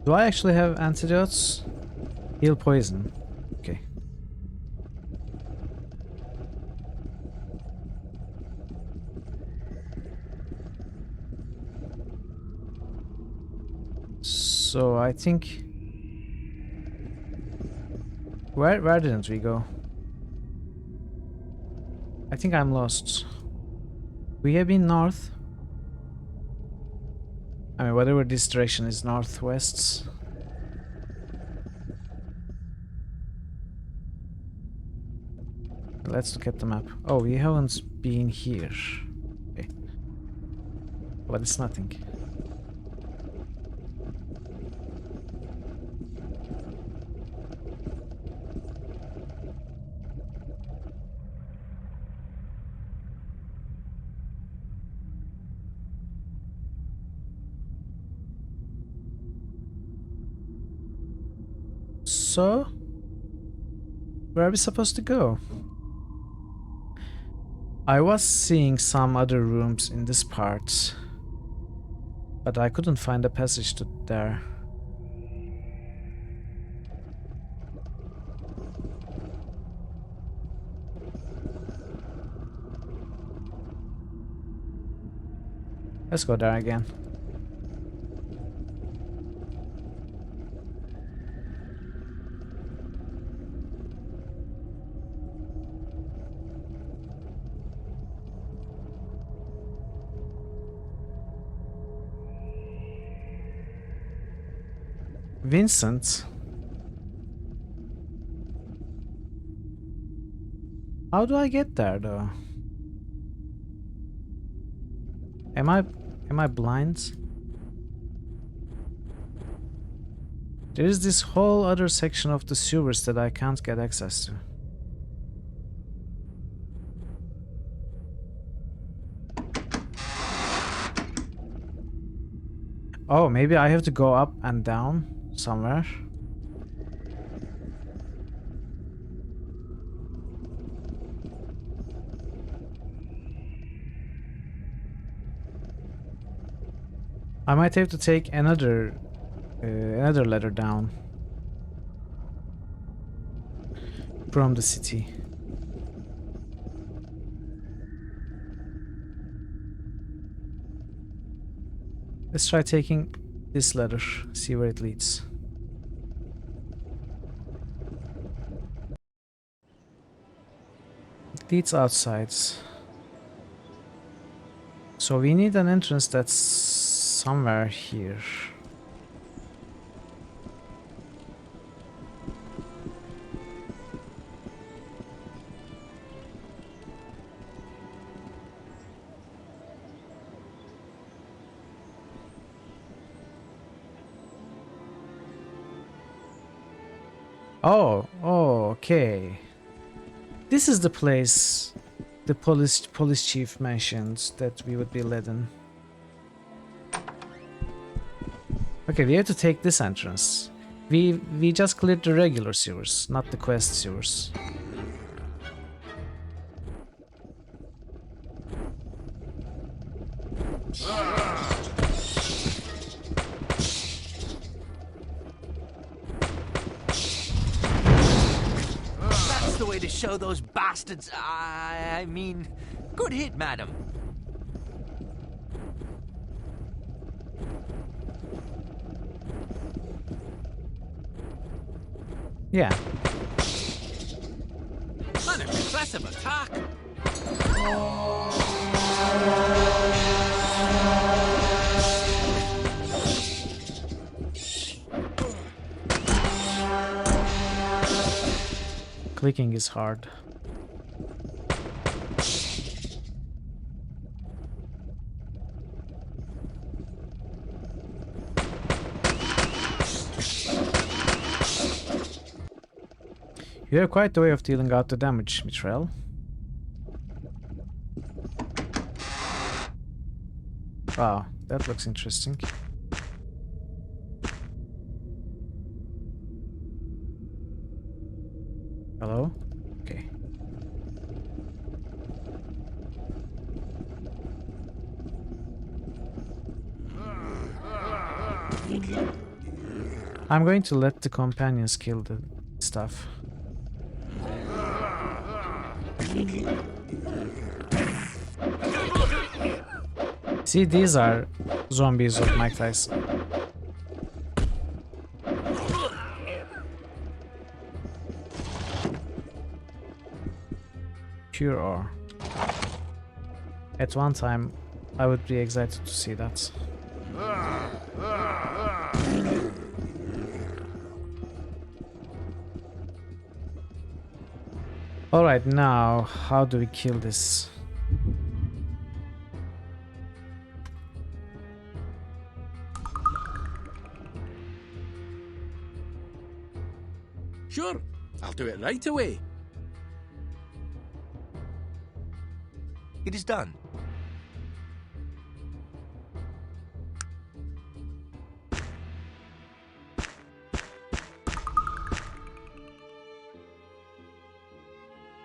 Do I actually have antidotes? Heal poison. Okay. So I think where didn't we go? I think I'm lost. We have been north. I mean, whatever this direction is, northwest. Let's look at the map. Oh, we haven't been here. Okay. But it's nothing. So, where are we supposed to go? I was seeing some other rooms in this part, but I couldn't find a passage to there. Let's go there again. Vincent? How do I get there though? Am I blind? There is this whole other section of the sewers that I can't get access to. Oh, maybe I have to go up and down somewhere. I might have to take another ladder down from the city. Let's try taking this ladder, see where it leads. It leads outside. So we need an entrance that's somewhere here. Oh, okay. This is the place the police chief mentioned that we would be led in. Okay, we have to take this entrance. We just cleared the regular sewers, not the quest sewers. That's the way to show those bastards. I mean, good hit, madam. Yeah. An impressive attack. Clicking is hard. You have quite the way of dealing out the damage, Mitrael. Wow, that looks interesting. Hello? Okay. I'm going to let the companions kill the stuff. See, these are zombies of Mike Tyson. Pure ore. At one time, I would be excited to see that. Alright, now, how do we kill this? Sure, I'll do it right away. It is done.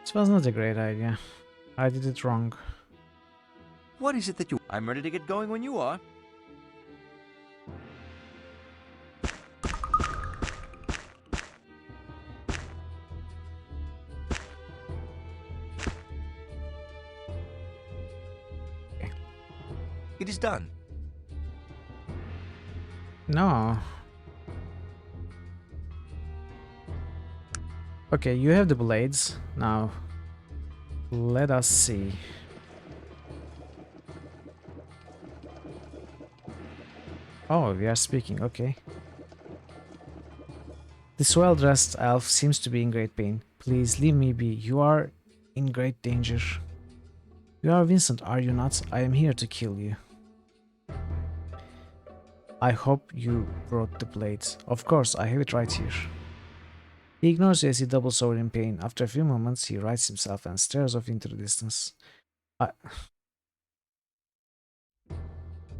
This was not a great idea. I did it wrong. What is it that you... I'm ready to get going when you are. It is done. No. Okay, you have the blades. Now, let us see. Oh, we are speaking, okay. This well-dressed elf seems to be in great pain. Please leave me be. You are in great danger. You are Vincent, are you not? I am here to kill you. I hope you brought the blades. Of course, I have it right here. He ignores you as he doubles over in pain. After a few moments, he rights himself and stares off into the distance.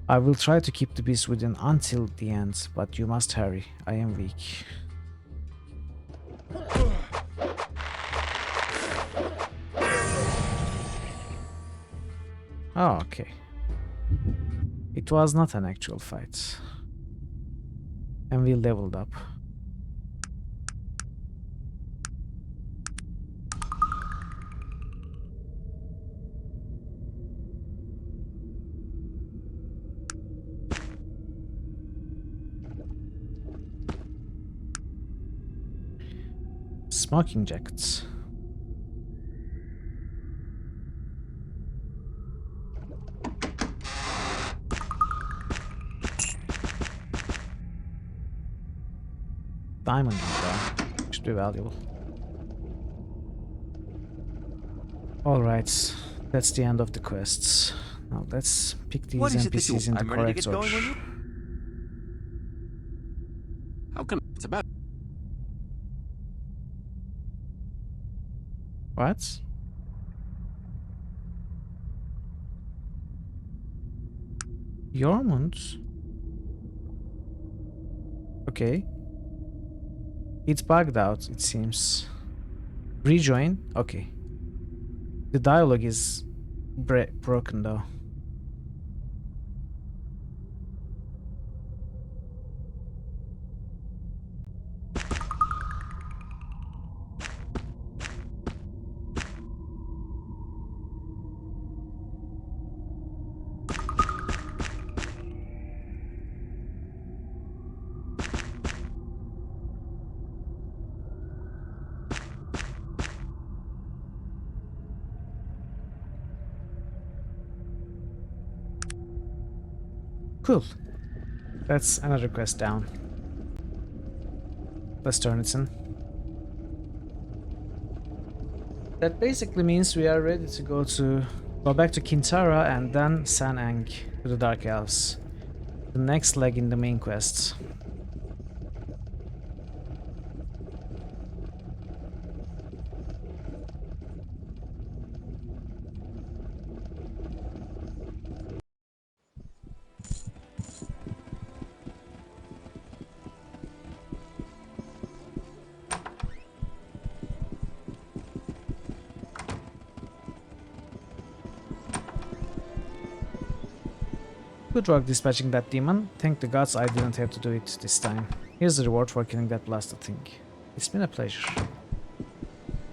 I will try to keep the beast within until the end, but you must hurry. I am weak. Oh, okay. It was not an actual fight. And we leveled up. Smoking jackets. Diamond should be valuable. Alright, that's the end of the quests. Now let's pick these What is it that NPCs in the I'm ready to correct get order. going when you... How can it's about? What? Yormund? Okay. It's bugged out, it seems. Rejoin? Okay. The dialogue is broken though. Cool. That's another quest down. Let's turn it in. That basically means we are ready to go back to Kintara and then Sanang to the Dark Elves. The next leg in the main quest. Good work dispatching that demon. Thank the gods I didn't have to do it this time. Here's the reward for killing that blasted thing. It's been a pleasure.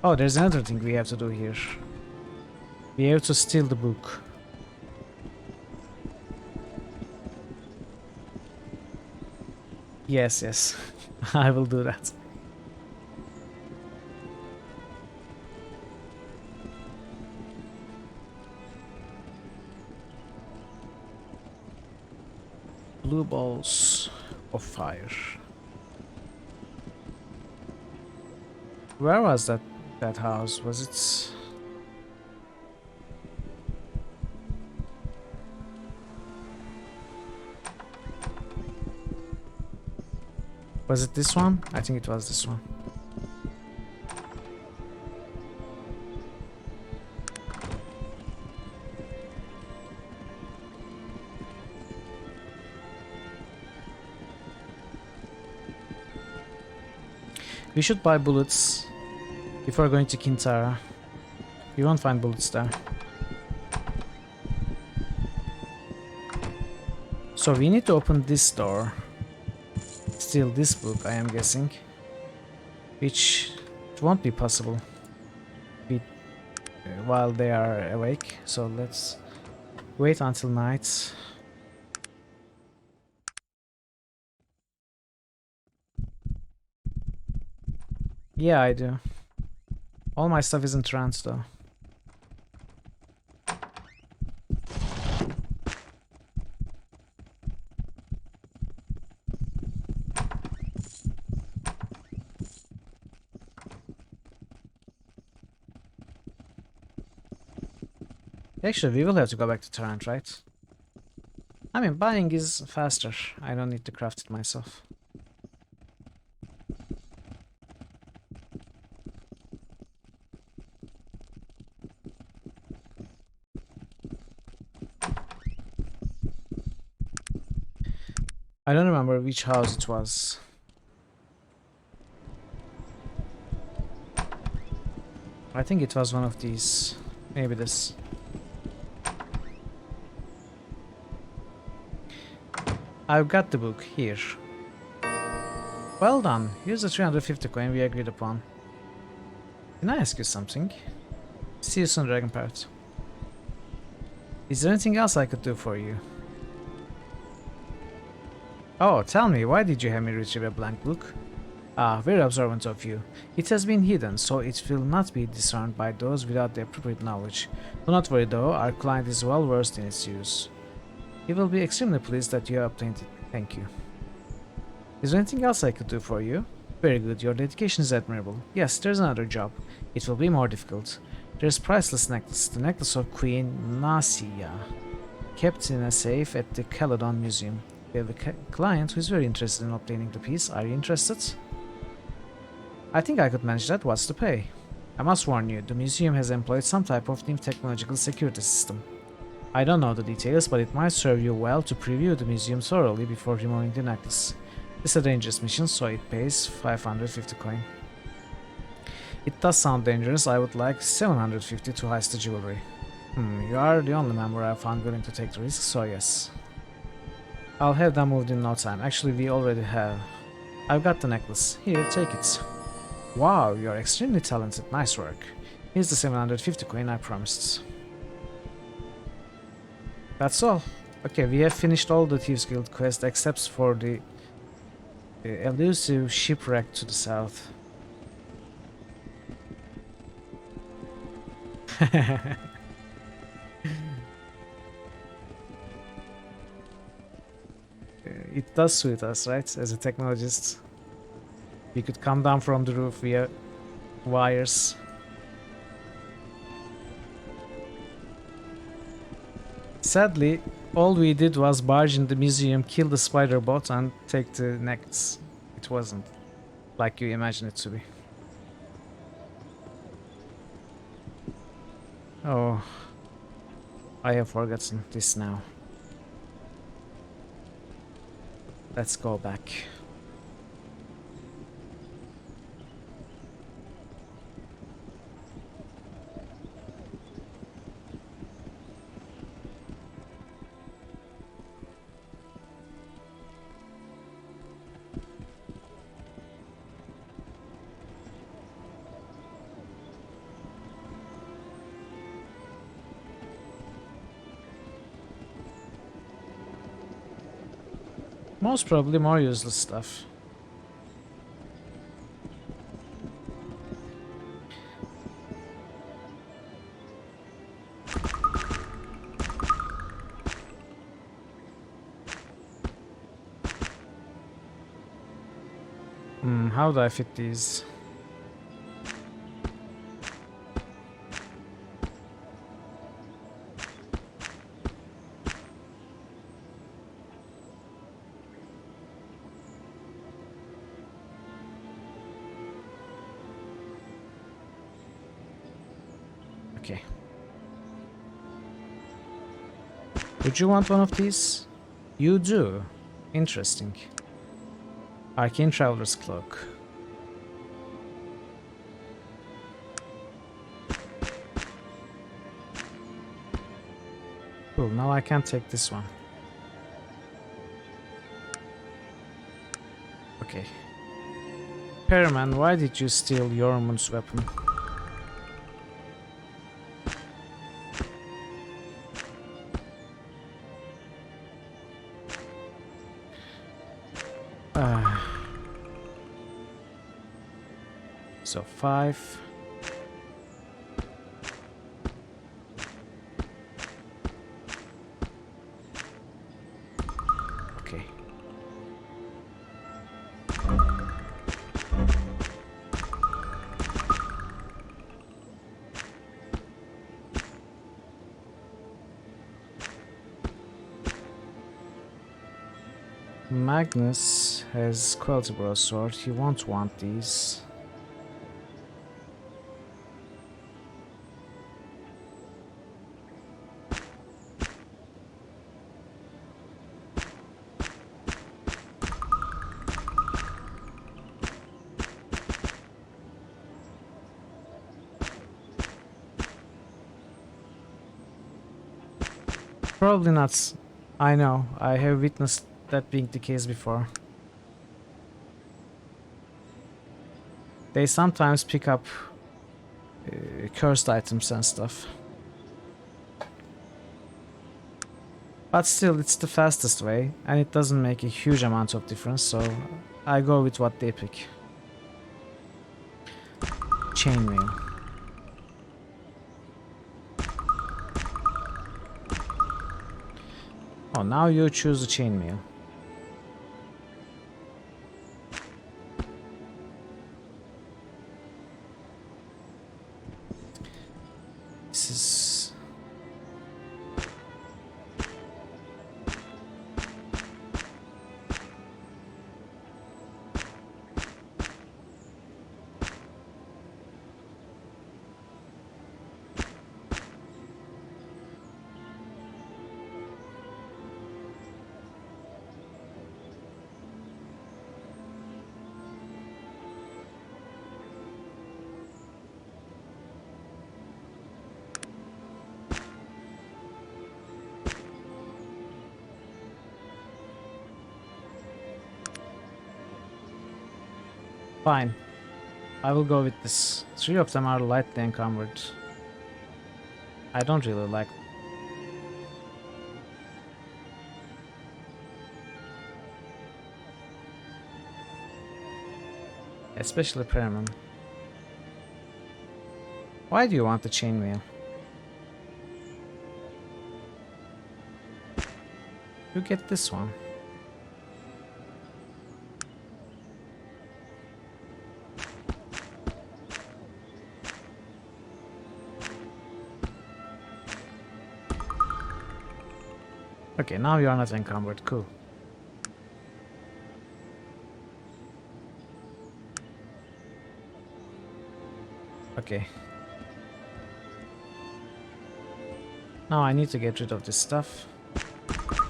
Oh, there's another thing we have to do here. We have to steal the book. Yes, yes. I will do that. Blue balls of fire. Where was that house? Was it? Was it this one? I think it was this one. We should buy bullets before going to Kintara. You won't find bullets there. So we need to open this door. Steal this book, I am guessing. Which it won't be possible while they are awake. So let's wait until night. Yeah, I do. All my stuff is in trance though. Actually, we will have to go back to Tarrant, right? I mean, buying is faster. I don't need to craft it myself. I don't remember which house it was. I think it was one of these. Maybe this. I've got the book here. Well done. Here's the 350 coin we agreed upon. Can I ask you something? See you soon, Dragon Parrot. Is there anything else I could do for you? Oh, tell me, why did you have me retrieve a blank book? Ah, very observant of you. It has been hidden, so it will not be discerned by those without the appropriate knowledge. Do not worry though, our client is well versed in its use. He will be extremely pleased that you have obtained it. Thank you. Is there anything else I could do for you? Very good, your dedication is admirable. Yes, there's another job. It will be more difficult. There's priceless necklace, the necklace of Queen Nasia, kept in a safe at the Caledon Museum. We have a client who is very interested in obtaining the piece. Are you interested? I think I could manage that. What's the pay? I must warn you, the museum has employed some type of new technological security system. I don't know the details, but it might serve you well to preview the museum thoroughly before removing the necklace. It's a dangerous mission, so it pays 550 coin. It does sound dangerous. I would like 750 to heist the jewelry. You are the only member I found willing to take the risk, so yes. I'll have them moved in no time. Actually, we already have. I've got the necklace. Here, take it. Wow, you are extremely talented. Nice work. Here's the 750 coin I promised. That's all. Okay, we have finished all the Thieves Guild quests except for the elusive shipwreck to the south. It does suit us, right? As a technologist, we could come down from the roof via wires. Sadly, all we did was barge in the museum, kill the spider bot, and take the necklace. It wasn't like you imagine it to be. Oh, I have forgotten this now. Let's go back. Most probably more useless stuff. How do I fit these? Okay. Would you want one of these? You do. Interesting. Arcane Traveler's Cloak. Cool, now I can't take this one. Okay. Perryman, why did you steal Yormund's weapon? So 5. Okay. Magnus has Queltibro sword. He won't want these. Probably not. I know. I have witnessed that being the case before. They sometimes pick up cursed items and stuff. But still, it's the fastest way, and it doesn't make a huge amount of difference, so I go with what they pick. Chainmail. Oh, now you choose the chainmail. This is... Fine. I will go with this. 3 of them are lightly encumbered. I don't really like them. Especially Paramount. Why do you want the chainmail? You get this one. Okay, now you are not encumbered. Cool. Okay. Now I need to get rid of this stuff.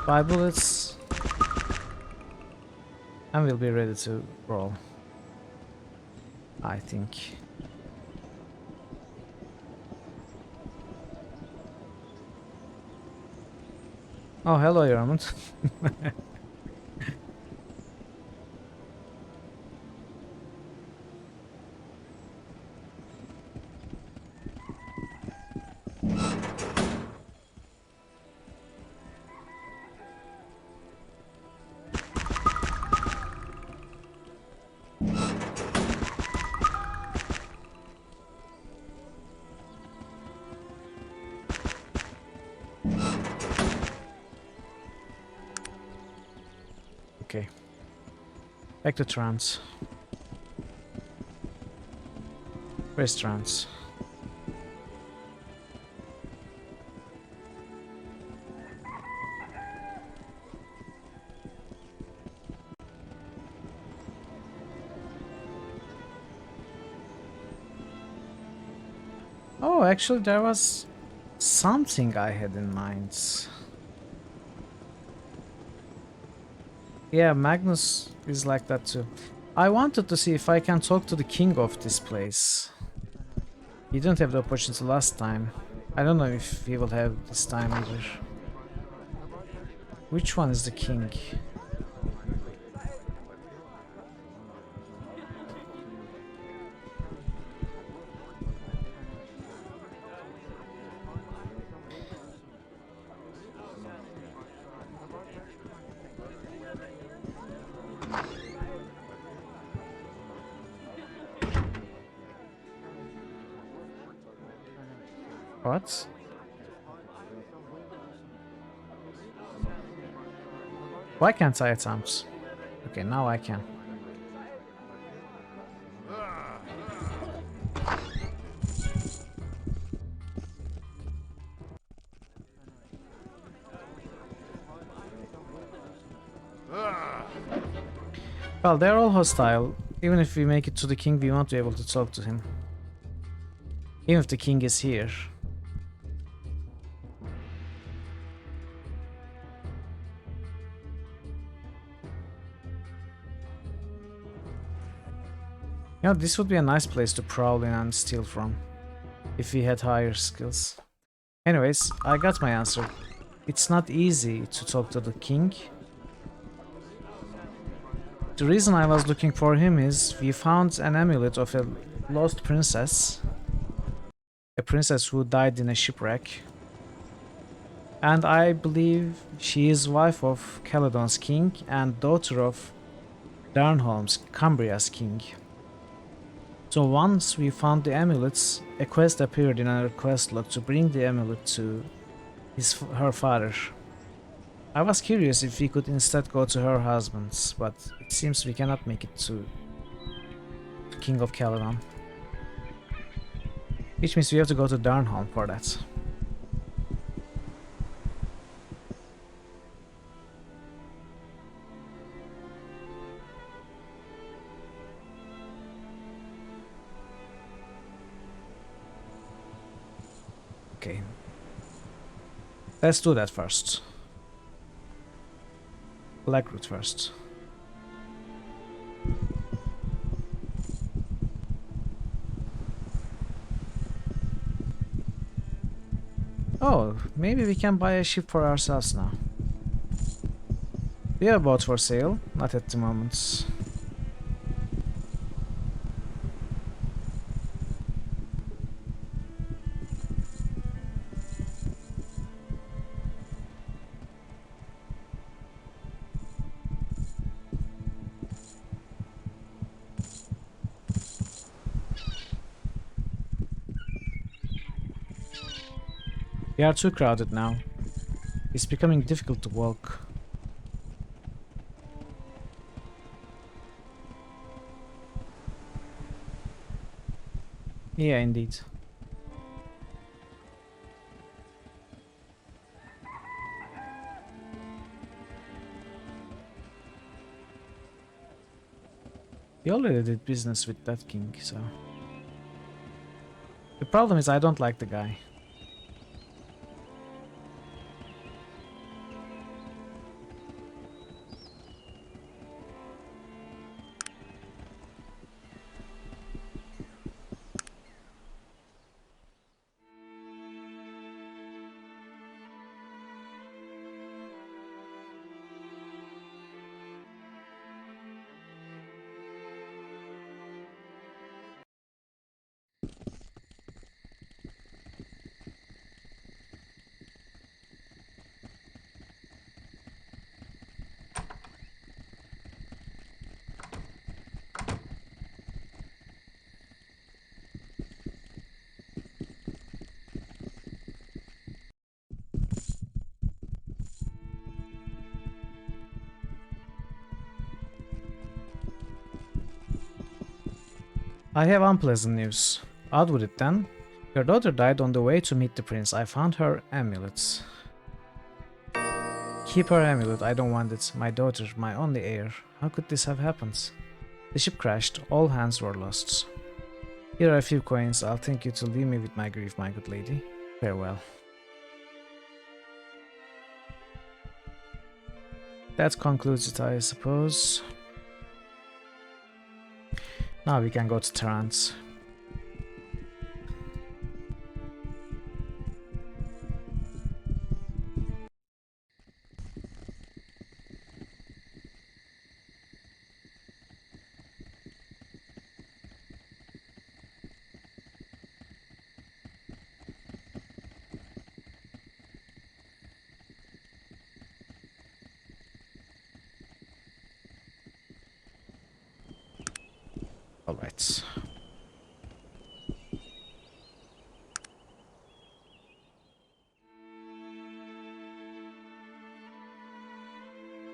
5 bullets. And we'll be ready to roll. I think. Oh, hello, Yarmouth. Okay. Back to trance. Where's trance? Oh, actually there was something I had in mind. Yeah, Magnus is like that too. I wanted to see if I can talk to the king of this place. He didn't have the opportunity last time. I don't know if he will have this time either. Which one is the king? What? Why can't I attempt? Okay, now I can. Well, they're all hostile. Even if we make it to the king, we won't be able to talk to him. Even if the king is here. You know, this would be a nice place to prowl in and steal from, if we had higher skills. Anyways, I got my answer. It's not easy to talk to the king, The reason I was looking for him is we found an amulet of a lost princess. A princess who died in a shipwreck. And I believe she is wife of Caledon's king and daughter of Darnholm's, Cambria's king. So once we found the amulets, a quest appeared in our quest log to bring the amulet to her father. I was curious if we could instead go to her husband's, but it seems we cannot make it to the King of Caledon. Which means we have to go to Darnholm for that. Okay. Let's do that first. Blackroot first. Oh, maybe we can buy a ship for ourselves now. We have a boat for sale, not at the moment. We are too crowded now. It's becoming difficult to walk. Yeah, indeed. We already did business with that king, so... The problem is I don't like the guy. I have unpleasant news. Out with it then. Your daughter died on the way to meet the prince. I found her amulets. Keep her amulet, I don't want it. My daughter, my only heir. How could this have happened? The ship crashed, all hands were lost. Here are a few coins, I'll thank you to leave me with my grief, my good lady. Farewell. That concludes it, I suppose. Now we can go to Tarrant. All right.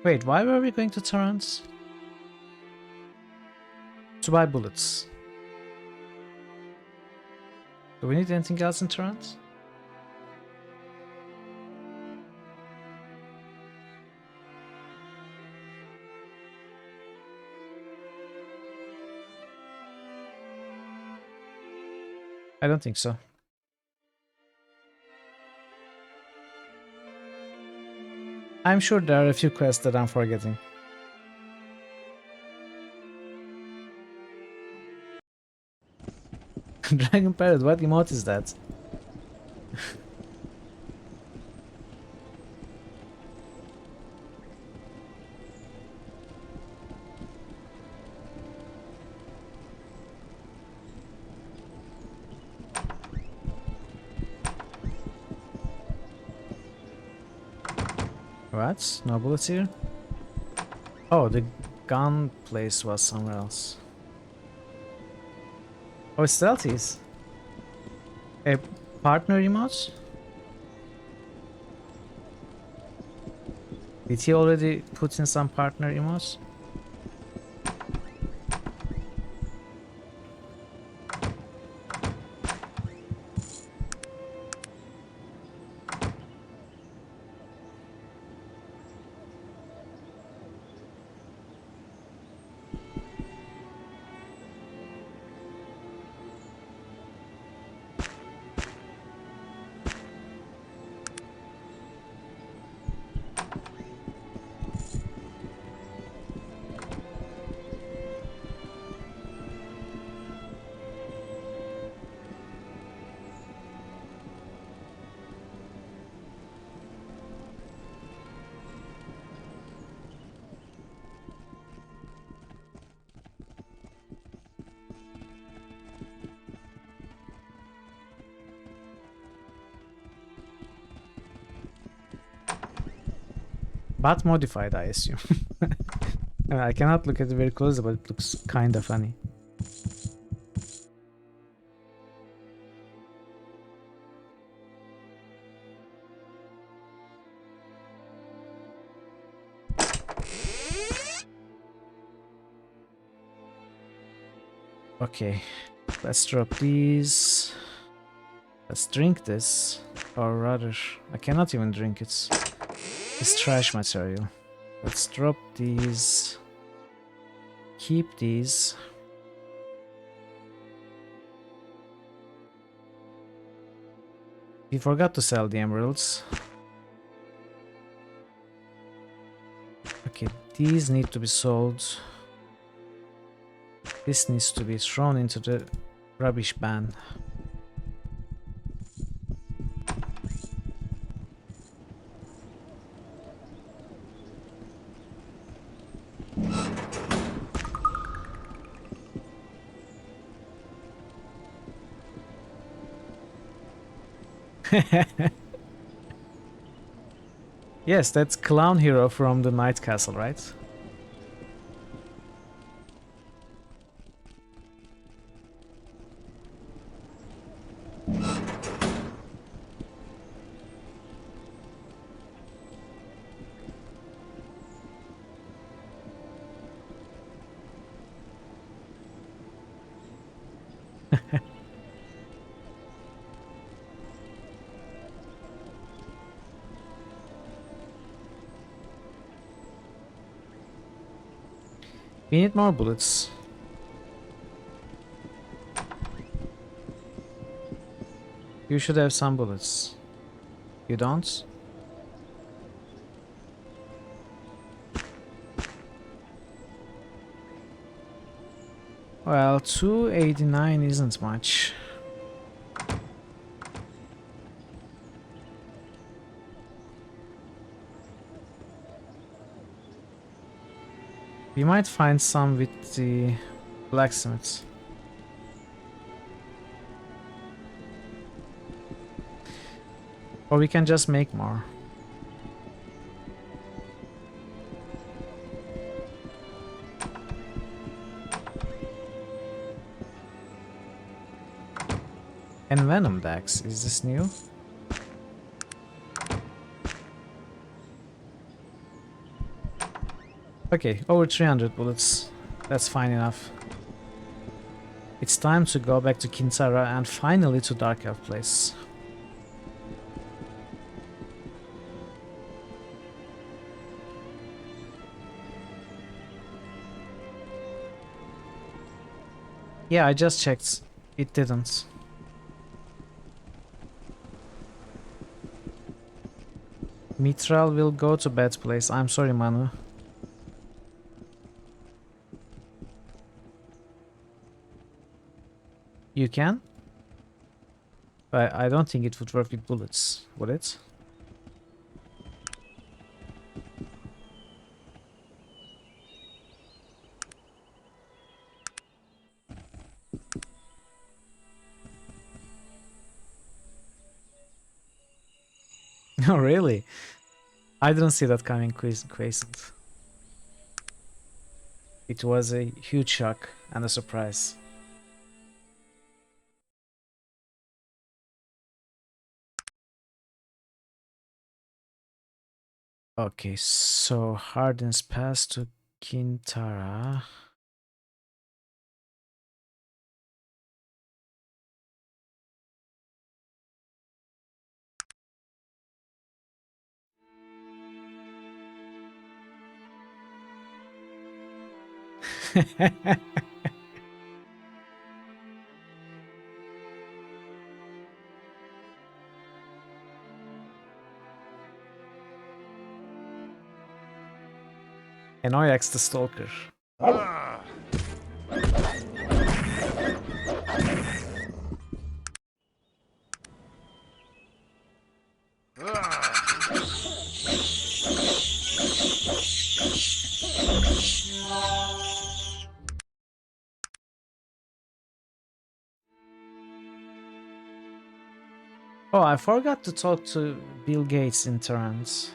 Wait, why were we going to Torrance? To buy bullets. Do we need anything else in Torrance? I don't think so. I'm sure there are a few quests that I'm forgetting. Dragon Parrot, what emote is that? What? No bullets here? Oh, the gun place was somewhere else. Oh, it's stealthies. A partner emote? Did he already put in some partner emotes? But modified, I assume. I cannot look at it very closely, but it looks kinda funny. Okay, let's drop these. Let's drink this. Or rather, I cannot even drink it. It's trash material. Let's drop these. Keep these. We forgot to sell the emeralds. Okay, these need to be sold. This needs to be thrown into the rubbish bin. Yes, that's Clown Hero from the Night Castle, right? We need more bullets. You should have some bullets. You don't? Well, 289 isn't much. We might find some with the blacksmiths. Or we can just make more. And Venom Dax, is this new? Okay, over 300 bullets. That's fine enough. It's time to go back to Kintara and finally to Dark Elf Place. Yeah, I just checked. It didn't. Mitral will go to bad place. I'm sorry, Manu. You can? But I don't think it would work with bullets, would it? Oh, really? I didn't see that coming, Quasant. It was a huge shock and a surprise. Okay, so Hardin's pass to Kintara. Enoyax the Stalker. Oh, I forgot to talk to Bill Gates in Torrance.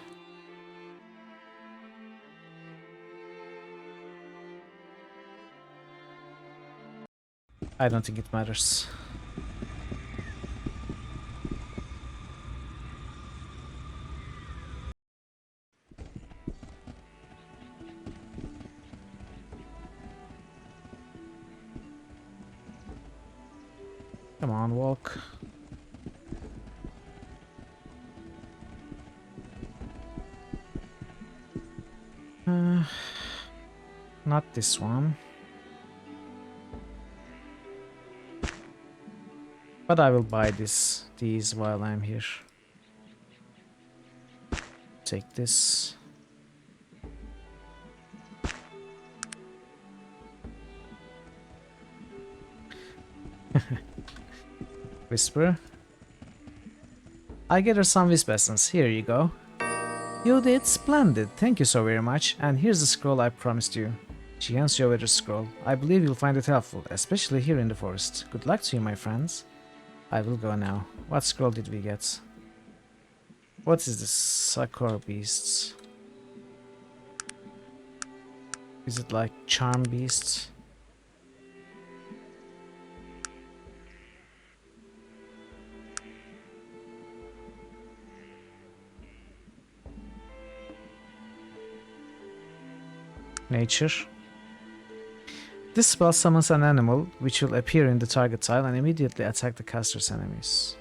I don't think it matters. Come on, walk. Not this one. But I will buy these while I'm here. Take this. Whisper. I get her some wisp essence. Here you go. You did splendid. Thank you so very much. And here's the scroll I promised you. She hands you over the scroll. I believe you'll find it helpful, especially here in the forest. Good luck to you, my friends. I will go now. What scroll did we get? What is this? Sakura beasts. Is it like charm beasts? Nature. This spell summons an animal which will appear in the target tile and immediately attack the caster's enemies.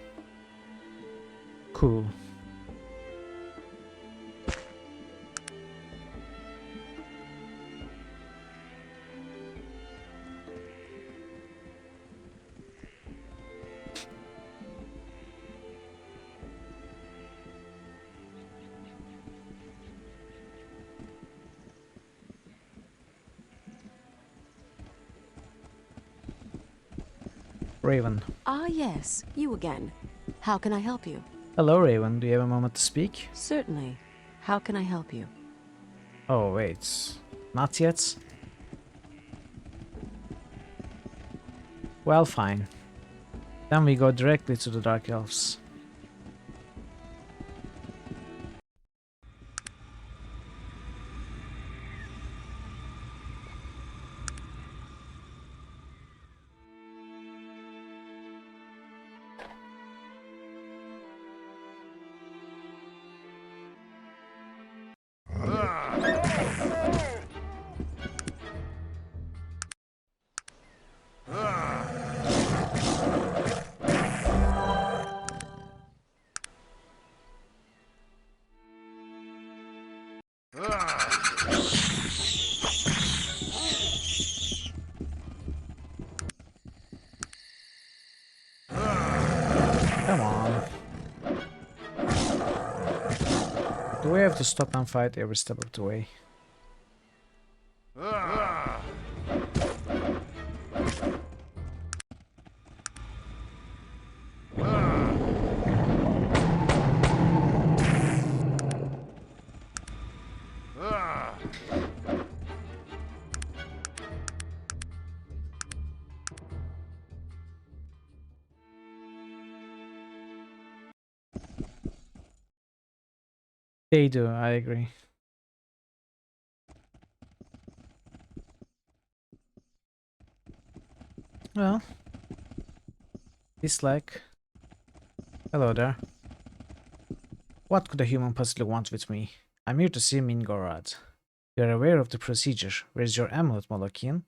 Cool. Raven. Ah, yes, you again. How can I help you? Hello, Raven. Do you have a moment to speak? Certainly. How can I help you? Oh, wait. Not yet? Well, fine. Then we go directly to the Dark Elves. Come on. Do we have to stop and fight every step of the way? They do, I agree. Well, dislike. Hello there. What could a human possibly want with me? I'm here to see Mingorad. You're aware of the procedure. Where's your amulet, Molokian?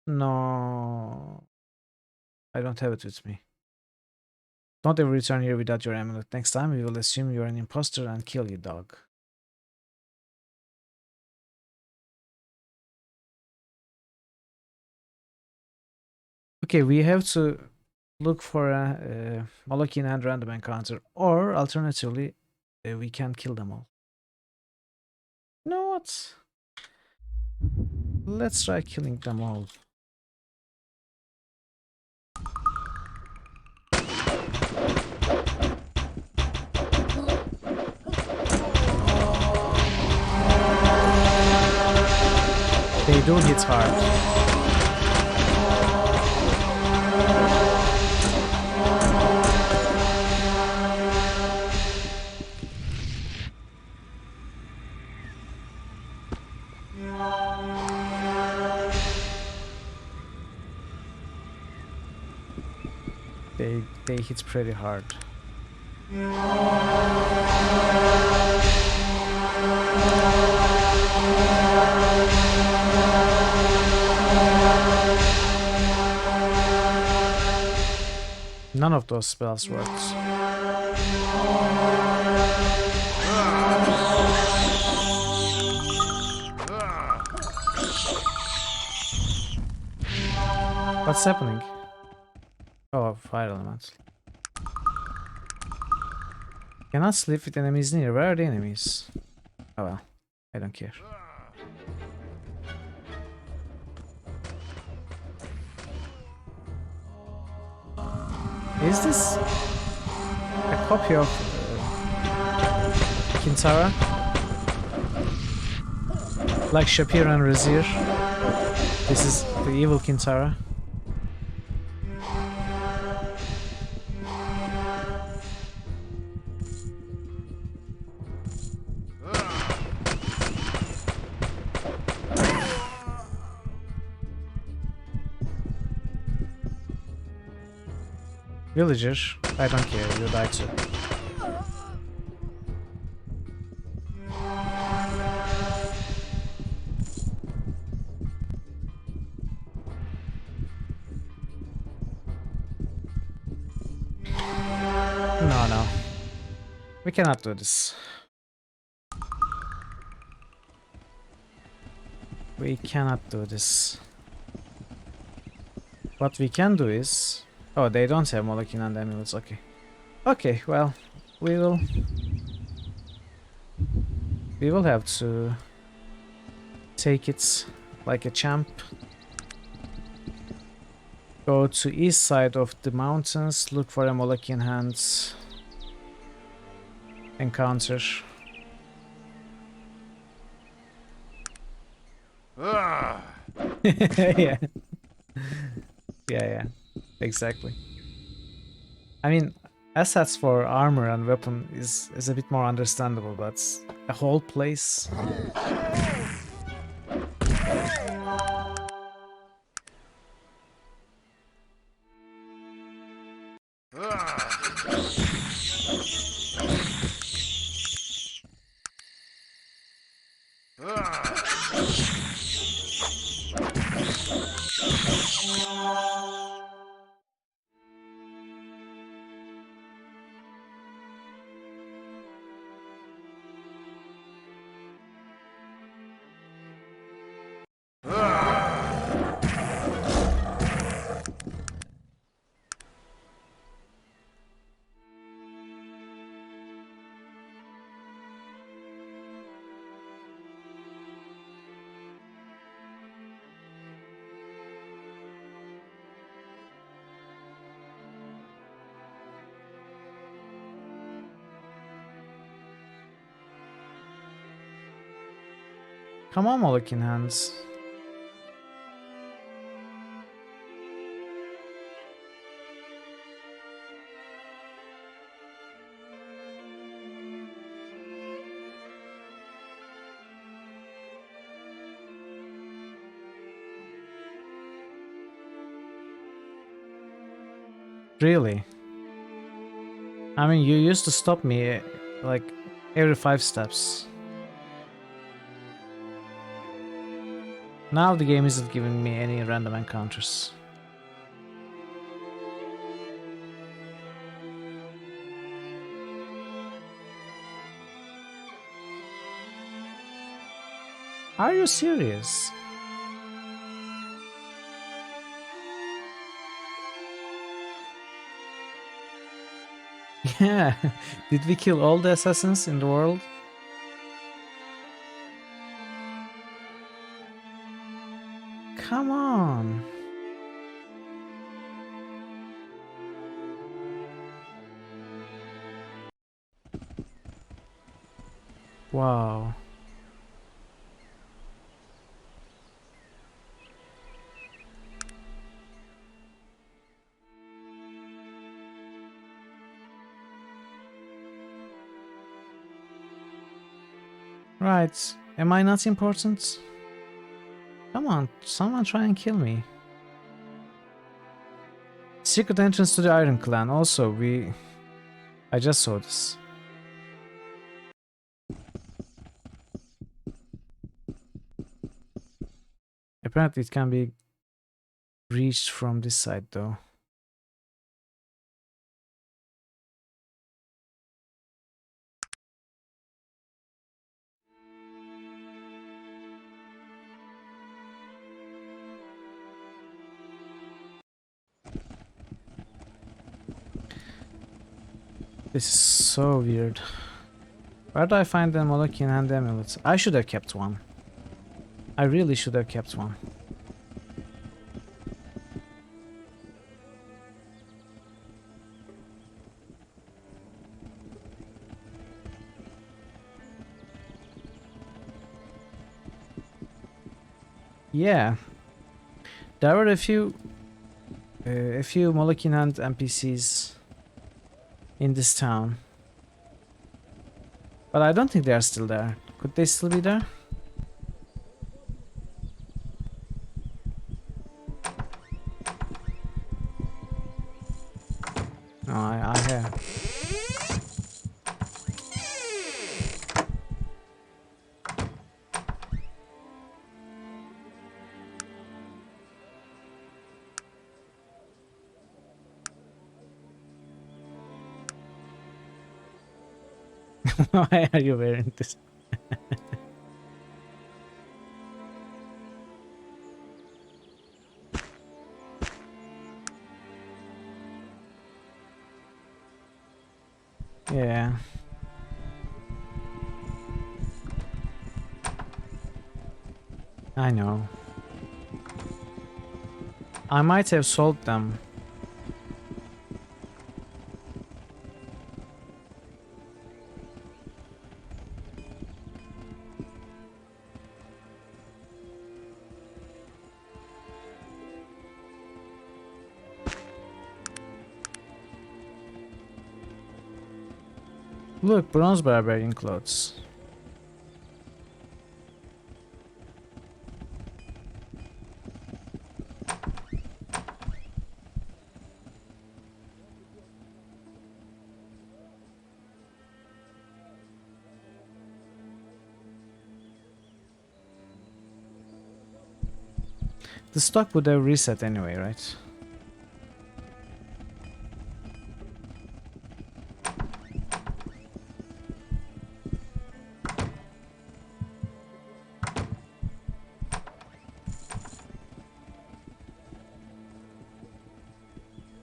No, I don't have it with me. Don't ever return here without your amulet. Next time we will assume you're an imposter and kill you, dog. Okay, we have to look for a Molokian and random encounter, or alternatively, we can kill them all. You know what? Let's try killing them all. They do hit hard. They hit pretty hard. None of those spells worked. What's happening? Oh, fire elements. Cannot sleep with enemies near. Where are the enemies? Oh well, I don't care. Is this a copy of Kintara? Like Shapir and Razir? This is the evil Kintara. Villager, I don't care, you die too. No. We cannot do this. We cannot do this. What we can do is... Oh, they don't have Molokin and amulets, okay. Okay, well, we will have to take it like a champ. Go to east side of the mountains, look for a Molokin hands encounter. Yeah. Yeah, exactly. I mean, assets for armor and weapon is a bit more understandable, but a whole place. Come on, Molokin hands. really? I mean, you used to stop me like every 5 steps. Now the game isn't giving me any random encounters. Are you serious? Yeah, did we kill all the assassins in the world? Come on. Wow. Right. Am I not important? Come on, someone try and kill me. Secret entrance to the Iron Clan. Also, I just saw this. Apparently it can be reached from this side though. This is so weird. Where do I find the Molokian hand amulets? I should have kept one. I really should have kept one. Yeah, there were a few Molokian hand NPCs in this town, but I don't think they are still there. Could they still be there? No, I have. Why are you wearing this? Yeah. I know. I might have sold them. Look, bronze barbarian clothes. The stock would have reset anyway, right?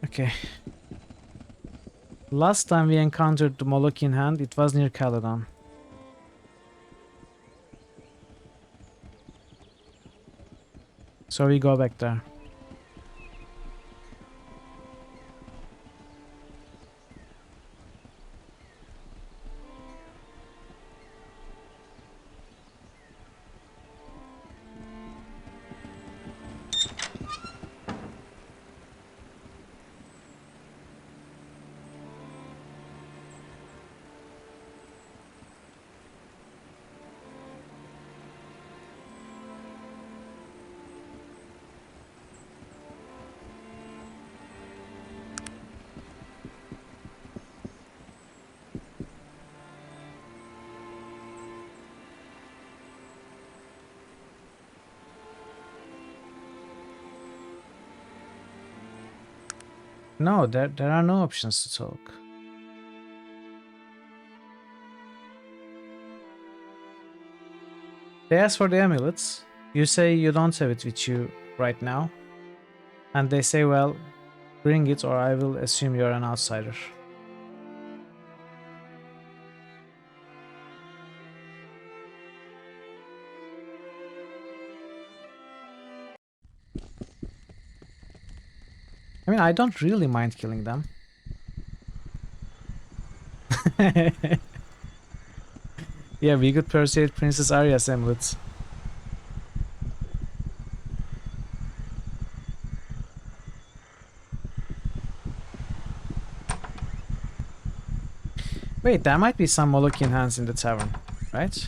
Okay. Last time we encountered the Molokian hand, it was near Caledon. So we go back there. No, there are no options to talk. They ask for the amulets. You say you don't have it with you right now. And they say, well, bring it or I will assume you're an outsider. I mean, I don't really mind killing them. Yeah, we could persuade Princess Arya's amulets. Wait, there might be some Molokian hands in the tavern, right?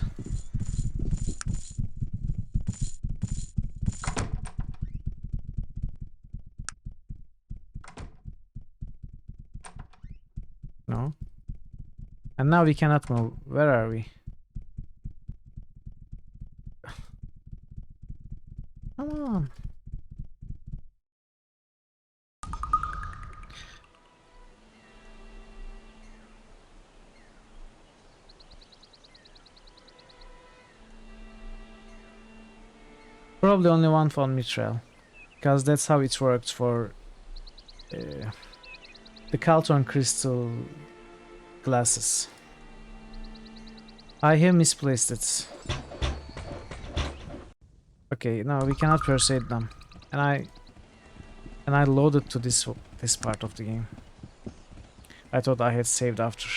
No. And now we cannot move. Where are we? Come on. Probably only one von Mithril, because that's how it worked for the Calton crystal glasses. I have misplaced it. Okay, no, we cannot persuade them. And I loaded to this part of the game. I thought I had saved after.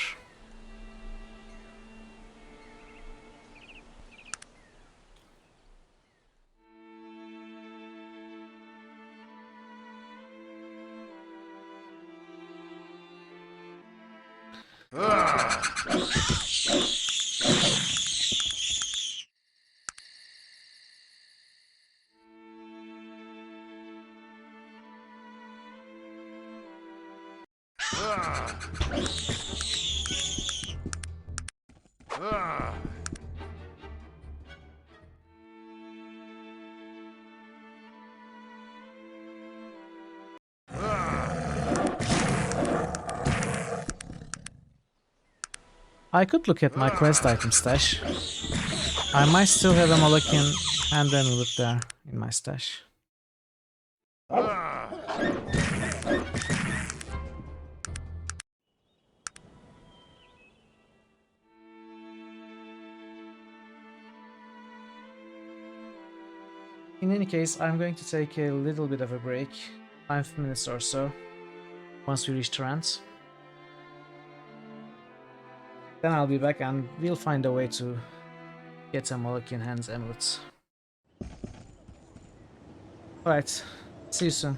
I could look at my quest item stash. I might still have a Molokian hand amulet there in my stash. In any case, I'm going to take a little bit of a break, 5 minutes or so, once we reach Trent. Then I'll be back and we'll find a way to get a Molokian hands amulet. Alright, see you soon.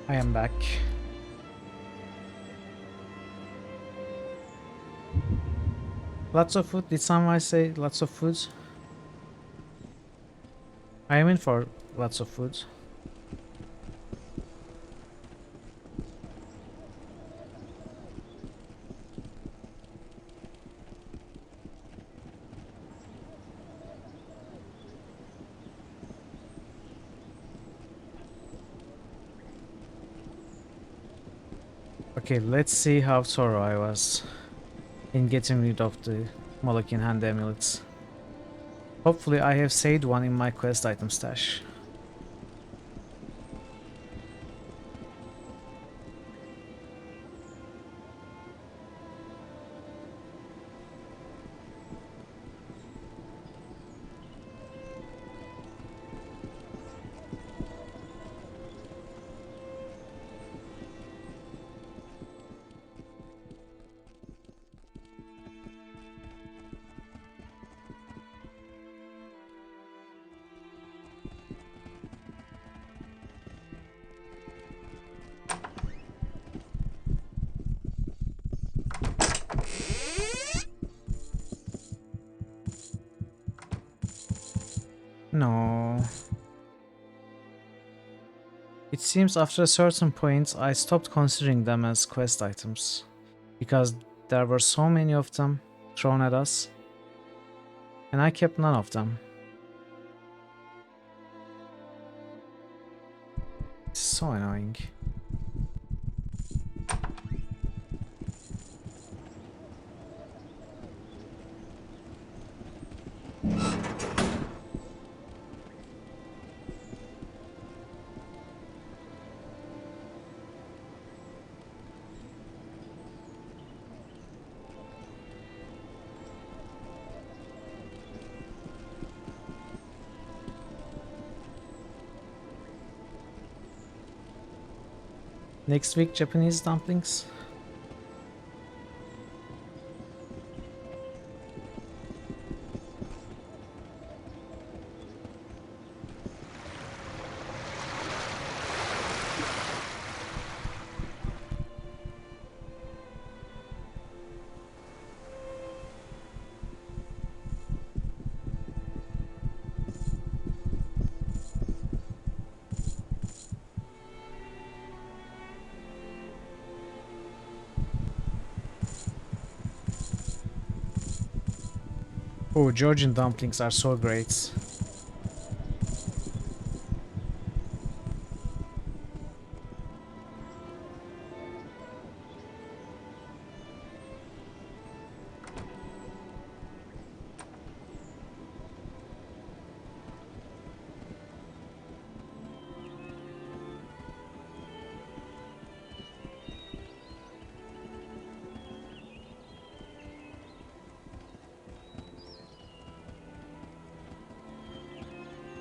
I am back. Lots of food. Did someone say lots of food? I am in for lots of food. Okay, let's see how thorough I was in getting rid of the Molokin hand amulets. Hopefully I have saved one in my quest item stash. No. It seems after a certain point I stopped considering them as quest items because there were so many of them thrown at us and I kept none of them. It's so annoying. Next week, Japanese dumplings. Oh, Georgian dumplings are so great.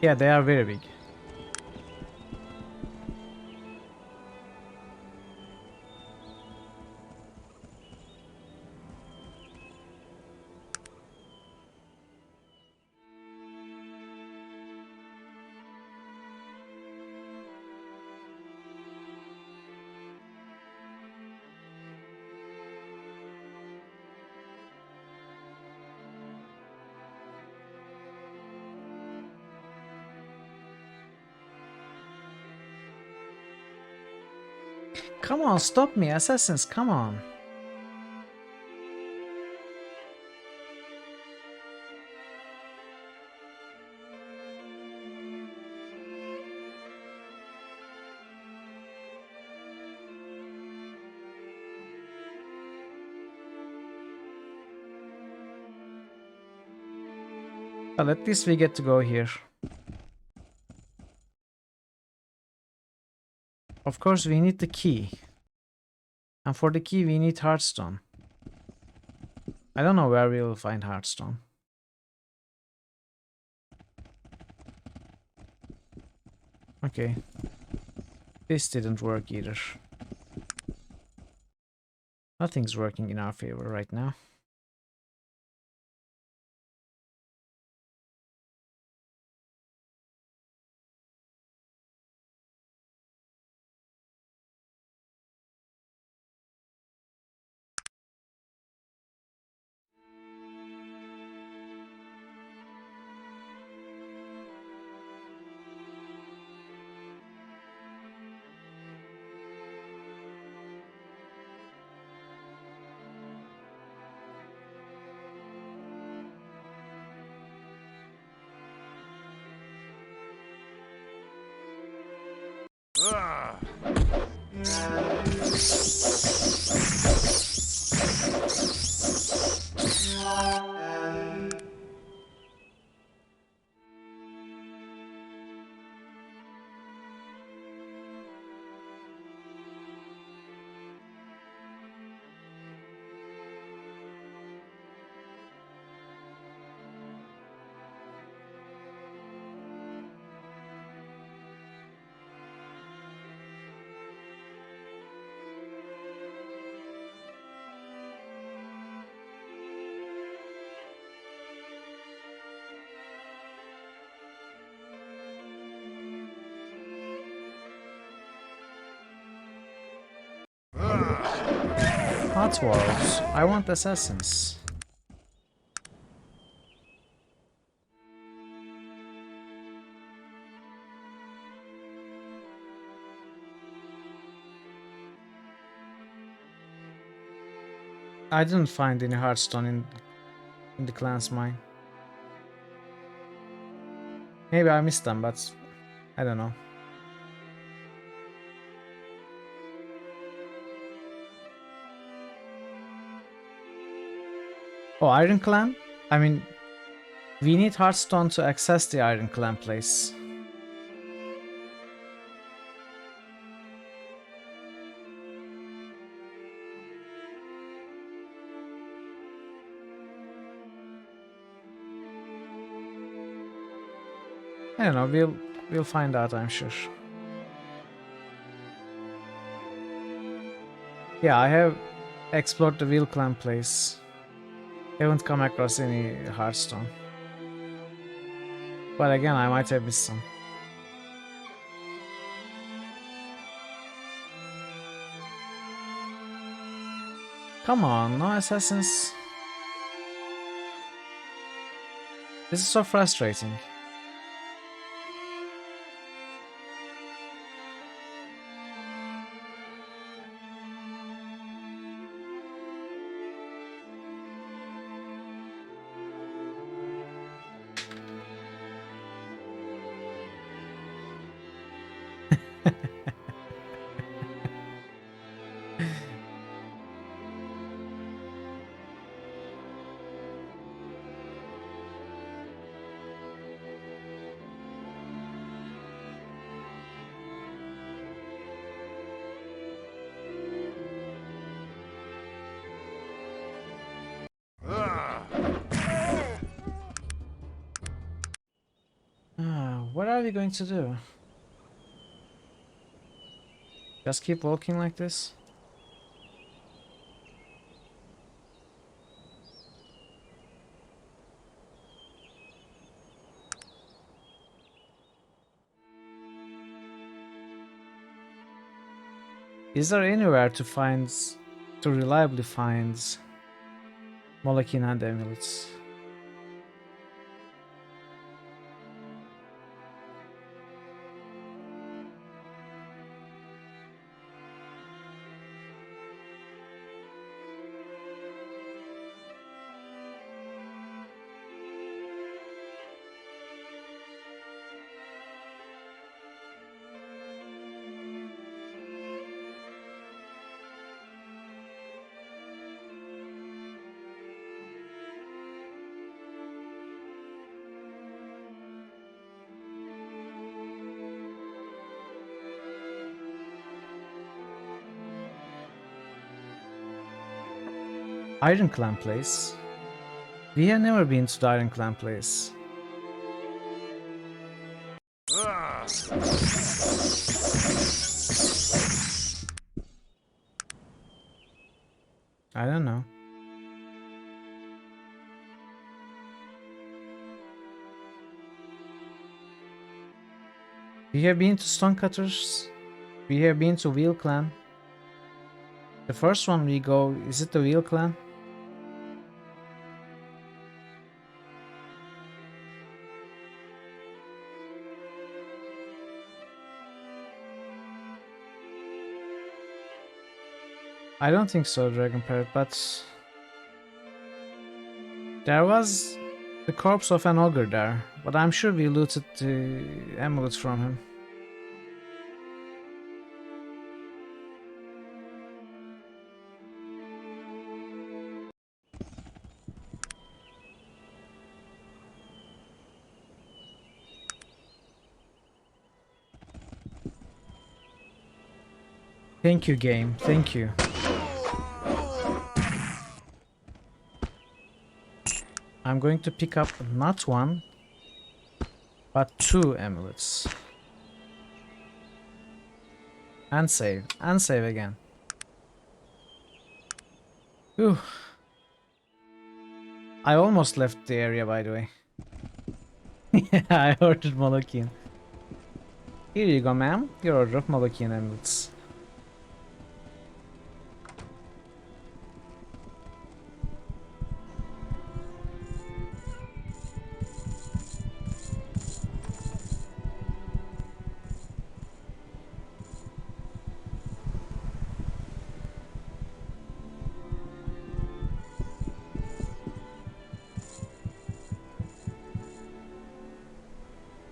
Yeah, they are very big. Come on, stop me, assassins, come on. Well, at least we get to go here. Of course, we need the key. And for the key, we need Hearthstone. I don't know where we will find Hearthstone. Okay. This didn't work either. Nothing's working in our favor right now. Hot Wars. I want assassins. I didn't find any Hearthstone in the clan's mine. Maybe I missed them, but I don't know. Oh, Iron Clan? I mean, we need Hearthstone to access the Iron Clan place. I don't know, we'll find out, I'm sure. Yeah, I have explored the Wheel Clan place. Haven't come across any Hearthstone. But again, I might have missed some. Come on, no assassins. This is so frustrating. What are we going to do? Just keep walking like this? Is there anywhere to reliably find Molekin and amulets? Iron Clan place? We have never been to the Iron Clan place. I don't know. We have been to Stonecutters. We have been to Wheel Clan. The first one we go, is it the Wheel Clan? I don't think so, Dragon Parrot, but there was the corpse of an ogre there, but I'm sure we looted the amulet from him. Thank you, game. Thank you. I'm going to pick up not one, but 2 amulets. And save. And save again. Whew. I almost left the area, by the way. Yeah, I ordered Molokian. Here you go, ma'am. Your order of Molokian amulets.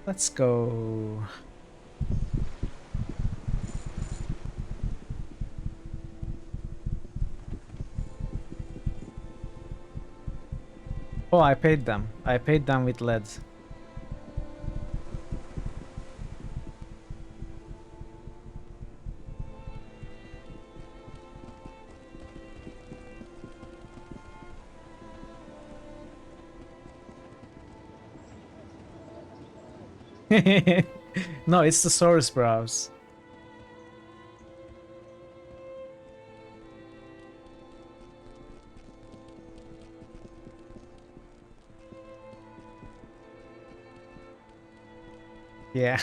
Let's go. Oh, I paid them. I paid them with lead. No, it's the Saurus brows. Yeah.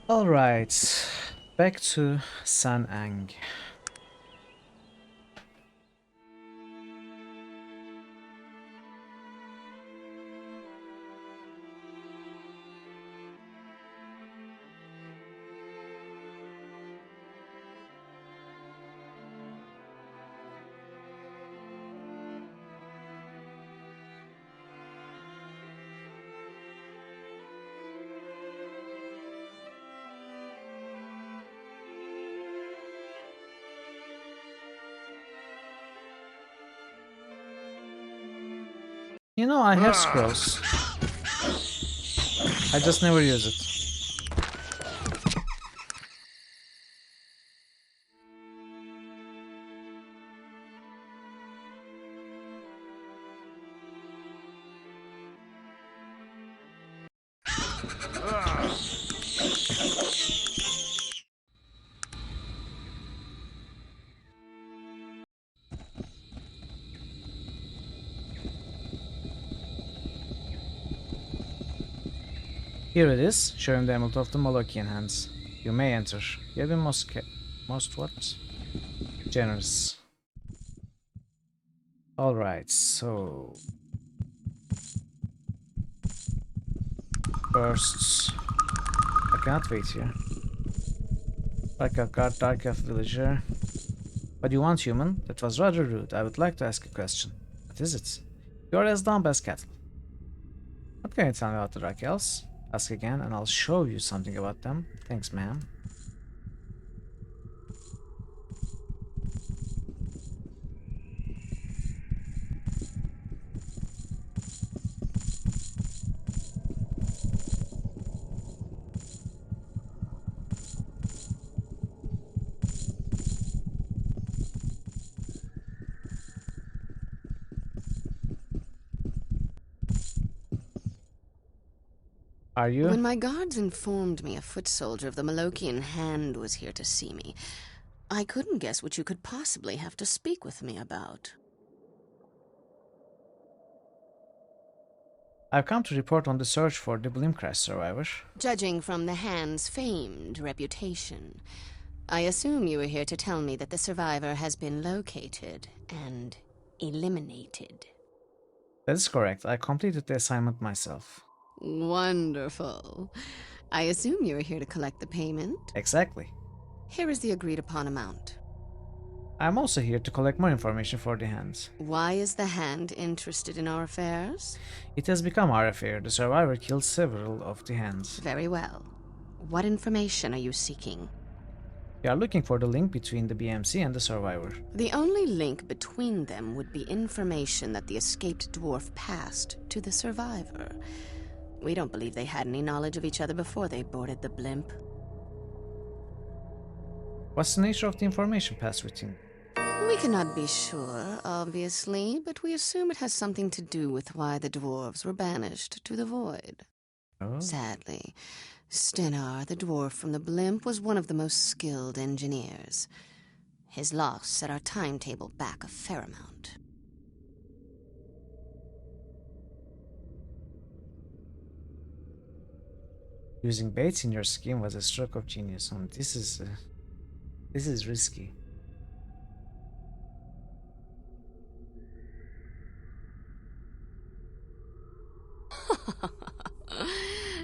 All right. Back to San Ang. You know, I have scrolls. I just never use it. Here it is, showing the emerald of the Molokian hands. You may enter. You have been most what? Generous. Alright, so... First... I cannot wait here. Dark Elf Guard, Dark Elf Villager. What do you want, human? That was rather rude. I would like to ask a question. What is it? You are as dumb as cattle. What can you tell me about the Dark Elves? Ask again and I'll show you something about them. Thanks, ma'am. Are you? When my guards informed me a foot soldier of the Molokian Hand was here to see me, I couldn't guess what you could possibly have to speak with me about. I've come to report on the search for the Blimp Crash survivor. Judging from the Hand's famed reputation, I assume you were here to tell me that the survivor has been located and eliminated. That is correct. I completed the assignment myself. Wonderful. I assume you are here to collect the payment? Exactly. Here is the agreed upon amount. I'm also here to collect more information for the Hand. Why is the Hand interested in our affairs? It has become our affair. The survivor killed several of the Hands. Very well. What information are you seeking? We are looking for the link between the BMC and the survivor. The only link between them would be information that the escaped dwarf passed to the survivor. We don't believe they had any knowledge of each other before they boarded the blimp. What's the nature of the information passed within? We cannot be sure, obviously, but we assume it has something to do with why the dwarves were banished to the void. Oh. Sadly, Stenar, the dwarf from the blimp, was one of the most skilled engineers. His loss set our timetable back a fair amount. Using baits in your scheme was a stroke of genius. This is risky.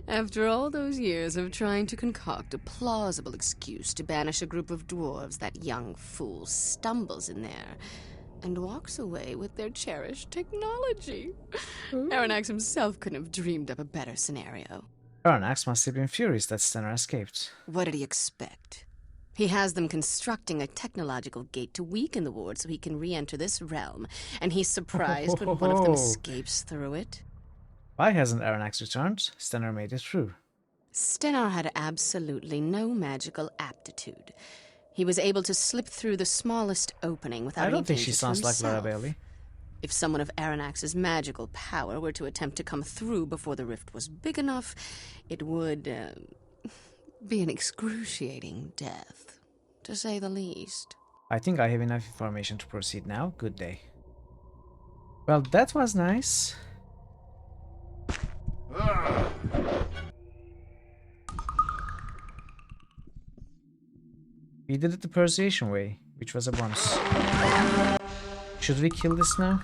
After all those years of trying to concoct a plausible excuse to banish a group of dwarves, that young fool stumbles in there and walks away with their cherished technology. Aranax himself couldn't have dreamed up a better scenario. Aranax must have been furious that Stenar escaped. What did he expect? He has them constructing a technological gate to weaken the ward so he can re-enter this realm, and he's surprised when one of them escapes through it. Why hasn't Aranax returned? Stenar made it through. Stenar had absolutely no magical aptitude. He was able to slip through the smallest opening without I any don't think she danger to sounds like Laura himself. Bailey. If someone of Aranax's magical power were to attempt to come through before the rift was big enough, it would be an excruciating death, to say the least. I think I have enough information to proceed now. Good day. Well, that was nice. We did it the persuasion way, which was a bonus. Should we kill this now?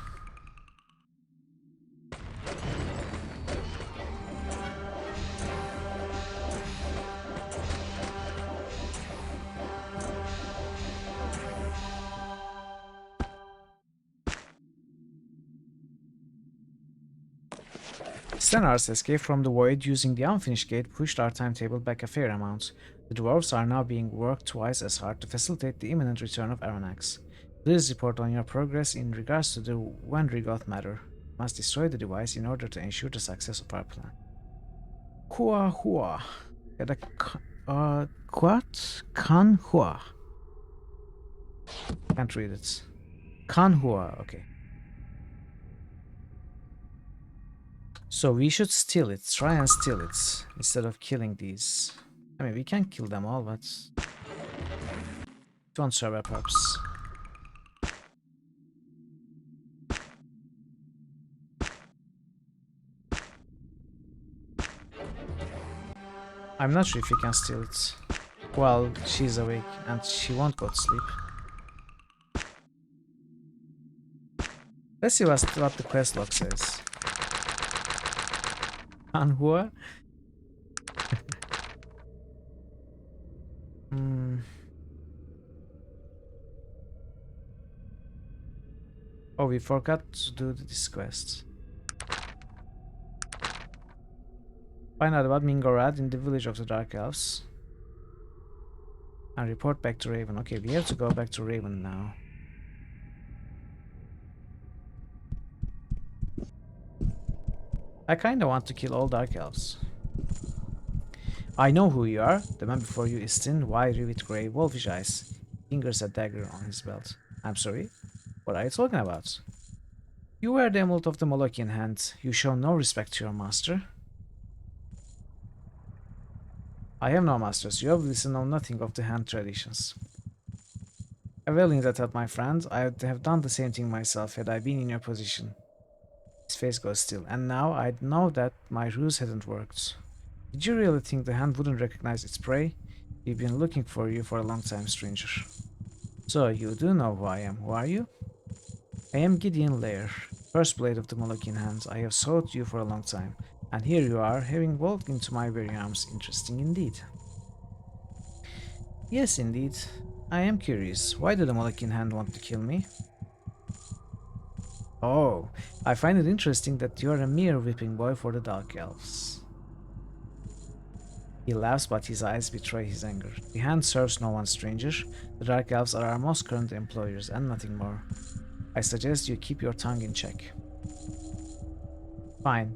Stenar's escape from the void using the unfinished gate pushed our timetable back a fair amount. The dwarves are now being worked twice as hard to facilitate the imminent return of Aranax. Please report on your progress in regards to the Wenrigoth matter. We must destroy the device in order to ensure the success of our plan. Hua Hua. What? Kan Hua. Can't read it. Kan Hua, okay. So we should steal it, try and steal it, instead of killing these. I mean, we can kill them all, but it won't serve a purpose. I'm not sure if we can steal it. Well, she's awake, and she won't go to sleep. Let's see what the quest log says. Anhua? Oh, we forgot to do this quest. Find out about Mingorad in the village of the Dark Elves. And report back to Raven. Okay, we have to go back to Raven now. I kinda want to kill all Dark Elves. I know who you are. The man before you is thin, wiry with grey, wolfish eyes. Fingers a dagger on his belt. I'm sorry? What are you talking about? You wear the amulet of the Molochian hand. You show no respect to your master. I have no masters. You obviously know nothing of the hand traditions. Availing that out, my friend, I would have done the same thing myself had I been in your position. His face goes still, and now I know that my ruse hadn't worked. Did you really think the hand wouldn't recognize its prey? We've been looking for you for a long time, stranger. So, you do know who I am. Who are you? I am Gideon Lair, first blade of the Molochian hands. I have sought you for a long time, and here you are, having walked into my very arms. Interesting indeed. Yes, indeed. I am curious. Why did the Molochian hand want to kill me? Oh, I find it interesting that you're a mere whipping boy for the Dark Elves. He laughs, but his eyes betray his anger. The hand serves no one stranger. The Dark Elves are our most current employers, and nothing more. I suggest you keep your tongue in check. Fine.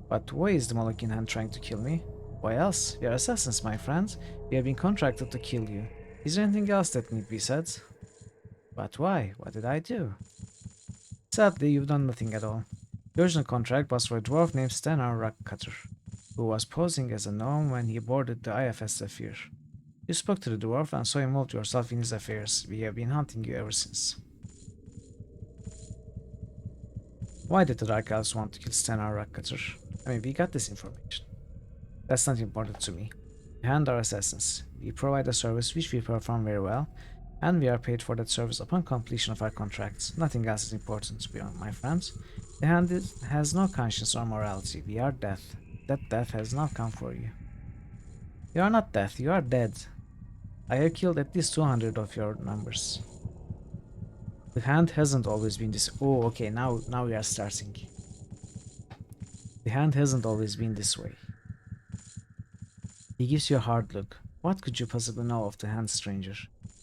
But why is the Molokin hand trying to kill me? Why else? We are assassins, my friends. We have been contracted to kill you. Is there anything else that need be said? But why? What did I do? Sadly, you've done nothing at all. The original contract was for a dwarf named Stenar Rockcutter, who was posing as a gnome when he boarded the IFS Zephyr. You spoke to the dwarf and so involved yourself in his affairs. We have been hunting you ever since. Why did the Dark Elves want to kill Stenar Rockcutter? I mean, we got this information. That's not important to me. We hand are assassins. We provide a service which we perform very well, and we are paid for that service upon completion of our contracts. Nothing else is important beyond, my friends. The hand has no conscience or morality. We are death. That death has now come for you. You are not death, you are dead. I have killed at least 200 of your numbers. The hand hasn't always been this. Oh, okay, now we are starting. The hand hasn't always been this way. He gives you a hard look. What could you possibly know of the hand, stranger?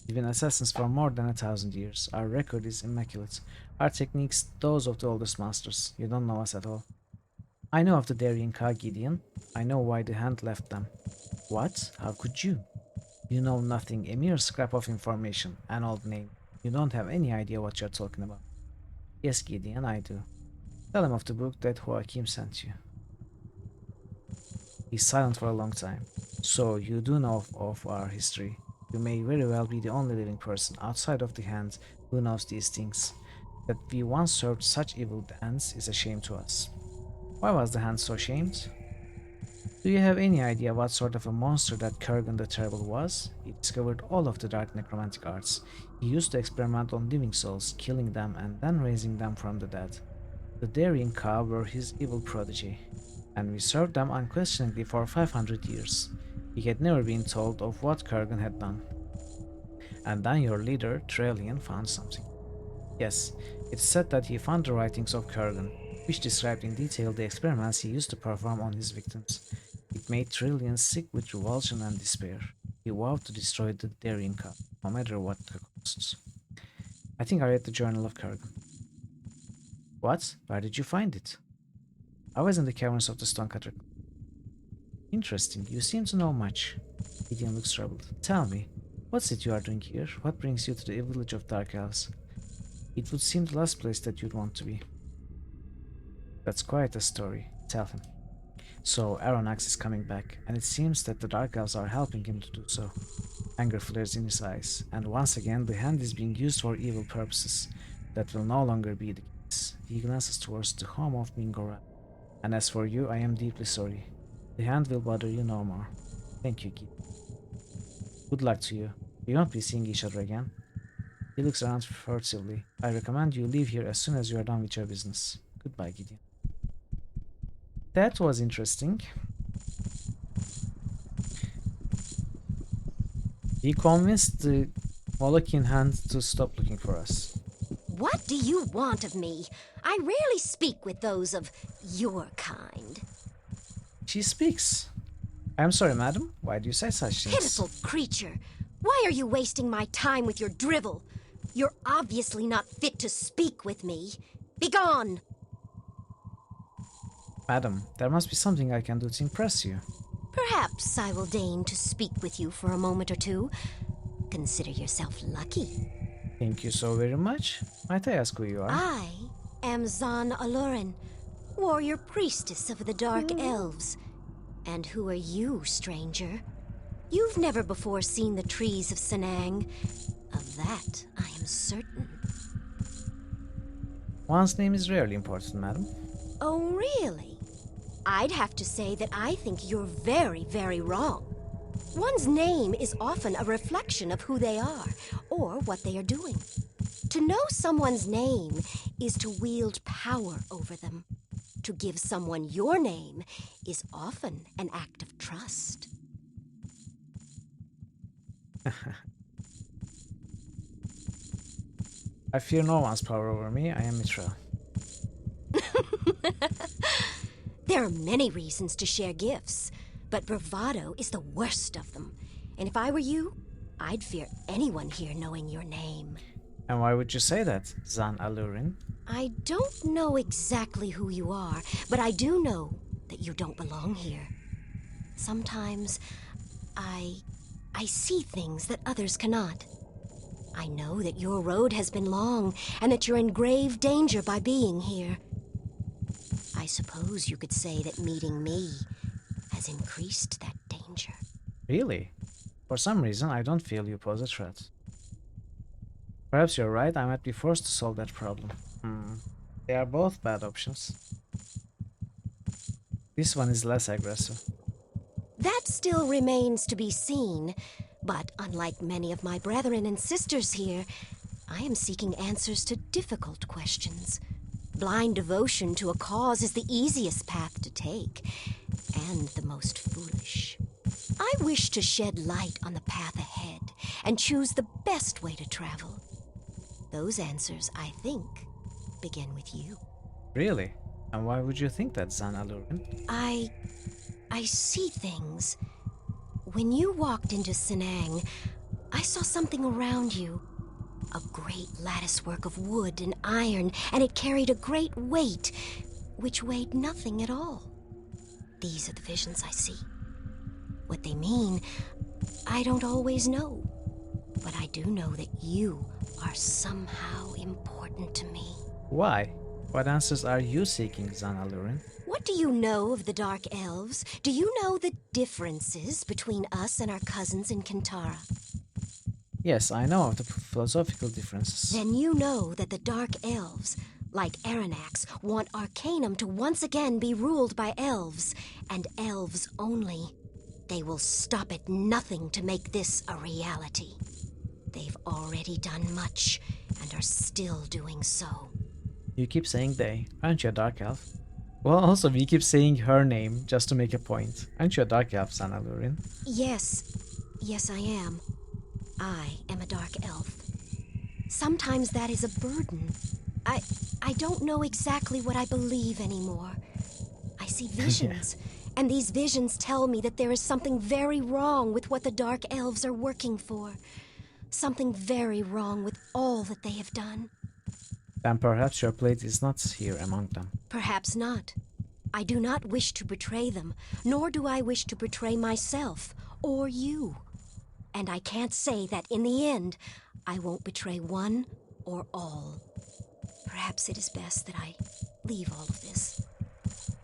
We've been assassins for more than 1,000 years. Our record is immaculate. Our techniques, those of the oldest masters. You don't know us at all. I know of the Darien Ka, Gideon. I know why the hand left them. What? How could you? You know nothing, a mere scrap of information, an old name. You don't have any idea what you're talking about. Yes, Gideon, I do. Tell him of the book that Joachim sent you. He's silent for a long time. So, you do know of our history. You may very well be the only living person outside of the hand who knows these things. That we once served such evil ends is a shame to us. Why was the hand so shamed? Do you have any idea what sort of a monster that Kurgan the Terrible was? He discovered all of the dark necromantic arts. He used to experiment on living souls, killing them and then raising them from the dead. The Darien Ka were his evil prodigy, and we served them unquestioningly for 500 years. He had never been told of what Kurgan had done. And then your leader, Trellian, found something. Yes, it's said that he found the writings of Kurgan, which described in detail the experiments he used to perform on his victims. It made Trillian sick with revulsion and despair. He vowed to destroy the Darien Cup, no matter what the costs. I think I read the Journal of Kurgan. What? Where did you find it? I was in the caverns of the Stonecutter. Interesting, you seem to know much. Gideon looks troubled. Tell me, what's it you are doing here? What brings you to the village of Dark Elves? It would seem the last place that you'd want to be. That's quite a story. Tell him. So, Aronnax is coming back, and it seems that the Dark Elves are helping him to do so. Anger flares in his eyes, and once again the hand is being used for evil purposes. That will no longer be the case. He glances towards the home of Mingora. And as for you, I am deeply sorry. The hand will bother you no more. Thank you, Kid. Good luck to you. We won't be seeing each other again. He looks around furtively. I recommend you leave here as soon as you are done with your business. Goodbye, Gideon. That was interesting. He convinced the Molokin hand to stop looking for us. What do you want of me? I rarely speak with those of your kind. She speaks. I am sorry, madam. Why do you say such things? Pitiful creature. Why are you wasting my time with your drivel? You're obviously not fit to speak with me. Begone! Madam, there must be something I can do to impress you. Perhaps I will deign to speak with you for a moment or two. Consider yourself lucky. Thank you so very much. Might I ask who you are? I am Zan Alurin, warrior priestess of the Dark Elves. And who are you, stranger? You've never before seen the trees of Senang. Of that, I am certain. One's name is rarely important, madam. Oh, really? I'd have to say that I think you're very, very wrong. One's name is often a reflection of who they are, or what they are doing. To know someone's name is to wield power over them. To give someone your name is often an act of trust. I fear no one's power over me. I am Mitra. There are many reasons to share gifts, But bravado is the worst of them. And if I were you, I'd fear anyone here knowing your name. And why would you say that, Zan Alurin? I don't know exactly who you are, but I do know that you don't belong here. Sometimes I see things that others cannot. I know that your road has been long and that you're in grave danger by being here. I suppose you could say that meeting me has increased that danger. Really? For some reason, I don't feel you pose a threat. Perhaps you're right, I might be forced to solve that problem. They are both bad options. This one is less aggressive. That still remains to be seen, but unlike many of my brethren and sisters here, I am seeking answers to difficult questions. Blind devotion to a cause is the easiest path to take, and the most foolish. I wish to shed light on the path ahead and choose the best way to travel. Those answers, I think, begin with you. Really? And why would you think that, Zan Alurin? I see things. When you walked into Sinang, I saw something around you. A great latticework of wood and iron, and it carried a great weight, which weighed nothing at all. These are the visions I see. What they mean, I don't always know. But I do know that you are somehow important to me. Why? What answers are you seeking, Zan Alurin? What do you know of the Dark Elves? Do you know the differences between us and our cousins in Kintara? Yes, I know of the philosophical differences. Then you know that the Dark Elves, like Aranax, want Arcanum to once again be ruled by elves, and elves only. They will stop at nothing to make this a reality. They've already done much, and are still doing so. You keep saying they. Aren't you a dark elf? Well, also, we keep saying her name just to make a point. Aren't you a dark elf, Zan Alurin? Yes, I am. I am a dark elf. Sometimes that is a burden. I don't know exactly what I believe anymore. I see visions, and these visions tell me that there is something very wrong with what the Dark Elves are working for. Something very wrong with all that they have done. Then perhaps your plate is not here among them. Perhaps not. I do not wish to betray them, nor do I wish to betray myself, or you. And I can't say that in the end, I won't betray one or all. Perhaps it is best that I leave all of this.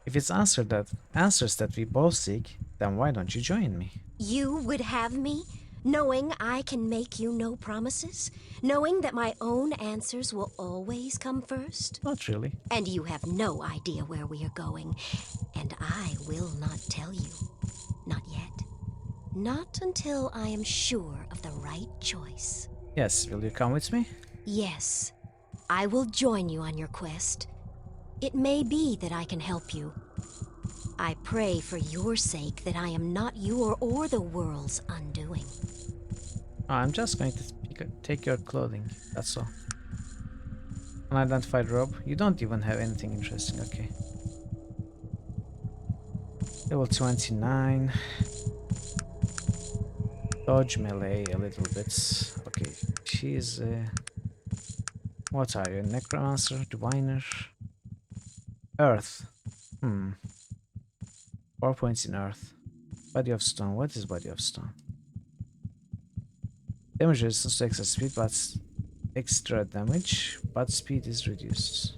If it's answers that we both seek, then why don't you join me? You would have me, knowing I can make you no promises? Knowing that my own answers will always come first? Not really. And you have no idea where we are going, and I will not tell you. Not yet. Not until I am sure of the right choice. Yes, will you come with me? Yes, I will join you on your quest. It may be that I can help you. I pray for your sake that I am not your or the world's undoing. I'm just going to take your clothing, that's all. Unidentified robe. You don't even have anything interesting, okay. Level 29. Dodge melee a little bit. Okay, she's what are you? Necromancer? Diviner? Earth. 4 points in earth. Body of stone. What is body of stone? Damage resistance to extra speed, but extra damage, but speed is reduced.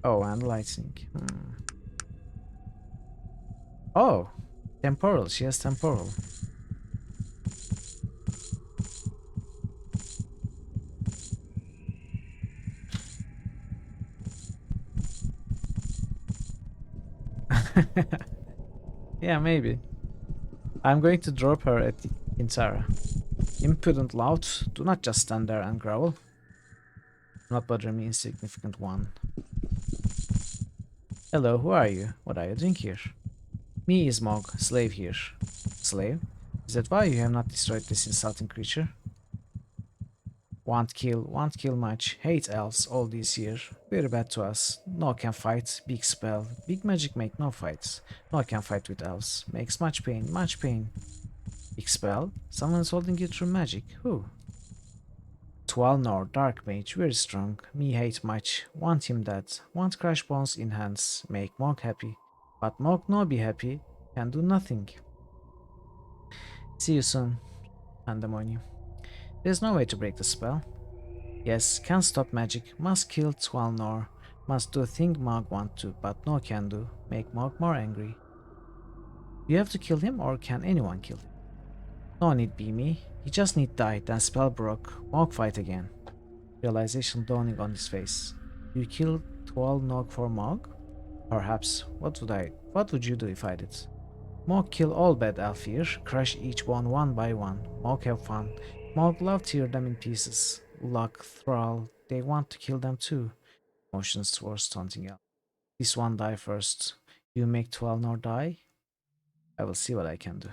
Oh, and lightning. Oh, temporal. She has temporal. Yeah, maybe. I'm going to drop her at the Kintara. Impudent lout, do not just stand there and growl. Do not bother me, insignificant one. Hello, who are you? What are you doing here? Me, Ismog, slave here. Slave? Is that why you have not destroyed this insulting creature? Want kill much. Hate elves all these year. Very bad to us. No can fight. Big spell. Big magic make no fights. No can fight with elves. Makes much pain. Much pain. Big spell. Someone's holding you through magic. Who? Twalnor, Dark Mage, very strong. Me hate much. Want him dead. Want crash bones in hands. Make Mog happy. But Mog no be happy. Can do nothing. See you soon, Pandemonium. There's no way to break the spell. Yes, can't stop magic. Must kill Twalnor. Must do a thing Mog want to, but no can do. Make Mog more angry. You have to kill him, or can anyone kill him? No need be me. He just need die, then spell broke. Mog fight again. Realization dawning on his face. You kill Twalnor for Mog? Perhaps. What would you do if I did? Mog kill all bad elf here. Crush each one by one. Mog have fun. Mog love tear them in pieces. Luck, Thrall, they want to kill them too. Motions towards taunting elf. This one die first. You make Twalnor die? I will see what I can do.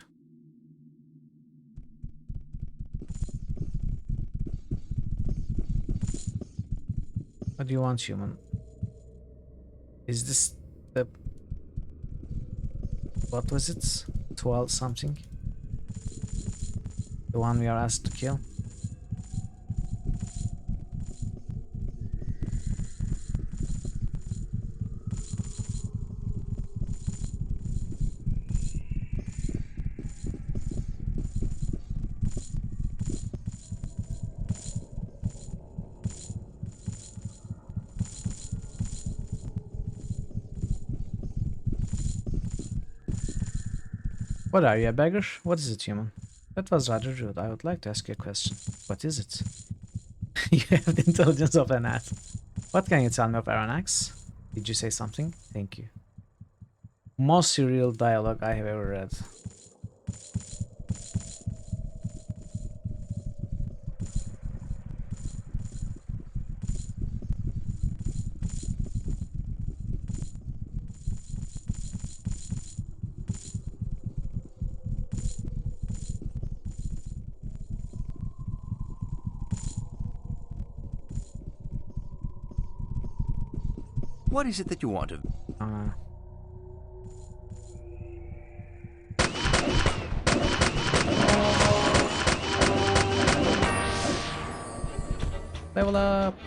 What do you want, human? Is this the... What was it? 12 something? The one we are asked to kill? What are you, a beggar? What is it, human? That was rather rude. I would like to ask you a question. What is it? You have the intelligence of an ant. What can you tell me of Aranax? Did you say something? Thank you. Most surreal dialogue I have ever read. What is it that you want of me? Level up!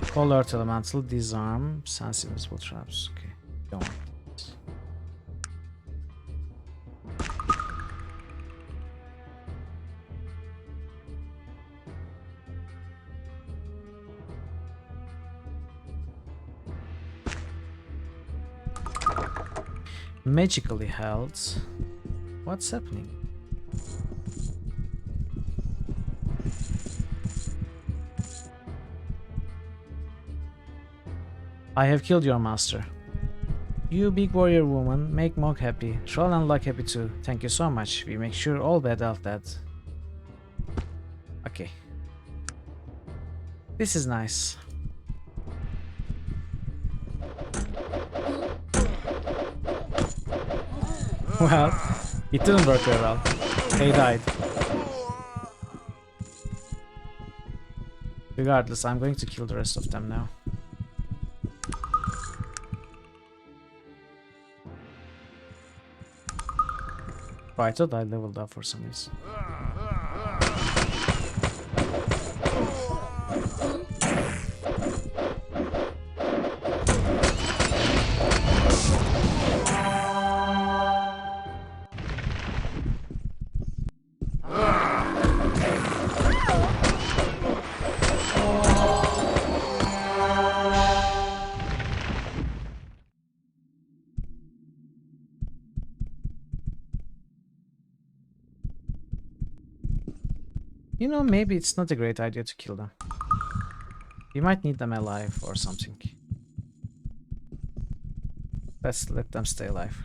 Call Earth Elemental, disarm, sense invisible traps. Okay, don't want this. Magically held. What's happening? I have killed your master. You big warrior woman, make Mog happy. Troll and Luck happy too. Thank you so much. We make sure all bad elf dead. Okay. This is nice. Well, it didn't work very well. They died. Regardless, I'm going to kill the rest of them now. Oh, I thought I leveled up for some reason. You know, maybe it's not a great idea to kill them. You might need them alive or something. Let's let them stay alive.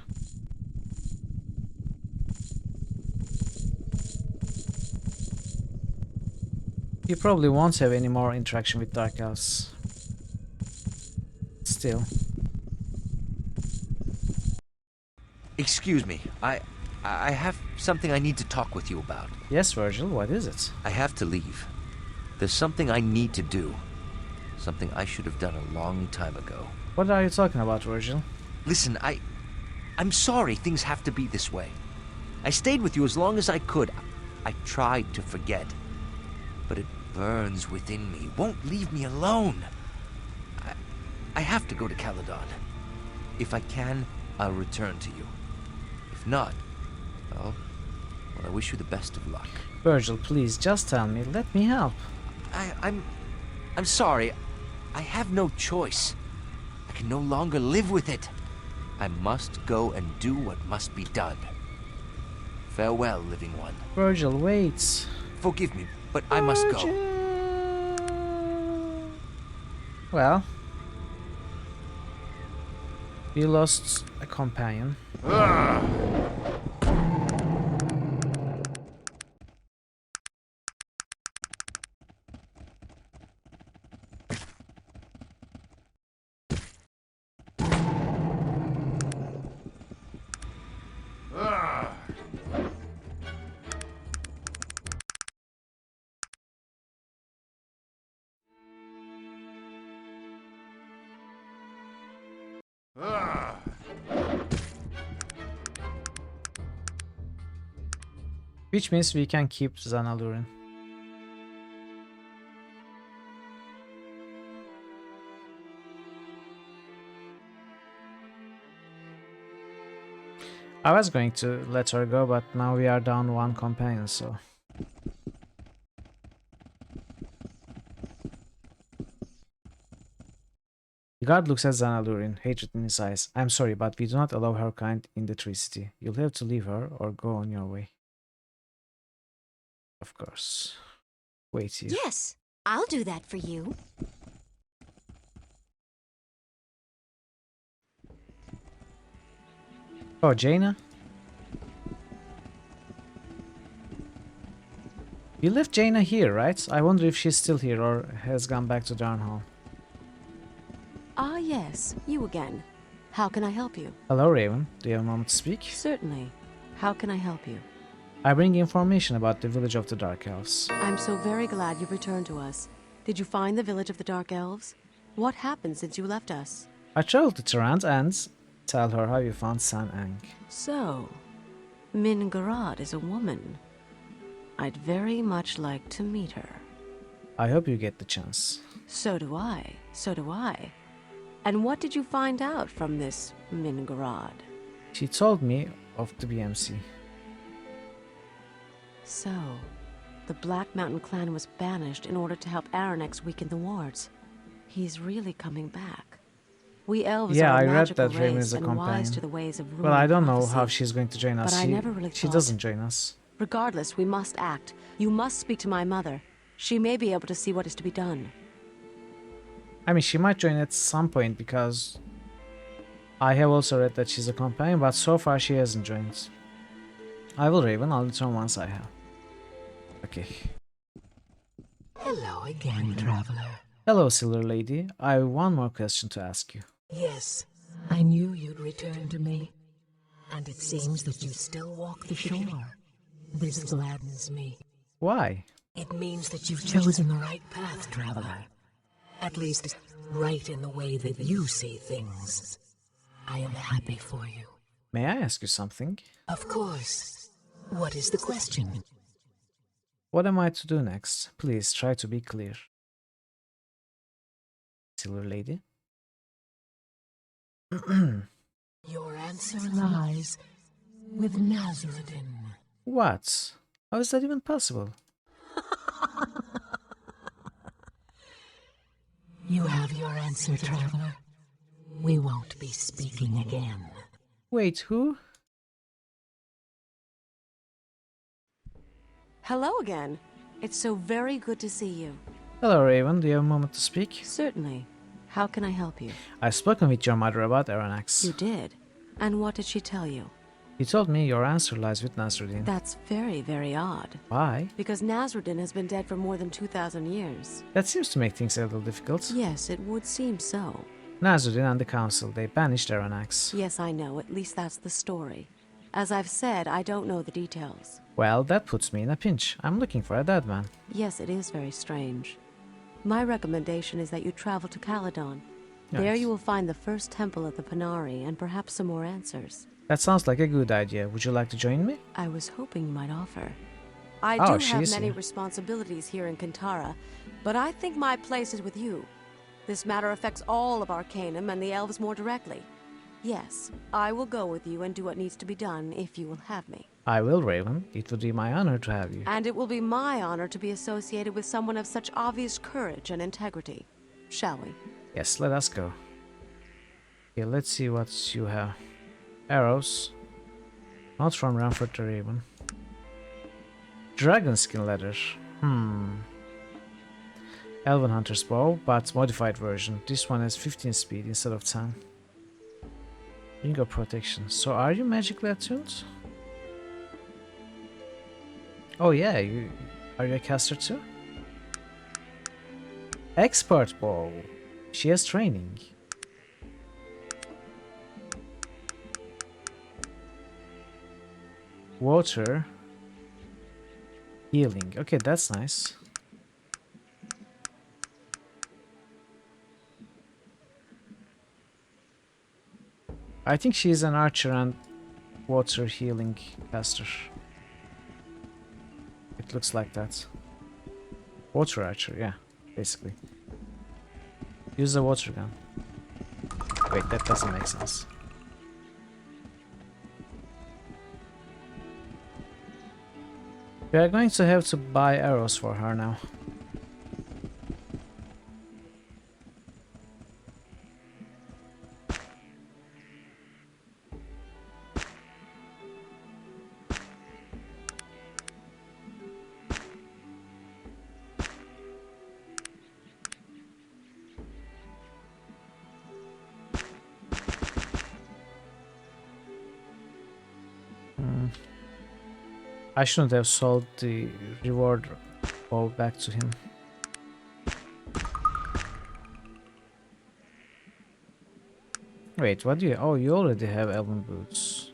You probably won't have any more interaction with Dark Elves. Still. Excuse me, I have something I need to talk with you about. Yes, Virgil, what is it? I have to leave. There's something I need to do. Something I should have done a long time ago. What are you talking about, Virgil? Listen, I'm sorry things have to be this way. I stayed with you as long as I could. I tried to forget. But it burns within me, won't leave me alone. I have to go to Caledon. If I can, I'll return to you. If not, well, I wish you the best of luck. Virgil, please, just tell me. Let me help. I'm sorry. I have no choice. I can no longer live with it. I must go and do what must be done. Farewell, living one. Virgil, wait. Forgive me, but I must go. Well, we lost a companion. Which means we can keep Xanalurin. I was going to let her go, but now we are down one companion, so... The guard looks at Xanalurin, hatred in his eyes. I'm sorry, but we do not allow her kind in the Tree City. You'll have to leave her or go on your way. Of course. Wait here. Yes, I'll do that for you. Oh, Jaina? You left Jaina here, right? I wonder if she's still here or has gone back to Darnhall. Ah, yes, you again. How can I help you? Hello, Raven. Do you have a moment to speak? Certainly. How can I help you? I bring information about the village of the Dark Elves. I'm so very glad you've returned to us. Did you find the village of the Dark Elves? What happened since you left us? I traveled to Tarant and tell her how you found San Ang. So, Min Garad is a woman. I'd very much like to meet her. I hope you get the chance. So do I. So do I. And what did you find out from this Min Garad? She told me of the BMC. So, the Black Mountain clan was banished in order to help Aranex weaken the wards. He's really coming back. We elves Yeah, are I a read magical that Raven race is a and wise companion. to the ways of rune Well, I and don't know prophecy. how she's going to join us. But I never really She thought- doesn't join us. Regardless, we must act. You must speak to my mother. She may be able to see what is to be done. I mean, she might join at some point because I have also read that she's a companion, but so far she hasn't joined. I will, Raven. I'll return once I have. Okay. Hello again, traveler. Hello, Silver Lady. I have one more question to ask you. Yes, I knew you'd return to me. And it seems that you still walk the shore. This gladdens me. Why? It means that you've chosen the right path, traveler. At least, right in the way that you see things. I am happy for you. May I ask you something? Of course. What is the question? What am I to do next? Please try to be clear. Silver Lady? Your answer lies with Nazruddin. What? How is that even possible? You have your answer, traveler. We won't be speaking again. Wait, who? Hello again. It's so very good to see you. Hello, Raven. Do you have a moment to speak? Certainly. How can I help you? I've spoken with your mother about Aranex. You did? And what did she tell you? He told me your answer lies with Nasruddin. That's very, very odd. Why? Because Nazruddin has been dead for more than 2,000 years. That seems to make things a little difficult. Yes, it would seem so. Nasruddin and the council, they banished Aranex. Yes, I know. At least that's the story. As I've said, I don't know the details. Well, that puts me in a pinch. I'm looking for a dead man. Yes, it is very strange. My recommendation is that you travel to Caledon. There Nice. you will find the first temple of the Panari and perhaps some more answers. That sounds like a good idea. Would you like to join me? I was hoping you might offer. I Oh, do have she's many here. responsibilities here in Kintara, but I think my place is with you. This matter affects all of Arcanum and the elves more directly. Yes, I will go with you and do what needs to be done if you will have me. I will, Raven. It would be my honor to have you. And it will be my honor to be associated with someone of such obvious courage and integrity. Shall we? Yes, let us go. Okay, let's see what you have. Arrows. Not from Ranford to Raven. Dragon skin leather. Elven Hunter's bow, but modified version. This one has 15 speed instead of 10. Ring of protection. So are you magically attuned? Oh yeah, are you a caster too? Expert bow. She has training. Water. Healing. Okay, that's nice. I think she's an archer and water healing caster. It looks like that. Water archer, yeah, basically. Use the water gun. Wait, that doesn't make sense. We are going to have to buy arrows for her now. I shouldn't have sold the reward bow back to him. Wait, what do you... Oh, you already have elven boots.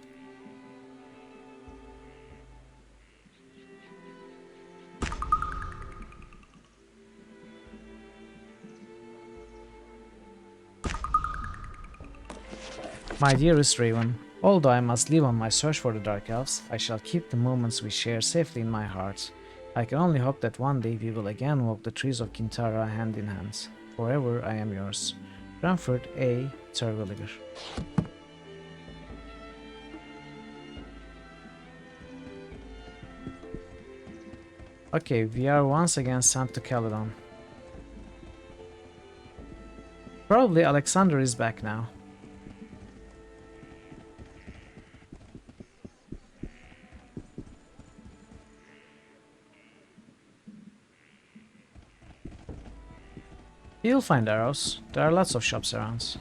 My dearest Raven, although I must leave on my search for the Dark Elves, I shall keep the moments we share safely in my heart. I can only hope that one day we will again walk the trees of Kintara hand in hand. Forever I am yours. Ranford A. Terwilliger. Okay, we are once again sent to Caledon. Probably Alexander is back now. You'll find arrows. There are lots of shops around.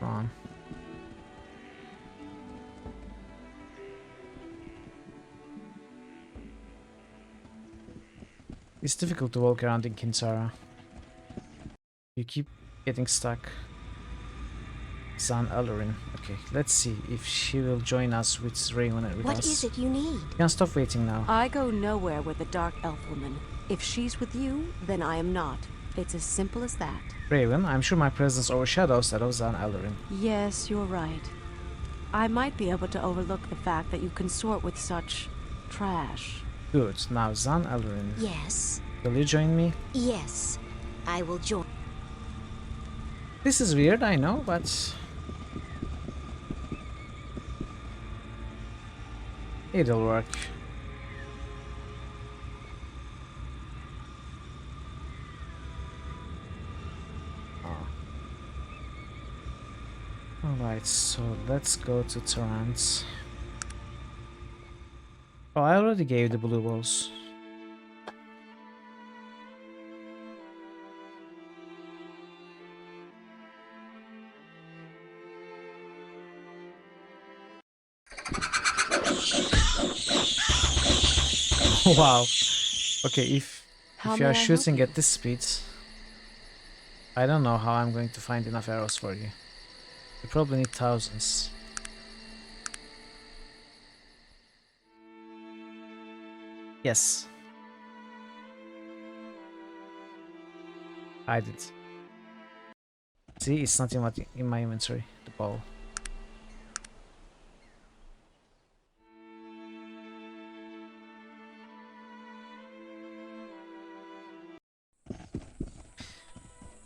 Come on. It's difficult to walk around in Kintara. You keep getting stuck. Zan Ellerin. Okay, let's see if she will join us with Raven and with us. What is it you need? You can stop waiting now. I go nowhere with the Dark Elf woman. If she's with you, then I am not. It's as simple as that. Raven, I'm sure my presence overshadows that of Zan Ellerin. Yes, you're right. I might be able to overlook the fact that you consort with such trash. Good, now Zan Ellerin. Yes. Will you join me? Yes. I will join. This is weird, I know, but... it'll work. Alright, so let's go to Torrance. Oh, I already gave the blue balls. Wow. Okay, How if you may are I help shooting you? at this speed, I don't know how I'm going to find enough arrows for you. You probably need thousands. Yes. I did. See, it's not in my inventory, the bow.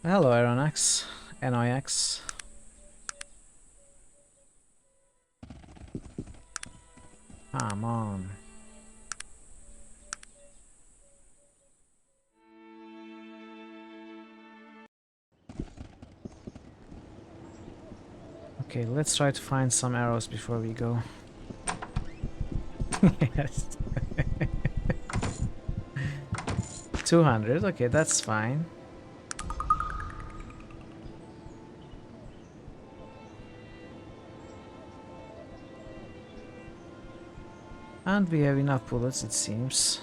Hello, Aeronax. NIX. Come on. Okay, let's try to find some arrows before we go. Yes. 200, okay, that's fine. And we have enough bullets, it seems.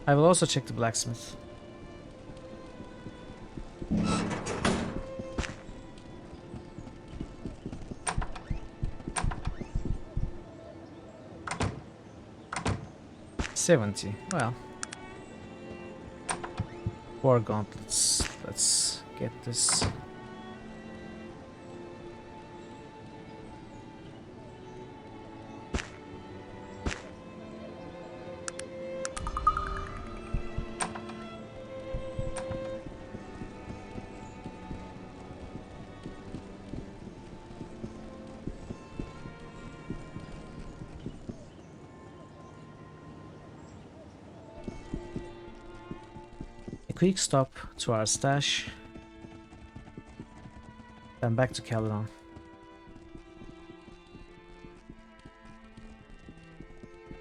I will also check the blacksmith. $70. Well, war gauntlets. Let's get this. Quick stop to our stash, then back to Caledon.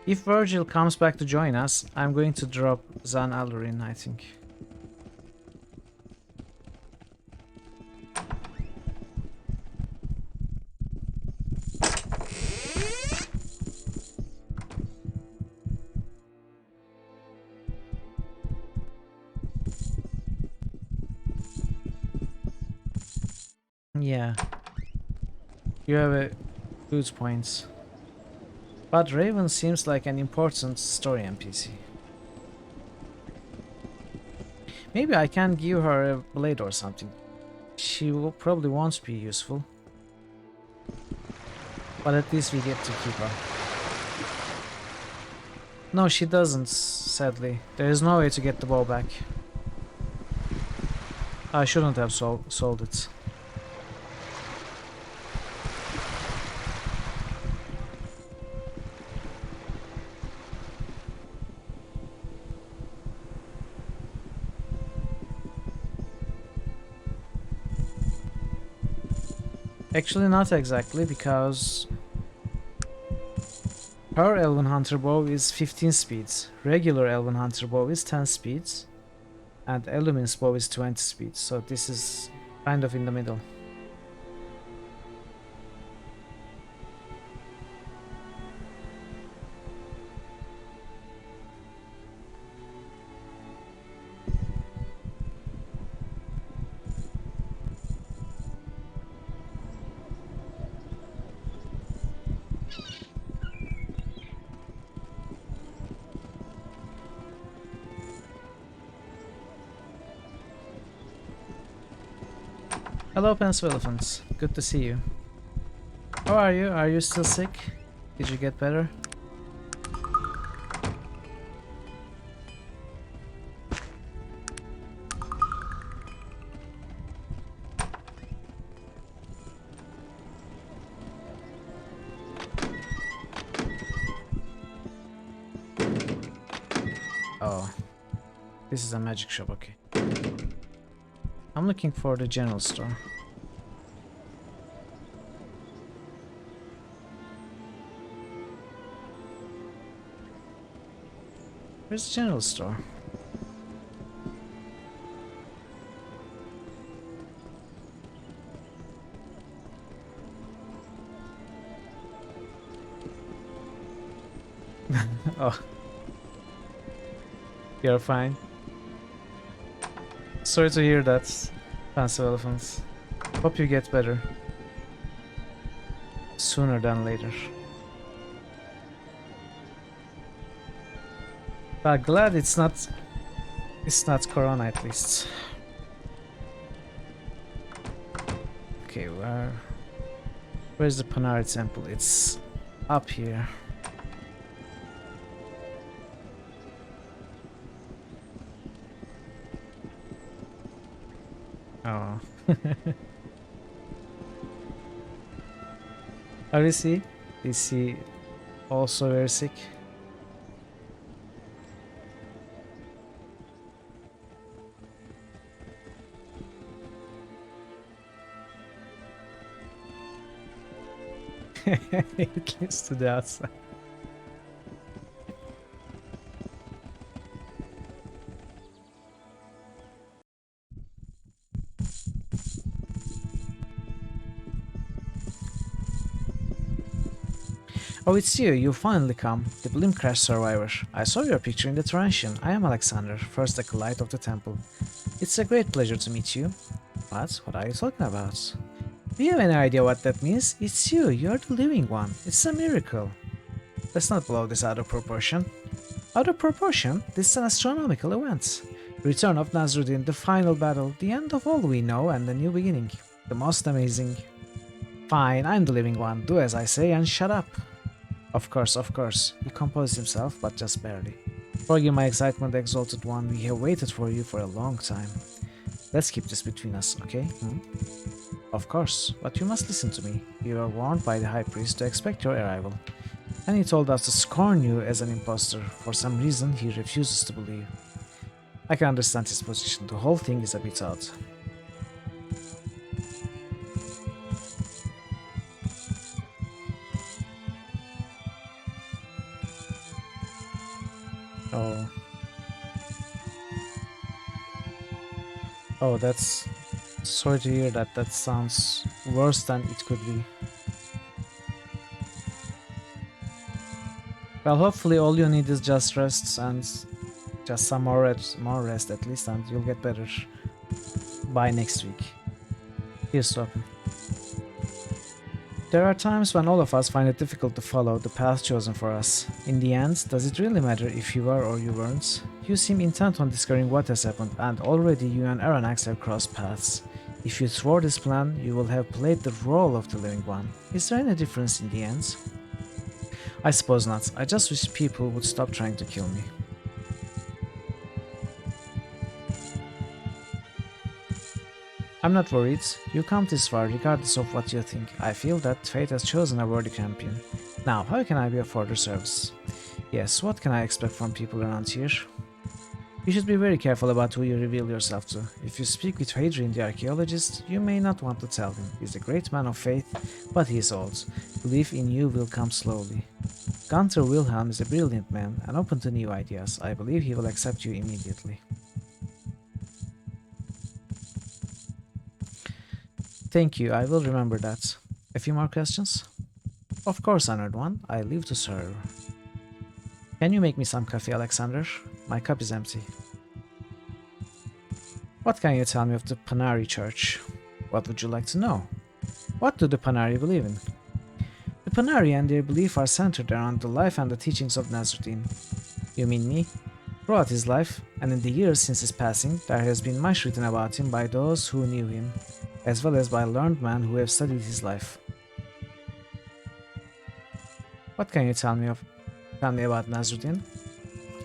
If Virgil comes back to join us, I'm going to drop Zan Aldurin, I think. Yeah, you have a good points. But Raven seems like an important story NPC. Maybe I can give her a blade or something. She will probably won't be useful. But at least we get to keep her. No, she doesn't, sadly. There is no way to get the bow back. I shouldn't have sold it. Actually, not exactly, because her Elven Hunter bow is 15 speeds, regular Elven Hunter bow is 10 speeds, and Illumin's bow is 20 speeds, so this is kind of in the middle. Hello, Pencil Elephants. Good to see you. How are you? Are you still sick? Did you get better? Oh, this is a magic shop, okay. I'm looking for the general store. Where's the general store? Oh. You're fine. Sorry to hear that, Fancy Elephants. Hope you get better. Sooner than later. But glad it's not Corona at least. Okay, where's the Panari temple? It's up here. Oh. Oh, is he? Is he also very sick? It leads to the outside. Oh, it's you. You finally come. The blimp crash survivor. I saw your picture in the Tarantino. I am Alexander, first acolyte of the temple. It's a great pleasure to meet you. What are you talking about? Do you have any idea what that means? It's you. You're the living one. It's a miracle. Let's not blow this out of proportion. Out of proportion? This is an astronomical event. Return of Nasruddin, the final battle, the end of all we know, and the new beginning. The most amazing. Fine, I'm the living one. Do as I say and shut up. Of course, of course. He composed himself, but just barely. Forgive my excitement, exalted one. We have waited for you for a long time. Let's keep this between us, okay? Of course, but you must listen to me. You were warned by the High Priest to expect your arrival. And he told us to scorn you as an impostor. For some reason, he refuses to believe. I can understand his position. The whole thing is a bit odd. Oh. Oh, that's... Sorry to hear that. That sounds worse than it could be. Well, hopefully all you need is just rest and just some more rest at least, and you'll get better by next week. Here's to open. There are times when all of us find it difficult to follow the path chosen for us. In the end, does it really matter if you were or you weren't? You seem intent on discovering what has happened, and already you and Aranax have crossed paths. If you thwart this plan, you will have played the role of the living one. Is there any difference in the end? I suppose not. I just wish people would stop trying to kill me. I'm not worried. You come this far regardless of what you think. I feel that fate has chosen a worthy champion. Now, how can I be of further service? Yes, what can I expect from people around here? You should be very careful about who you reveal yourself to. If you speak with Hadrian the archaeologist, you may not want to tell him. He's a great man of faith, but he is old. Belief in you will come slowly. Gunther Wilhelm is a brilliant man and open to new ideas. I believe he will accept you immediately. Thank you, I will remember that. A few more questions? Of course, honored one. I live to serve. Can you make me some coffee, Alexander? My cup is empty. What can you tell me of the Panari Church? What would you like to know? What do the Panari believe in? The Panari and their belief are centered around the life and the teachings of Nasruddin. You mean me? Throughout his life, and in the years since his passing, there has been much written about him by those who knew him, as well as by learned men who have studied his life. What can you tell me about Nasruddin?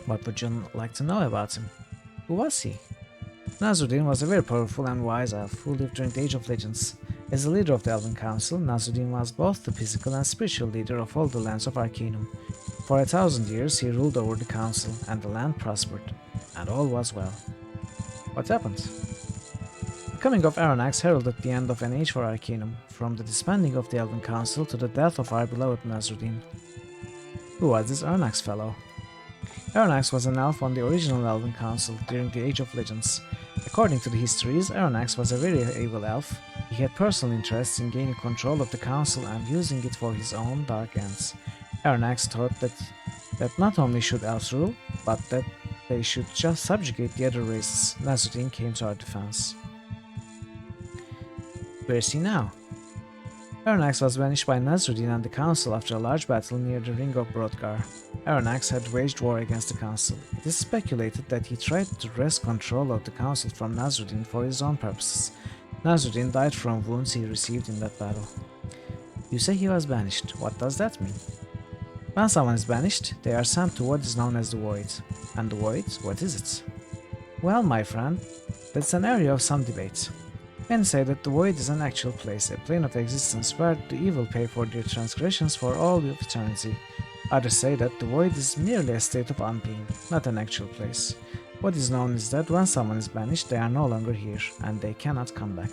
What would you like to know about him? Who was he? Nasruddin was a very powerful and wise elf who lived during the Age of Legends. As the leader of the Elven Council, Nasruddin was both the physical and spiritual leader of all the lands of Arcanum. For 1,000 years he ruled over the council, and the land prospered, and all was well. What happened? The coming of Aranax heralded the end of an age for Arcanum, from the disbanding of the Elven Council to the death of our beloved Nasruddin. Who was this Aranax fellow? Aronnax was an elf on the original Elven Council during the Age of Legends. According to the histories, Aronnax was a very evil elf. He had personal interests in gaining control of the council and using it for his own dark ends. Aronnax thought that not only should elves rule, but that they should just subjugate the other races. Nasruddin came to our defense. Where is he now? Aronnax was banished by Nasruddin and the council after a large battle near the Ring of Brodgar. Aronnax had waged war against the council. It is speculated that he tried to wrest control of the council from Nasruddin for his own purposes. Nasruddin died from wounds he received in that battle. You say he was banished. What does that mean? When someone is banished, they are sent to what is known as the Void. And the Void, what is it? Well, my friend, that's an area of some debate. Many say that the Void is an actual place, a plane of existence where the evil pay for their transgressions for all of eternity. Others say that the Void is merely a state of unbeing, not an actual place. What is known is that when someone is banished, they are no longer here, and they cannot come back.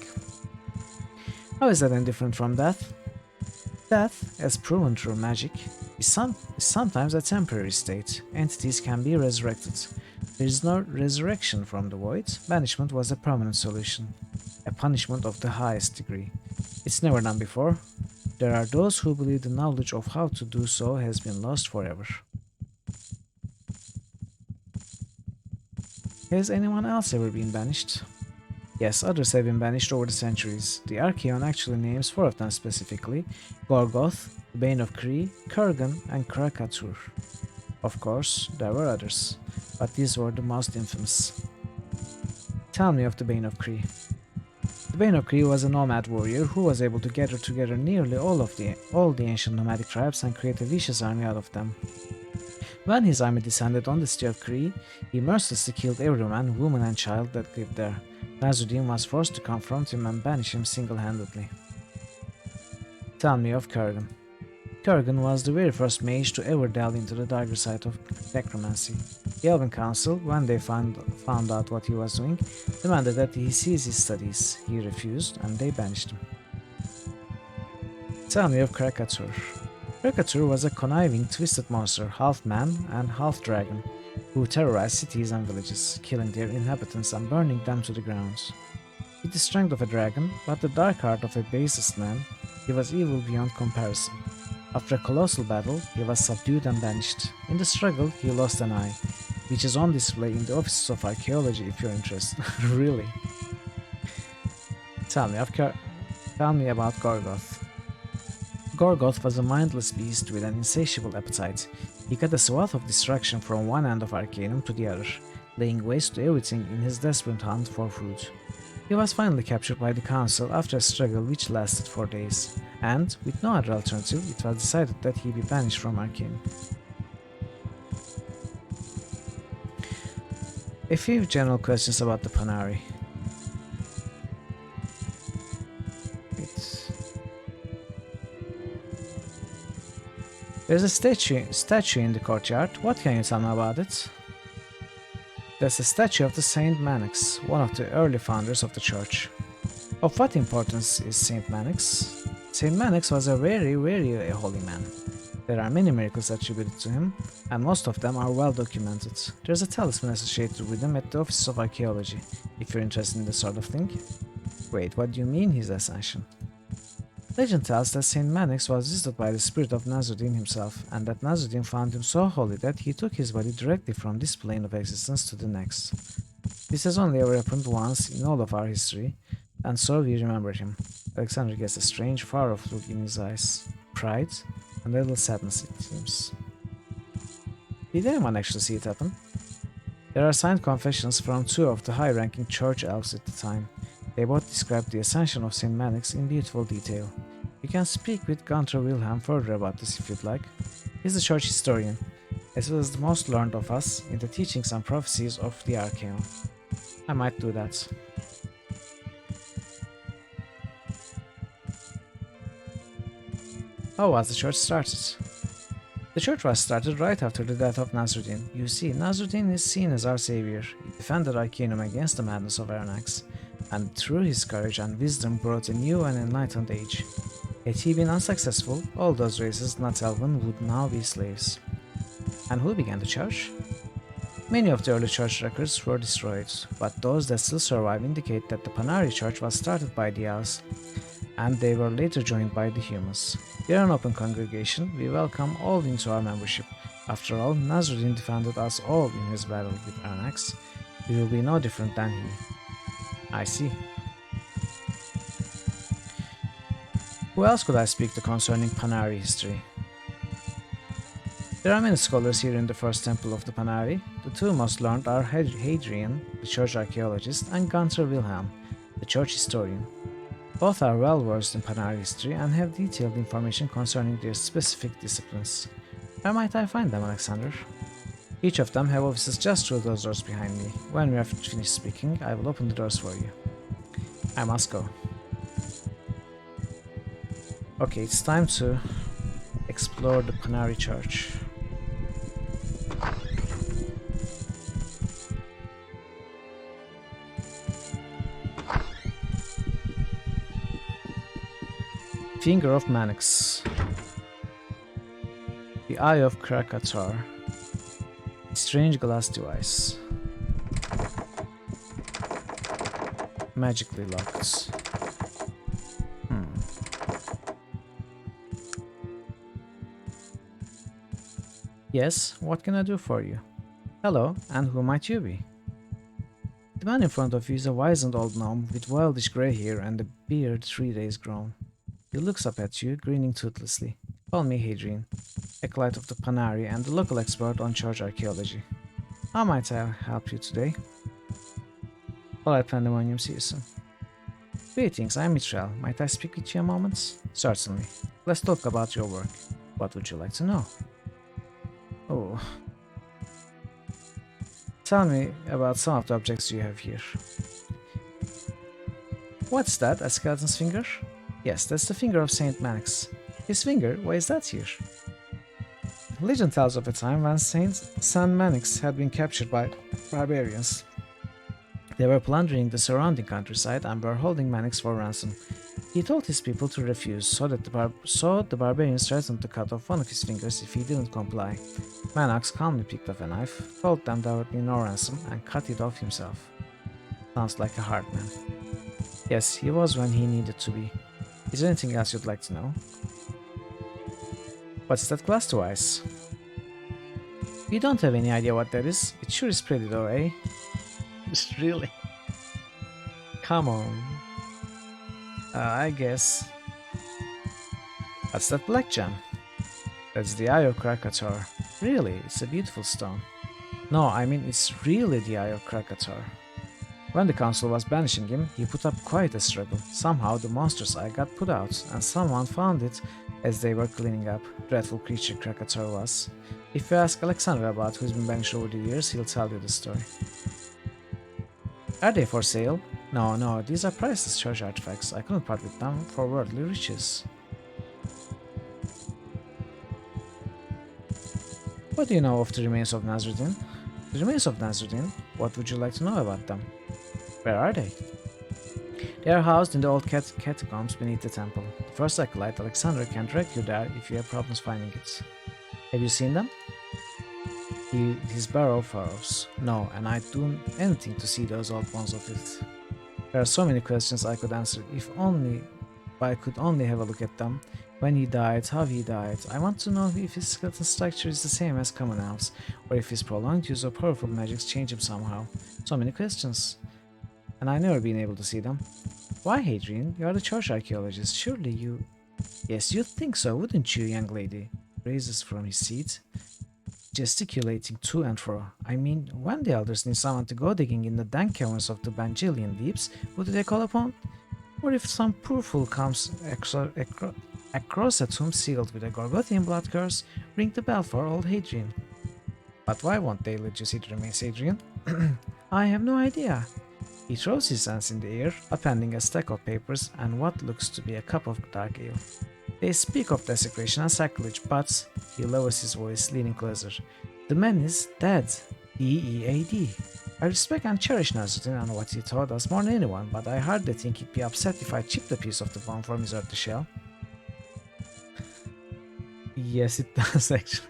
How is that any different from death? Death, as proven through magic, is sometimes a temporary state. Entities can be resurrected. There is no resurrection from the Void. Banishment was a permanent solution, a punishment of the highest degree. It's never done before. There are those who believe the knowledge of how to do so has been lost forever. Has anyone else ever been banished? Yes, others have been banished over the centuries. The Archaeon actually names 4 of them specifically: Gorgoth, the Bane of Kree, Kurgan, and Krakatur. Of course, there were others, but these were the most infamous. Tell me of the Bane of Kree. The Bane of Kree was a nomad warrior who was able to gather together nearly all the ancient nomadic tribes and create a vicious army out of them. When his army descended on the city of Kree, he mercilessly killed every man, woman and child that lived there. Nasruddin was forced to confront him and banish him single-handedly. Tell me of Kurgan. Kurgan was the very first mage to ever delve into the darker side of necromancy. The Elven Council, when they found out what he was doing, demanded that he cease his studies. He refused, and they banished him. Tell me of Krakatur. Krakatur was a conniving, twisted monster, half man and half dragon, who terrorized cities and villages, killing their inhabitants and burning them to the ground. With the strength of a dragon, but the dark heart of a basest man, he was evil beyond comparison. After a colossal battle, he was subdued and banished. In the struggle, he lost an eye, which is on display in the Offices of Archaeology if you're interested. Really? Tell me about Gorgoth. Gorgoth was a mindless beast with an insatiable appetite. He cut a swath of destruction from one end of Arcanum to the other, laying waste to everything in his desperate hunt for food. He was finally captured by the council after a struggle which lasted 4 days, and, with no other alternative, it was decided that he be banished from Arcanum. A few general questions about the Panari. There's a statue in the courtyard. What can you tell me about it? That's a statue of the Saint Mannix, one of the early founders of the church. Of what importance is Saint Mannix? Saint Mannix was a very holy man. There are many miracles attributed to him, and most of them are well documented. There's a talisman associated with him at the Office of Archaeology, if you're interested in this sort of thing. Wait, what do you mean his ascension? Legend tells that Saint Mannix was visited by the spirit of Nasruddin himself, and that Nasruddin found him so holy that he took his body directly from this plane of existence to the next. This has only ever happened once in all of our history, and so we remember him. Alexander gets a strange, far-off look in his eyes, pride, and a little sadness it seems. Did anyone actually see it happen? There are signed confessions from 2 of the high-ranking church elves at the time. They both described the ascension of Saint Mannix in beautiful detail. You can speak with Gunther Wilhelm further about this if you'd like. He's the church historian, as well as the most learned of us in the teachings and prophecies of the Archaeon. I might do that. How was the church started? The church was started right after the death of Nasruddin. You see, Nasruddin is seen as our savior. He defended Arcanum against the madness of Aronnax, and through his courage and wisdom brought a new and enlightened age. Had he been unsuccessful, all those races not Elven would now be slaves. And who began the church? Many of the early church records were destroyed, but those that still survive indicate that the Panari Church was started by the elves, and they were later joined by the humans. We are an open congregation. We welcome all into our membership. After all, Nasruddin defended us all in his battle with Arnax. We will be no different than he. I see. Who else could I speak to concerning Panari history? There are many scholars here in the first temple of the Panari. The two most learned are Hadrian, the church archaeologist, and Gunther Wilhelm, the church historian. Both are well versed in Panari history and have detailed information concerning their specific disciplines. Where might I find them, Alexander? Each of them have offices just through those doors behind me. When we have finished speaking, I will open the doors for you. I must go. Okay, it's time to explore the Panari Church. Finger of Mannix. The Eye of Krakatoa. Strange glass device. Magically locked. Yes, what can I do for you? Hello, and who might you be? The man in front of you is a wizened old gnome with wildish grey hair and a beard 3 days grown. He looks up at you, grinning toothlessly. Call me Hadrian, acolyte of the Panari and the local expert on church archaeology. How might I help you today? Alright, Pandemonium, see you soon. Greetings, I'm Mitchell. Might I speak with you a moment? Certainly. Let's talk about your work. What would you like to know? Oh. Tell me about some of the objects you have here. What's that? A skeleton's finger? Yes, that's the finger of Saint Mannix. His finger? Why is that here? Legend tells of a time when Saint Mannix had been captured by barbarians. They were plundering the surrounding countryside and were holding Mannix for ransom. He told his people to refuse, so the barbarians threatened to cut off one of his fingers if he didn't comply. Mannix calmly picked up a knife, told them there would be no ransom, and cut it off himself. Sounds like a hard man. Yes, he was when he needed to be. Is there anything else you'd like to know? What's that glass device? You don't have any idea what that is? It sure is pretty though, eh? Really? Come on. I guess. What's that black gem? That's the Eye of Krakatoa. Really? It's a beautiful stone. No, I mean it's really the Eye of Krakatoa. When the council was banishing him, he put up quite a struggle. Somehow the monster's eye got put out, and someone found it as they were cleaning up. Dreadful creature Krakatoa was. If you ask Alexander about who's been banished over the years, he'll tell you the story. Are they for sale? No, these are priceless church artifacts. I couldn't part with them for worldly riches. What do you know of the remains of Nasruddin? The remains of Nasruddin? What would you like to know about them? Where are they? They are housed in the old catacombs beneath the temple. The first acolyte, Alexander, can direct you there if you have problems finding it. Have you seen them? His barrow furrows. No, and I'd do anything to see those old bones of it. There are so many questions I could answer if I could only have a look at them. When he died, how he died. I want to know if his skeleton structure is the same as common elves, or if his prolonged use of powerful magics changed him somehow. So many questions. And I've never been able to see them. Why, Hadrian? You are the church archaeologist. Surely you... Yes, you'd think so, wouldn't you, young lady? Raises from his seat, gesticulating to and fro. I mean, when the elders need someone to go digging in the dank caverns of the Bangilian deeps, who do they call upon? Or if some poor fool comes across a tomb sealed with a Gorgothian blood curse, ring the bell for old Hadrian. But why won't they let you see the remains, Hadrian? I have no idea. He throws his hands in the air, appending a stack of papers and what looks to be a cup of dark ale. They speak of desecration and sacrilege, but he lowers his voice, leaning closer. The man is dead. D-E-A-D. I respect and cherish Nasruddin and what he taught us more than anyone, but I hardly think he'd be upset if I chipped a piece of the bone from his earthy shell. Yes, it does actually.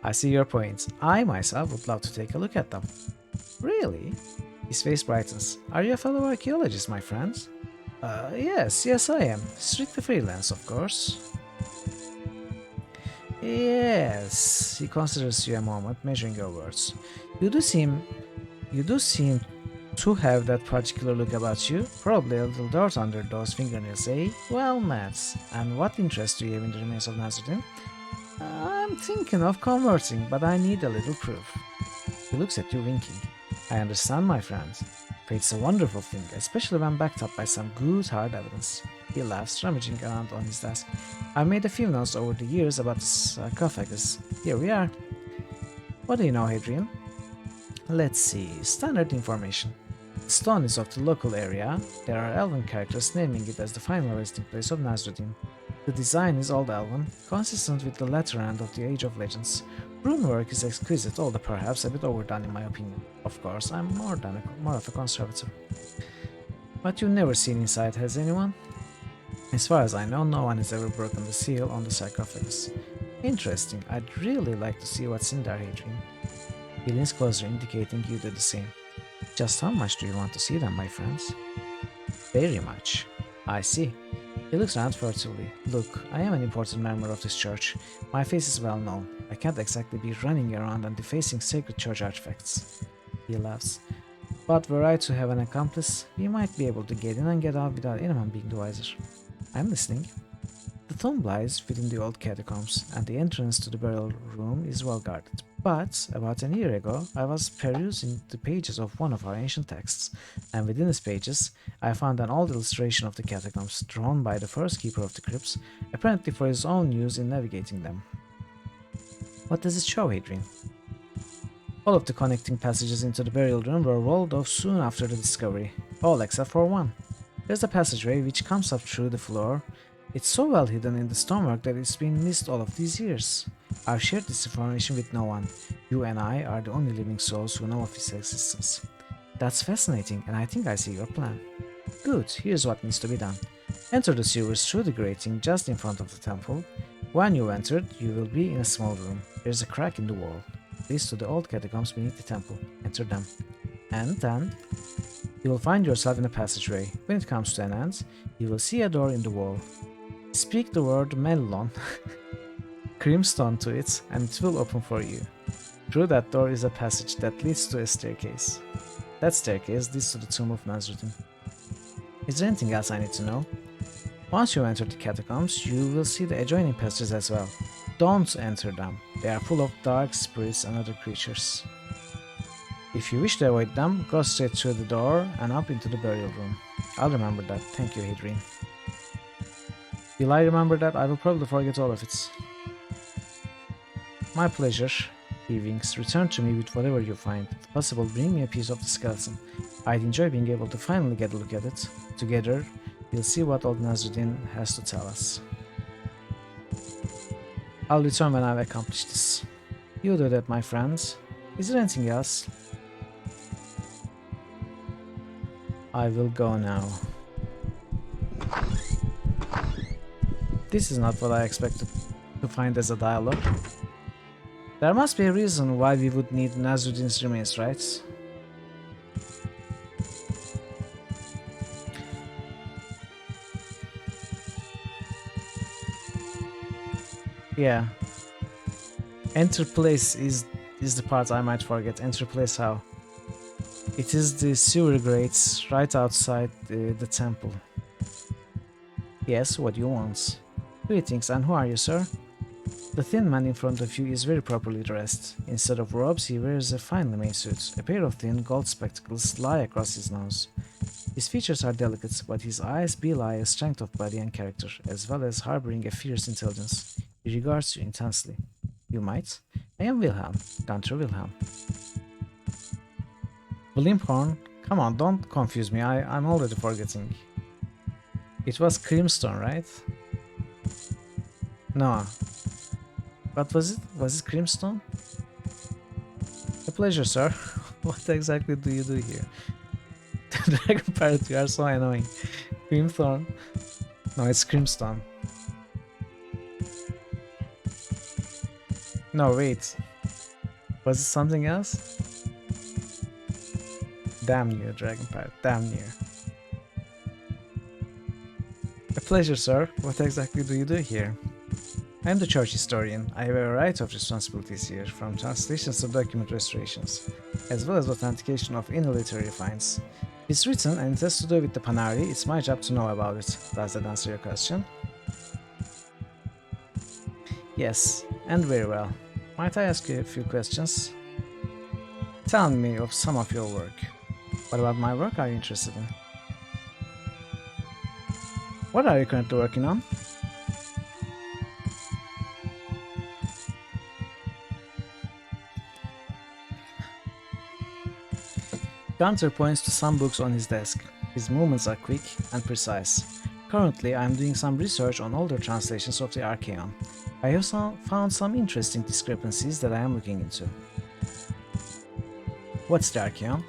I see your point. I myself would love to take a look at them. Really? His face brightens. Are you a fellow archaeologist, my friend? Yes, I am. Strictly freelance, of course. Yes, he considers you a moment, measuring your words. You do seem to have that particular look about you. Probably a little dirt under those fingernails, eh? Well, Matt, and what interest do you have in the remains of Nasruddin? I'm thinking of converting, but I need a little proof. He looks at you, winking. I understand, my friend. Fate's a wonderful thing, especially when backed up by some good hard evidence. He laughs, rummaging around on his desk. I've made a few notes over the years about the sarcophagus. Here we are. What do you know, Hadrian? Let's see. Standard information. The stone is of the local area. There are elven characters naming it as the final resting place of Nasruddin. The design is Old Elven, consistent with the latter end of the Age of Legends. Rune work is exquisite, although perhaps a bit overdone in my opinion. Of course, I'm more of a conservative. But you've never seen inside, has anyone? As far as I know, no one has ever broken the seal on the sarcophagus. Interesting. I'd really like to see what's in there, Hadrian. He leans closer, indicating you do the same. Just how much do you want to see them, my friends? Very much. I see. He looks around furtively. Look, I am an important member of this church. My face is well known. I can't exactly be running around and defacing sacred church artifacts. He laughs. But were I to have an accomplice, we might be able to get in and get out without anyone being the wiser. I'm listening. The tomb lies within the old catacombs, and the entrance to the burial room is well guarded. But about a year ago, I was perusing the pages of one of our ancient texts, and within these pages, I found an old illustration of the catacombs drawn by the first keeper of the crypts, apparently for his own use in navigating them. What does it show, Hadrian? All of the connecting passages into the burial room were walled off soon after the discovery, all except for one. There's a passageway which comes up through the floor. It's so well hidden in the stonework that it's been missed all of these years. I've shared this information with no one. You and I are the only living souls who know of its existence. That's fascinating, and I think I see your plan. Good, here's what needs to be done. Enter the sewers through the grating just in front of the temple. When you entered, you will be in a small room. There's a crack in the wall. It leads to the old catacombs beneath the temple. Enter them. And then you will find yourself in a passageway. When it comes to an end, you will see a door in the wall. Speak the word melon, creamstone to it, and it will open for you. Through that door is a passage that leads to a staircase. That staircase leads to the tomb of Nasruddin. Is there anything else I need to know? Once you enter the catacombs, you will see the adjoining passages as well. Don't enter them. They are full of dark spirits and other creatures. If you wish to avoid them, go straight through the door and up into the burial room. I'll remember that. Thank you, Hadrian. Will I remember that? I will probably forget all of it. My pleasure. He winks. Return to me with whatever you find. If possible, bring me a piece of the skeleton. I'd enjoy being able to finally get a look at it. Together, we'll see what old Nasruddin has to tell us. I'll return when I've accomplished this. You do that, my friends. Is there anything else? I will go now. This is not what I expected to find as a dialogue. There must be a reason why we would need Nasruddin's remains, right? Yeah. Enter place is the part I might forget. Enter place how? It is the sewer grates right outside the temple. Yes, what do you want? Greetings, and who are you, sir? The thin man in front of you is very properly dressed. Instead of robes, he wears a finely made suit. A pair of thin gold spectacles lie across his nose. His features are delicate, but his eyes belie a strength of body and character, as well as harboring a fierce intelligence. He regards you intensely. You might? I am Wilhelm, Gunter Wilhelm. Blimphorn? Come on, don't confuse me, I'm already forgetting. It was Creamstone, right? No. What was it? Was it Creamstone? A pleasure, sir. What exactly do you do here? Dragon Parrot, you are so annoying. Creamthorn. No, it's Creamstone. No, wait. Was it something else? Damn you, Dragon Pirate. Damn you. A pleasure, sir. What exactly do you do here? I am the church historian. I have a variety of responsibilities here, from translations to document restorations, as well as authentication of any literary finds. It's written and it has to do with the Panari. It's my job to know about it. Does that answer your question? Yes, and very well. Might I ask you a few questions? Tell me of some of your work. What about my work are you interested in? What are you currently working on? Gunter points to some books on his desk. His movements are quick and precise. Currently, I am doing some research on older translations of the Arcanum. I have found some interesting discrepancies that I am looking into. What's the Arcanum?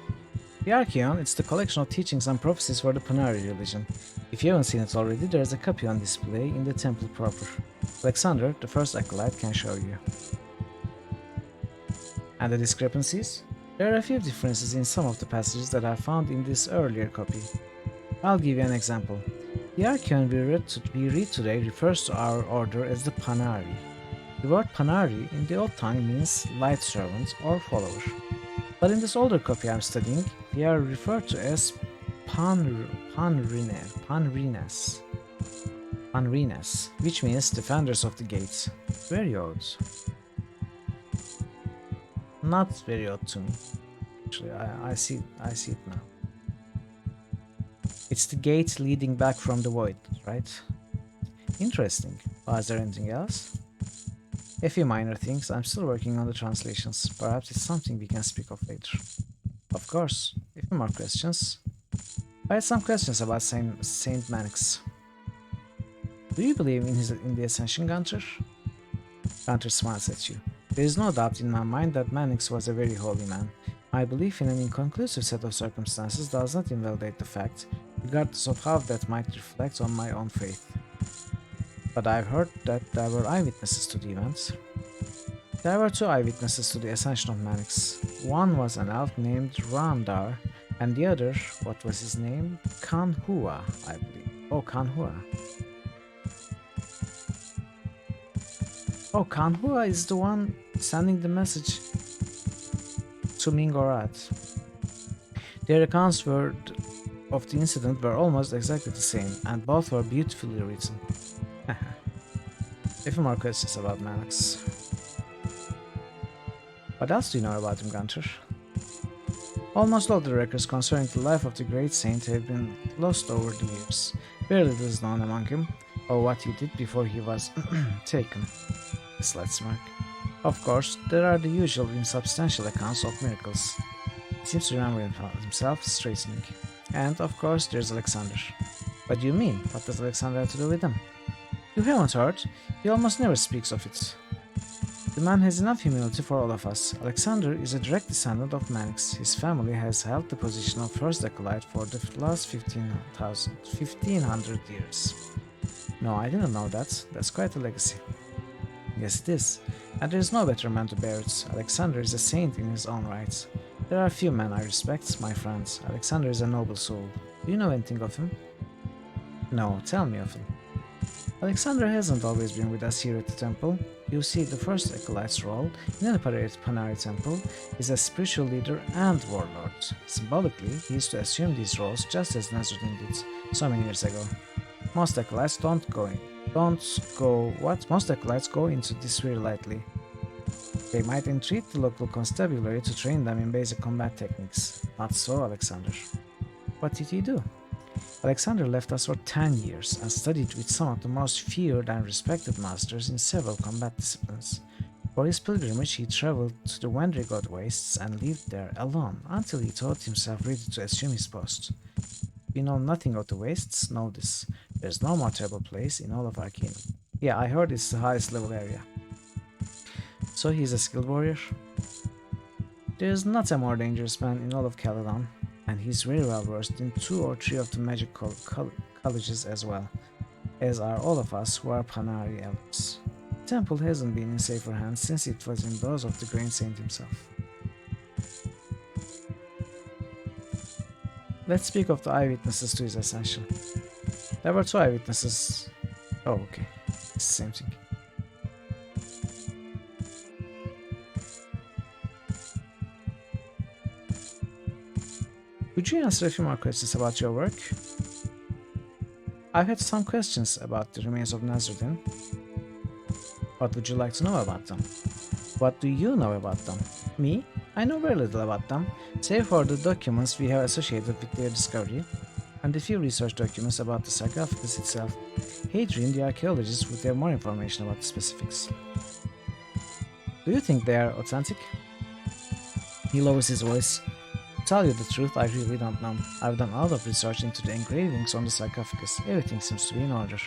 The Arcanum is the collection of teachings and prophecies for the Panari religion. If you haven't seen it already, there is a copy on display in the temple proper. Alexander, the first acolyte, can show you. And the discrepancies? There are a few differences in some of the passages that are found in this earlier copy. I'll give you an example. The Arcanum we read today refers to our order as the Panari. The word Panari in the Old Tongue means light servant or follower. But in this older copy I'm studying, they are referred to as Panrines, which means defenders of the gates. Very odd. Not very odd to me. Actually, I see it now. It's the gate leading back from the void, right? Interesting. Was there anything else? A few minor things. I'm still working on the translations. Perhaps it's something we can speak of later. Of course. A few more questions. I had some questions about Saint Manix. Do you believe in the Ascension, Gunter? Gunter smiles at you. There is no doubt in my mind that Manix was a very holy man. My belief in an inconclusive set of circumstances does not invalidate the fact, regardless of how that might reflect on my own faith. But I've heard that there were eyewitnesses to the events. There were two eyewitnesses to the ascension of Manix. One was an elf named Randar, and the other, what was his name? Kanhua, I believe. Oh, Kanhua. Oh, Kanhua is the one sending the message to Mingorat. Their accounts of the incident were almost exactly the same, and both were beautifully written. A few more questions about Manix. What else do you know about him, Gunter? Almost all the records concerning the life of the great saint have been lost over the years. Very little is known among him, or what he did before he was taken. A slight smirk. Of course, there are the usual insubstantial accounts of miracles. He seems to remember himself straightening. And, of course, there's Alexander. What do you mean? What does Alexander have to do with him? You haven't heard? He almost never speaks of it. The man has enough humility for all of us. Alexander is a direct descendant of Manix. His family has held the position of first acolyte for the last 1500 years. No, I didn't know that. That's quite a legacy. Yes, it is. And there is no better man to bear it. Alexander is a saint in his own right. There are few men I respect, my friends. Alexander is a noble soul. Do you know anything of him? No, tell me of him. Alexander hasn't always been with us here at the temple. You see, the first acolyte's role in any Panari temple is as spiritual leader and warlord. Symbolically, he is to assume these roles just as Nazruddin did so many years ago. Most acolytes Most acolytes go into this very lightly. They might entreat the local constabulary to train them in basic combat techniques. Not so, Alexander. What did he do? Alexander left us for 10 years and studied with some of the most feared and respected masters in several combat disciplines. For his pilgrimage, he traveled to the Wendrigod wastes and lived there alone until he thought himself ready to assume his post. If you know nothing of the wastes, know this. There's no more terrible place in all of Arcanum. Yeah, I heard it's the highest level area. So he's a skilled warrior? There's not a more dangerous man in all of Caledon, and he's very well versed in 2 or 3 of the magic colleges as well, as are all of us who are Panari elves. temple hasn't been in safer hands since it was in those of the Grain Saint himself. Let's speak of the eyewitnesses to his ascension. There were 2 eyewitnesses. Oh, okay. It's the same thing. Could you answer a few more questions about your work? I've had some questions about the remains of Nasruddin. What would you like to know about them? What do you know about them? Me? I know very little about them, save for the documents we have associated with their discovery, and a few research documents about the sarcophagus itself. Hadrian, the archaeologist, would have more information about the specifics. Do you think they are authentic? He lowers his voice. To tell you the truth, I really don't know. I've done a lot of research into the engravings on the sarcophagus. Everything seems to be in order.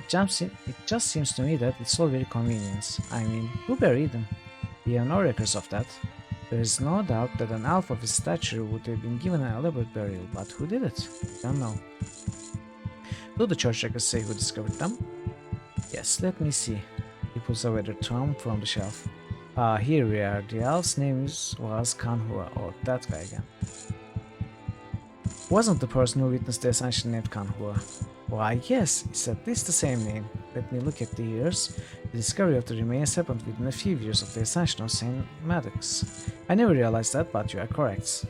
It just seems to me that it's all very convenient. I mean, who buried them? We have no records of that. There is no doubt that an elf of his stature would have been given an elaborate burial, but who did it? We don't know. Do the church records say who discovered them? Yes, let me see. He pulls away the tome from the shelf. Ah, here we are. The elf's name was Kanhua, or that guy again. Wasn't the person who witnessed the ascension named Kanhua? Why, yes, it's at least the same name. Let me look at the years. The discovery of the remains happened within a few years of the ascension of Saint Magick. I never realized that, but you are correct.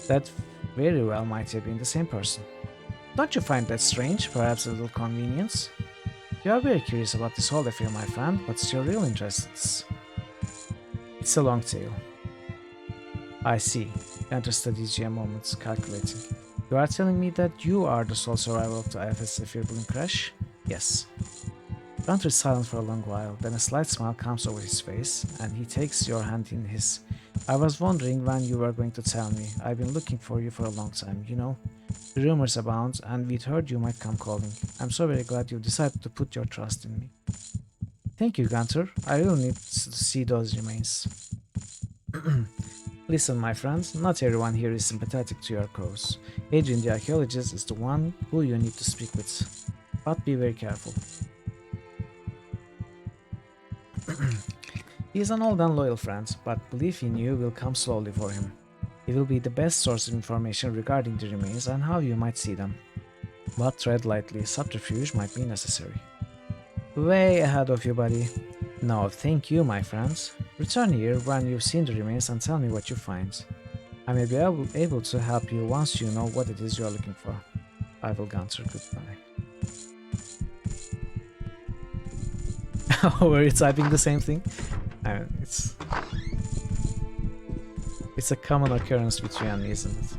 That very well might have been the same person. Don't you find that strange, perhaps a little convenience? You are very curious about this whole affair, my friend. What's your real interest? It's a long tale. I see. Gunter studies you a moment, calculating. You are telling me that you are the sole survivor of the IFS affair balloon crash? Yes. Gunter is silent for a long while, then a slight smile comes over his face, and he takes your hand in his. I was wondering when you were going to tell me. I've been looking for you for a long time, you know. The rumors abound, and we'd heard you might come calling. I'm so very glad you decided to put your trust in me. Thank you, Gunter. I really need to see those remains. Listen, my friend, not everyone here is sympathetic to your cause. Adrian the archaeologist is the one who you need to speak with. But be very careful. He is an old and loyal friend, but belief in you will come slowly for him. He will be the best source of information regarding the remains and how you might see them. But tread lightly, subterfuge might be necessary. Way ahead of you, buddy. No, thank you, my friends. Return here when you've seen the remains and tell me what you find. I may be able to help you once you know what it is you are looking for. I will answer goodbye. Were you typing the same thing? I mean, it's a common occurrence between me, isn't it?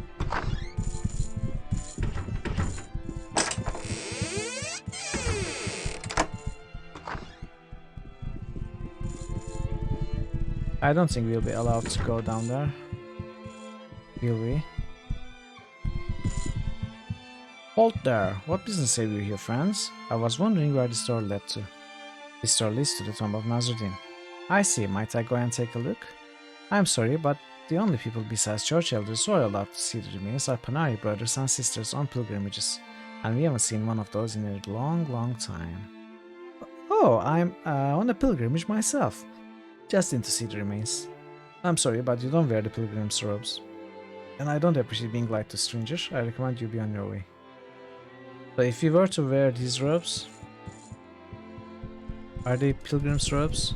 I don't think we'll be allowed to go down there. Will we? Halt there! What business have you here, friends? I was wondering where this door led to. This door leads to the tomb of Nasruddin. I see. Might I go and take a look? I'm sorry, but the only people besides church elders who are allowed to see the remains are Panari brothers and sisters on pilgrimages, and we haven't seen one of those in a long time. Oh, I'm on a pilgrimage myself. Just in to see the remains. I'm sorry, but you don't wear the pilgrim's robes. And I don't appreciate being light to strangers. I recommend you be on your way. So if you were to wear these robes... Are they pilgrim's robes?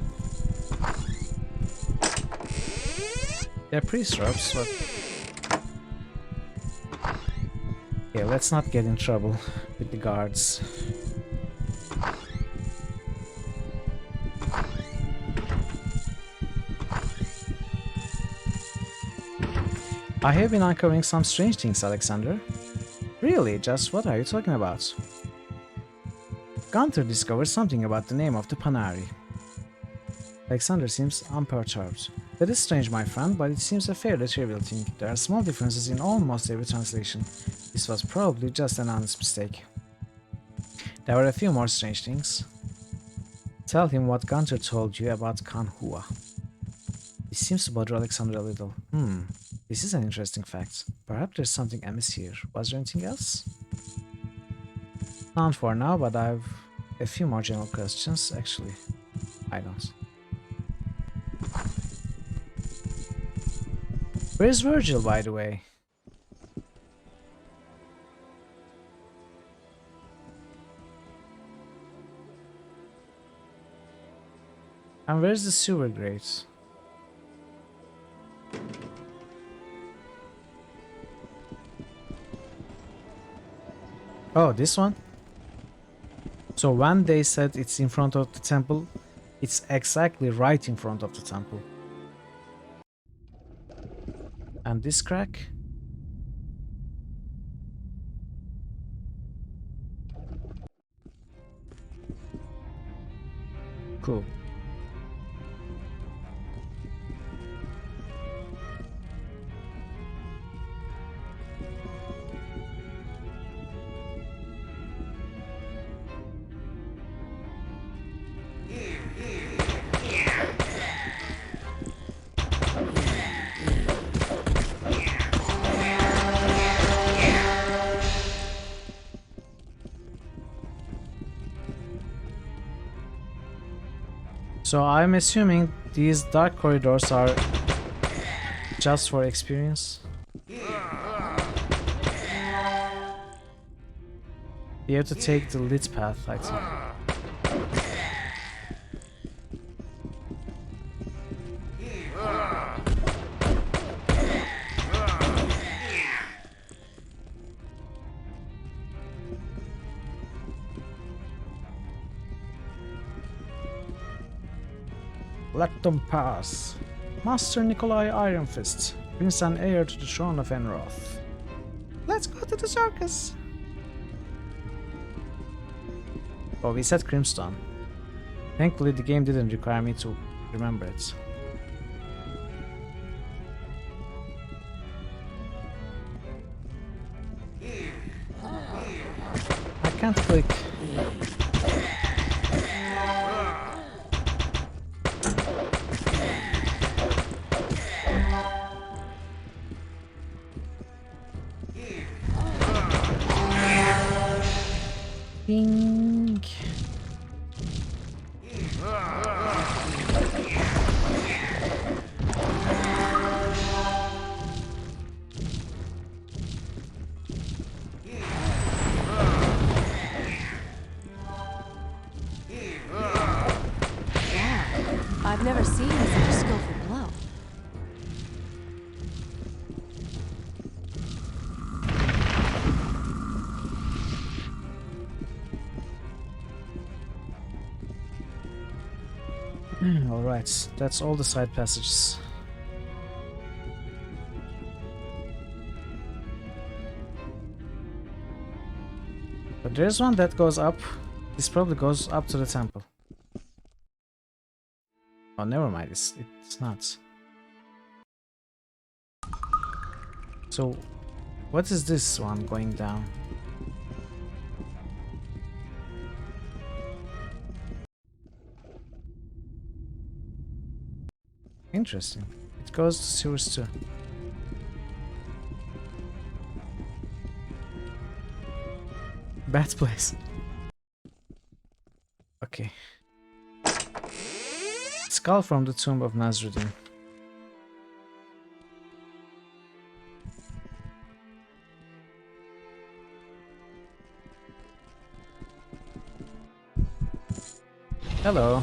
They're priest robes, but... Yeah, let's not get in trouble with the guards. I have been uncovering some strange things, Alexander. Really? Just what are you talking about? Gunther discovered something about the name of the Panari. Alexander seems unperturbed. That is strange, my friend, but it seems a fairly trivial thing. There are small differences in almost every translation. This was probably just an honest mistake. There were a few more strange things. Tell him what Gunther told you about Kanhua. This seems to bother Alexander a little. This is an interesting fact. Perhaps there's something amiss here. Was there anything else? None for now, but I've a few more general questions, actually. I don't. Where's Virgil, by the way? And where's the sewer grate? Oh, this one? So when they said it's in front of the temple, it's exactly right in front of the temple. And this crack? Cool. So I'm assuming these dark corridors are just for experience. You have to take the lit path, I think. Let them pass. Master Nikolai Ironfist, Prince and heir to the throne of Enroth. Let's go to the circus! Oh, we said Crimstone. Thankfully, the game didn't require me to remember it. I can't click. Ding. I've never seen such a skillful blow. Alright, that's all the side passages. But there's one that goes up. This probably goes up to the temple. Oh, never mind, it's not. So, what is this one going down? Interesting. It goes to sewers too. Bad place. Okay. Skull from the tomb of Nasruddin. Hello.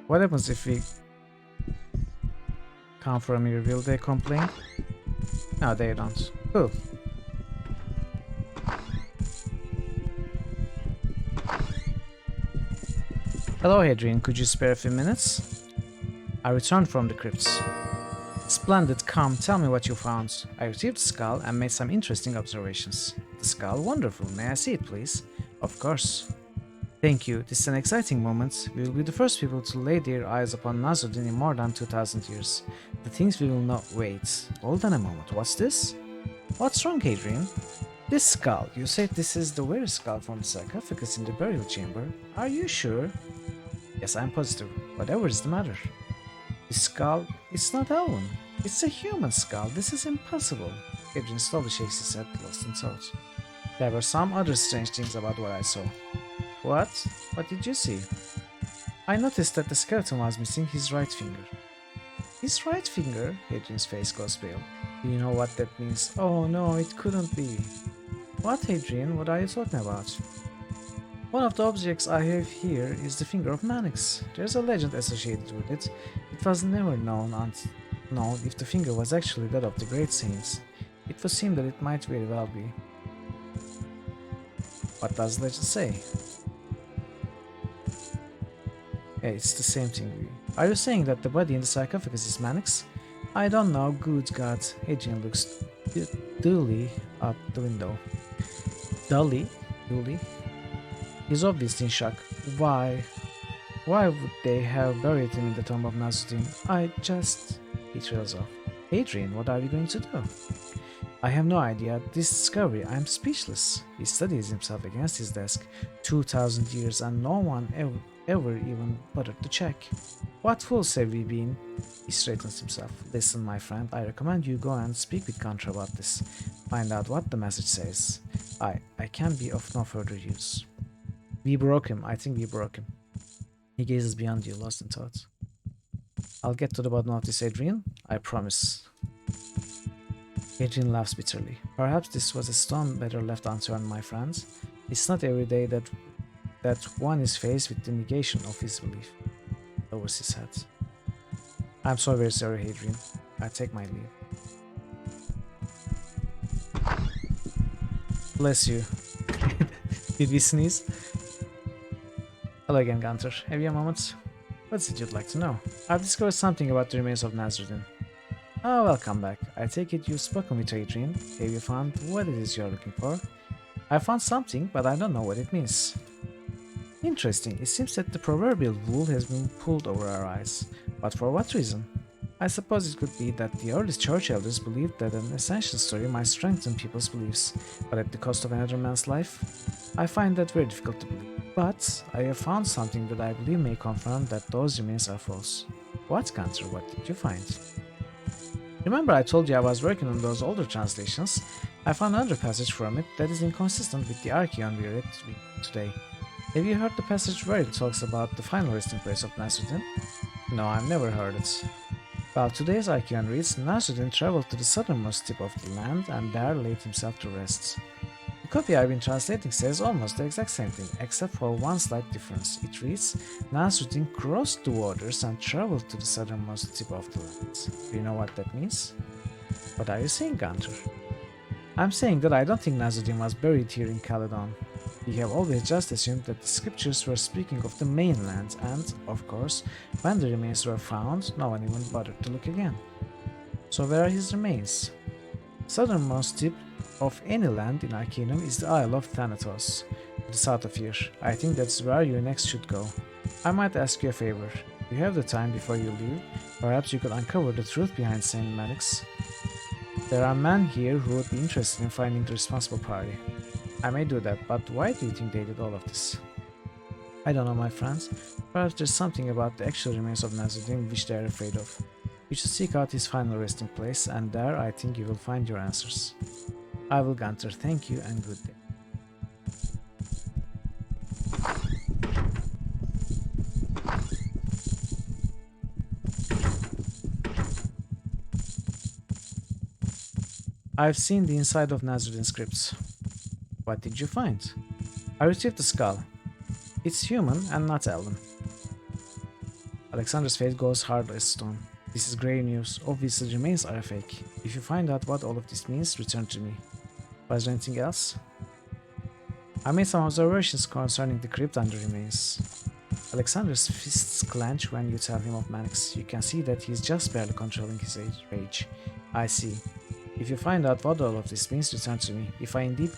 What happens if we come from here? Will they complain? No, they don't. Cool. Hello, Hadrian. Could you spare a few minutes? I returned from the crypts. Splendid. Come, tell me what you found. I retrieved the skull and made some interesting observations. The skull? Wonderful. May I see it, please? Of course. Thank you. This is an exciting moment. We will be the first people to lay their eyes upon Nasruddin in more than 2000 years. The things we will not wait. Hold on a moment. What's this? What's wrong, Hadrian? This skull. You said this is the very skull from the sarcophagus in the burial chamber. Are you sure? Yes, I'm positive. Whatever is the matter? This skull, it's not elven. It's a human skull. This is impossible. Hadrian slowly shakes his head, lost in thought. There were some other strange things about what I saw. What? What did you see? I noticed that the skeleton was missing his right finger. His right finger? Adrian's face goes pale. Do you know what that means? Oh no, it couldn't be. What, Adrian? What are you talking about? One of the objects I have here is the finger of Mannix. There's a legend associated with it. It was never known if the finger was actually that of the great saints. It would seem that it might very well be. What does the legend say? Hey, it's the same thing. Are you saying that the body in the sarcophagus is Mannix? I don't know. Good God. Adrian looks dully out the window. Dully? He's obviously in shock. Why? Why would they have buried him in the tomb of Nasruddin? He trails off. Adrian, what are you going to do? I have no idea. This discovery, I'm speechless. He studies himself against his desk. 2,000 years and no one ever even bothered to check. What fools have we been? He straightens himself. Listen, my friend, I recommend you go and speak with Gunter about this. Find out what the message says. I can be of no further use. We broke him. I think we broke him. He gazes beyond you, lost in thought. I'll get to the bottom of this, Adrian. I promise. Adrian laughs bitterly. Perhaps this was a stone better left unturned, my friends. It's not every day that one is faced with the negation of his belief. Lowers his head. I'm so very sorry, Adrian. I take my leave. Bless you. Did we sneeze? Hello again, Gunter. Have you a moment? What is it you'd like to know? I've discovered something about the remains of Nasruddin. Oh, welcome back. I take it you've spoken with Adrian. Have you found what it is you're looking for? I found something, but I don't know what it means. Interesting. It seems that the proverbial wool has been pulled over our eyes. But for what reason? I suppose it could be that the earliest church elders believed that an essential story might strengthen people's beliefs, but at the cost of another man's life? I find that very difficult to believe. But I have found something that I believe may confirm that those remains are false. What, Gunter? What did you find? Remember I told you I was working on those older translations? I found another passage from it that is inconsistent with the Arcanum we read today. Have you heard the passage where it talks about the final resting place of Nasruddin? No, I've never heard it. Well, today's Arcanum reads, Nasruddin traveled to the southernmost tip of the land and there laid himself to rest. The copy I've been translating says almost the exact same thing, except for one slight difference. It reads, Nasruddin crossed the waters and traveled to the southernmost tip of the land. Do you know what that means? What are you saying, Gunter? I'm saying that I don't think Nasruddin was buried here in Caledon. We have always just assumed that the scriptures were speaking of the mainland and, of course, when the remains were found, no one even bothered to look again. So where are his remains? Southernmost tip of any land in Arcanum is the Isle of Thanatos, to the south of here. I think that's where you next should go. I might ask you a favor. You have the time before you leave. Perhaps you could uncover the truth behind Saint Mannix. There are men here who would be interested in finding the responsible party. I may do that, but why do you think they did all of this? I don't know, my friends. Perhaps there's something about the actual remains of Nasruddin which they are afraid of. You should seek out his final resting place, and there I think you will find your answers. I will, Gunter. Thank you and good day. I've seen the inside of Nasruddin's scripts. What did you find? I retrieved the skull. It's human and not elven. Alexander's face goes hard as stone. This is grave news. Obviously, the remains are a fake. If you find out what all of this means, return to me. Was there anything else? I made some observations concerning the crypt and the remains. Alexander's fists clench when you tell him of Mannix. You can see that he's just barely controlling his rage. I see. If you find out what all of this means, return to me. If I indeed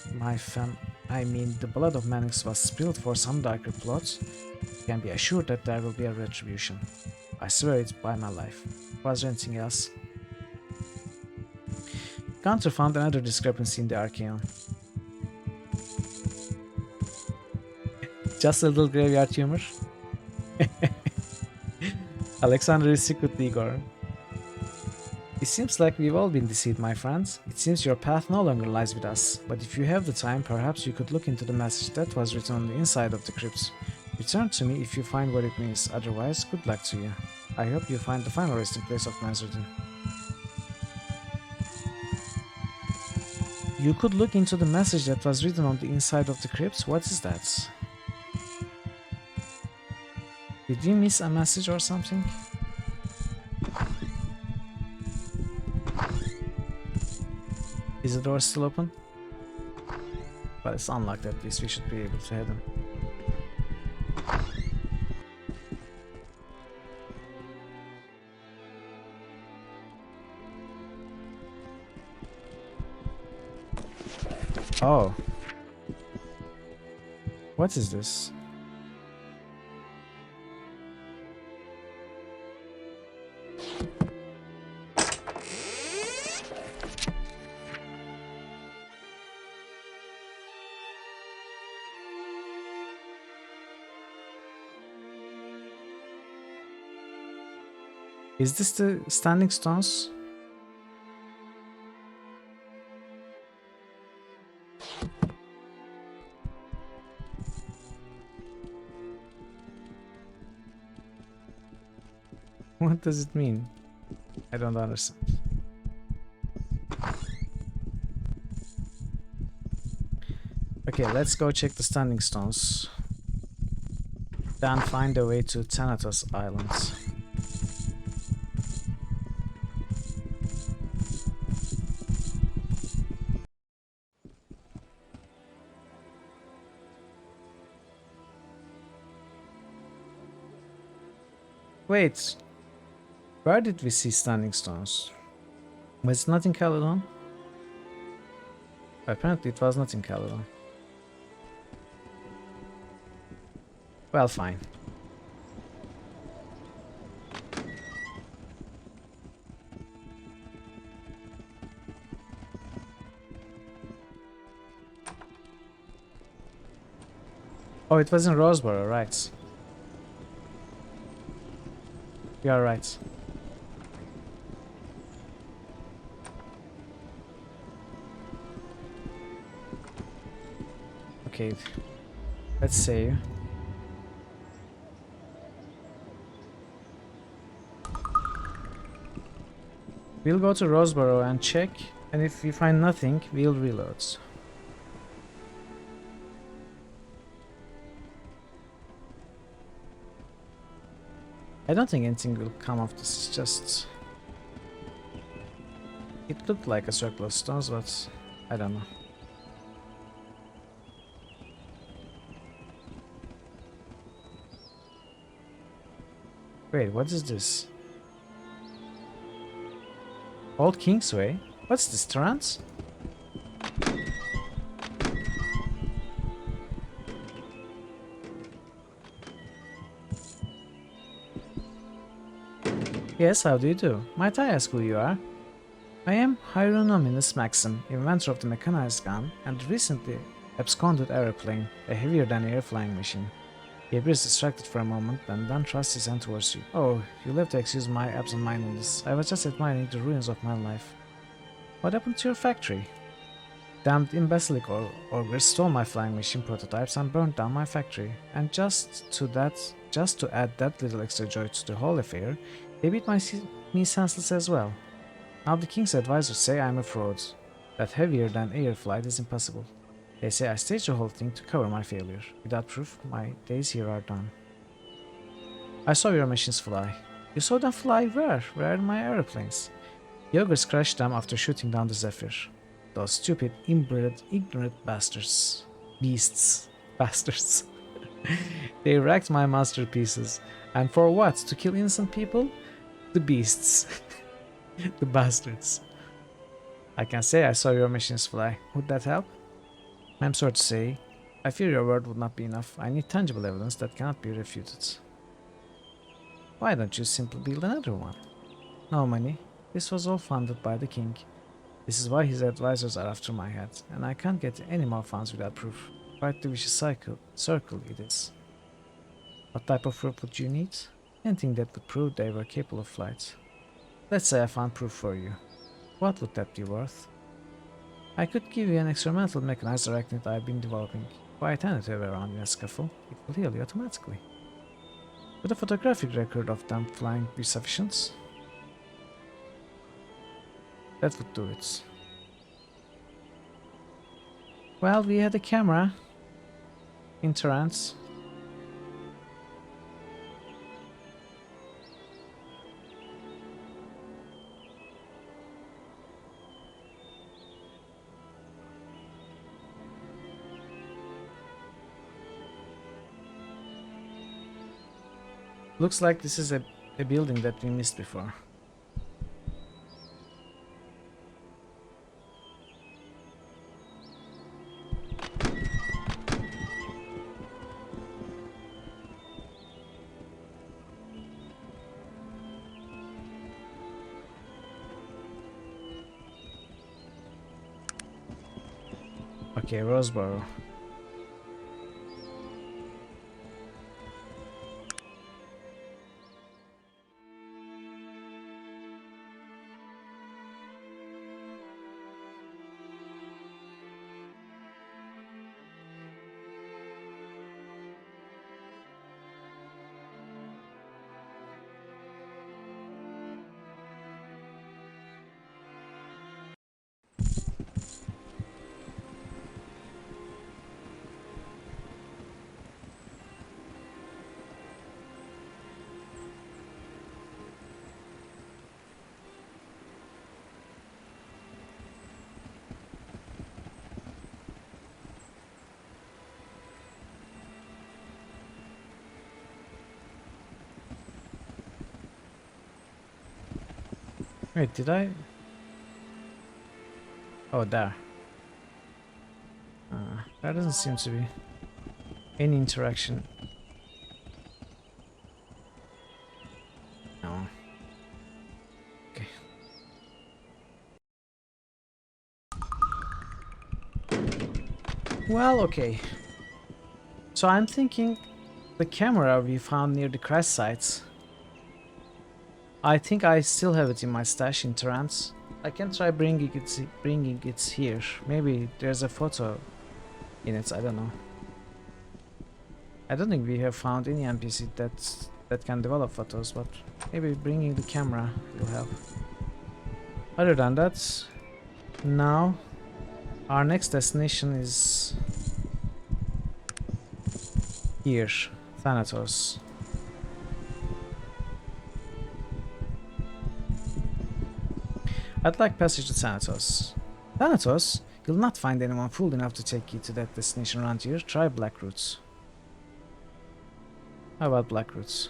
the blood of Mannix was spilled for some darker plot, you can be assured that there will be a retribution. I swear it by my life. Was there anything else? Gunter found another discrepancy in the Arcanum. Just a little graveyard humor. Alexander is secretly Igor. It seems like we've all been deceived, my friends. It seems your path no longer lies with us, but if you have the time, perhaps you could look into the message that was written on the inside of the crypt. Return to me if you find what it means, otherwise, good luck to you. I hope you find the final resting place of Manzurdin. You could look into the message that was written on the inside of the crypt. What is that? Did we miss a message or something? Is the door still open? Well, it's unlocked at least. We should be able to head in. Oh. What is this? Is this the standing stones? What does it mean? I don't understand. Okay, let's go check the standing stones. Then find a way to Thanatos Islands. Wait, where did we see standing stones? Was it not in Caledon? Apparently it was not in Caledon. Well, fine. Oh, it was in Roseboro, right. You are right. Okay, let's save. We'll go to Roseboro and check, and if we find nothing, we'll reload. I don't think anything will come of this, it's just... It looked like a circle of stones, but I don't know. Wait, what is this? Old Kingsway? What's this, trance? Yes, how do you do? Might I ask who you are? I am Hieronymus Maxim, inventor of the mechanized gun and recently absconded aeroplane, a heavier-than-air flying machine. He appears distracted for a moment and then thrusts his hand towards you. Oh, you'll have to excuse my absent-mindedness. I was just admiring the ruins of my life. What happened to your factory? Damned imbecilic ogres stole my flying machine prototypes and burned down my factory. And just to add that little extra joy to the whole affair, they beat me senseless as well. Now the king's advisors say I'm a fraud, that heavier-than-air flight is impossible. They say I staged the whole thing to cover my failure. Without proof, my days here are done. I saw your machines fly. You saw them fly where? Where are my aeroplanes? The ogres crashed them after shooting down the Zephyr. Those stupid, inbred, ignorant bastards. Beasts. Bastards. They wrecked my masterpieces. And for what? To kill innocent people? The beasts. The bastards. I can say I saw your machines fly. Would that help? I'm sorry to say, I fear your word would not be enough. I need tangible evidence that cannot be refuted. Why don't you simply build another one? No money. This was all funded by the king. This is why his advisors are after my head, and I can't get any more funds without proof. Quite the vicious circle it is. What type of proof would you need? Anything that would prove they were capable of flight. Let's say I found proof for you. What would that be worth? I could give you an experimental mechanized arachnid I've been developing. quite anywhere around in a scuffle, it will heal you automatically. Would a photographic record of them flying be sufficient? That would do it. Well, we had a camera in trance. Looks like this is a building that we missed before. Okay, Roseboro. Wait, did I? Oh, there. There doesn't seem to be any interaction. No. Okay. Well, okay. So I'm thinking the camera we found near the crash sites. I think I still have it in my stash in trance. I can try bringing it here. Maybe there's a photo in it. I don't know. I don't think we have found any NPC that can develop photos, but maybe bringing the camera will help. Other than that, now our next destination is here, Thanatos. I'd like passage to Thanatos. Thanatos? You'll not find anyone fool enough to take you to that destination around here. Try Black Roots. How about Black Roots?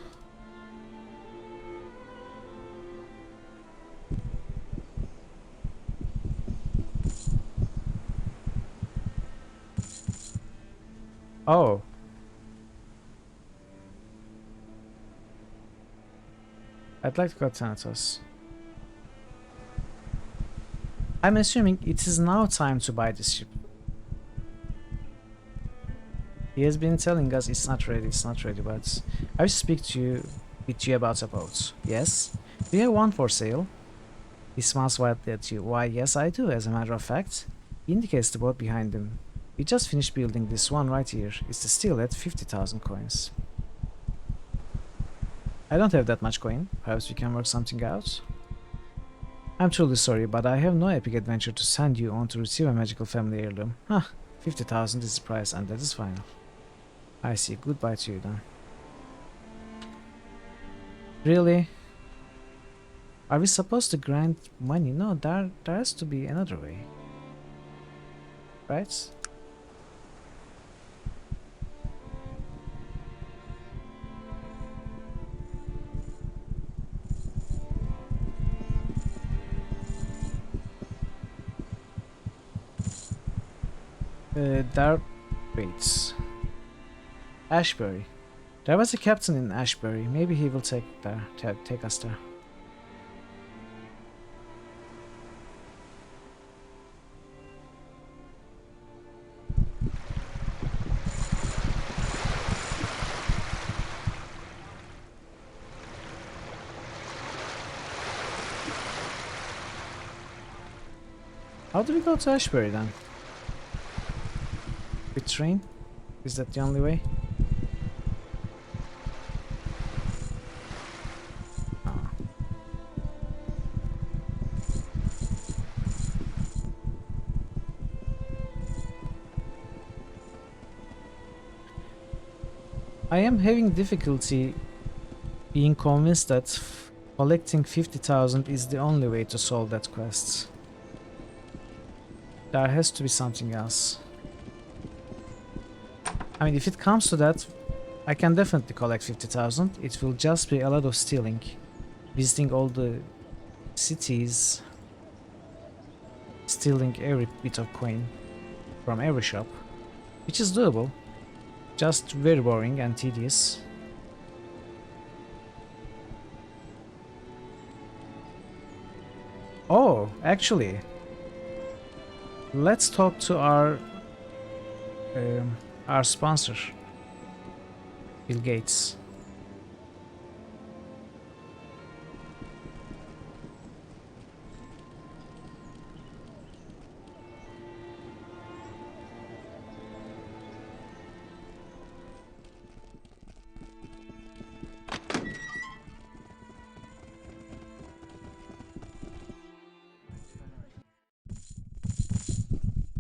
Oh. I'd like to go to Thanatos. I'm assuming it is now time to buy this ship. He has been telling us it's not ready, but I will speak to you about a boat. Yes? Do you have one for sale? He smiles wildly at you. Why, yes I do, as a matter of fact. He indicates the boat behind him. We just finished building this one right here. It's the steel at 50,000 coins. I don't have that much coin. Perhaps we can work something out? I'm truly sorry, but I have no epic adventure to send you on to receive a magical family heirloom. 50,000 is the price, and that is final. I see. Goodbye to you then. Really? Are we supposed to grind money? No, there has to be another way. Right? There... Wait. Ashbury. There was a captain in Ashbury. Maybe he will take us there. How do we go to Ashbury then? With train? Is that the only way? Oh. I am having difficulty being convinced that collecting 50,000 is the only way to solve that quest. There has to be something else. I mean, if it comes to that, I can definitely collect 50,000. It will just be a lot of stealing. Visiting all the cities. Stealing every bit of coin from every shop. Which is doable. Just very boring and tedious. Oh, actually, let's talk to our sponsor, Bill Gates.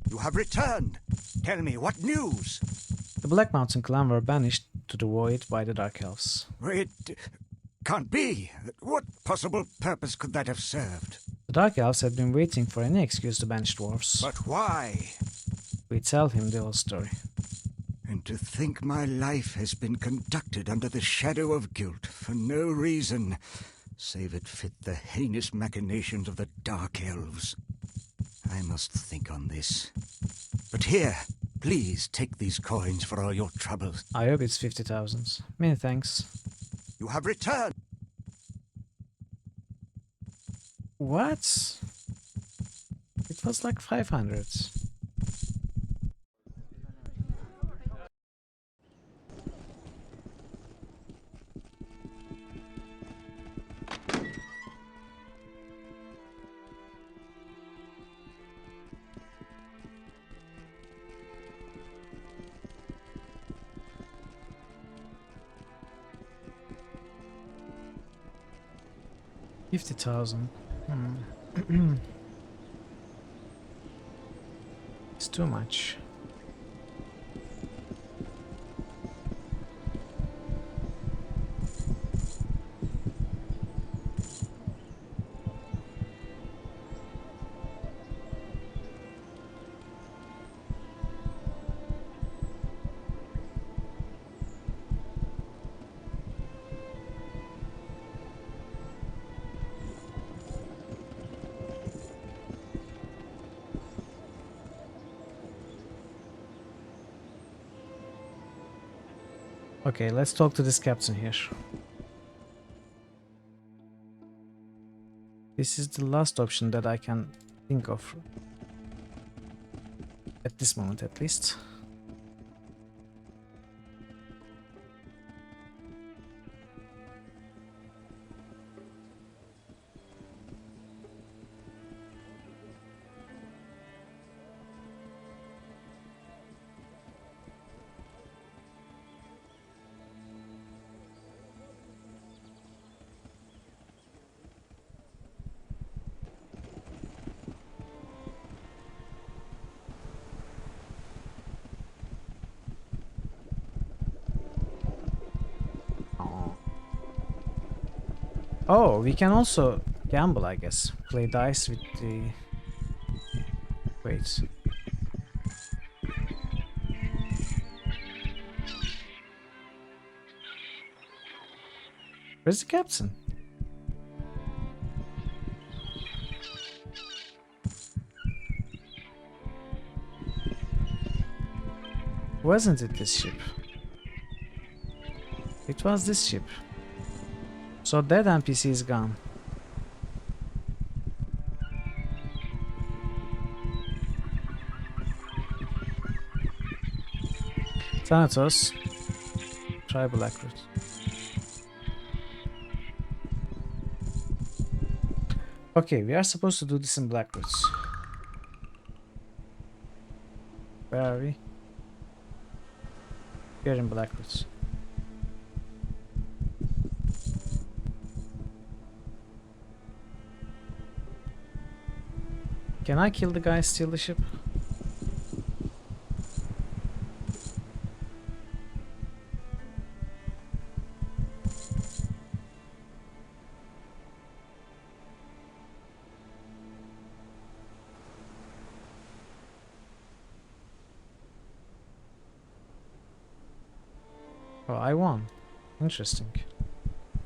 You have returned. Tell me, what news? The Black Mountain clan were banished to the void by the Dark Elves. It can't be. What possible purpose could that have served? The Dark Elves had been waiting for any excuse to banish dwarves. But why? We tell him the whole story. And to think my life has been conducted under the shadow of guilt for no reason, save it fit the heinous machinations of the Dark Elves. I must think on this. But here, please take these coins for all your troubles. I hope it's 50,000. Many thanks. You have returned. What? It was like 500. $50,000. It's too much. Okay, let's talk to this captain here. This is the last option that I can think of. At this moment, at least. Oh, we can also gamble, I guess. Play dice with the... Wait. Where's the captain? Wasn't it this ship? It was this ship. So that NPC is gone. Thanatos. Tribal accurate. Okay, we are supposed to do this in Blackroots. Where are we? Here in Blackwood. Can I kill the guy and steal the ship? Oh, I won. Interesting.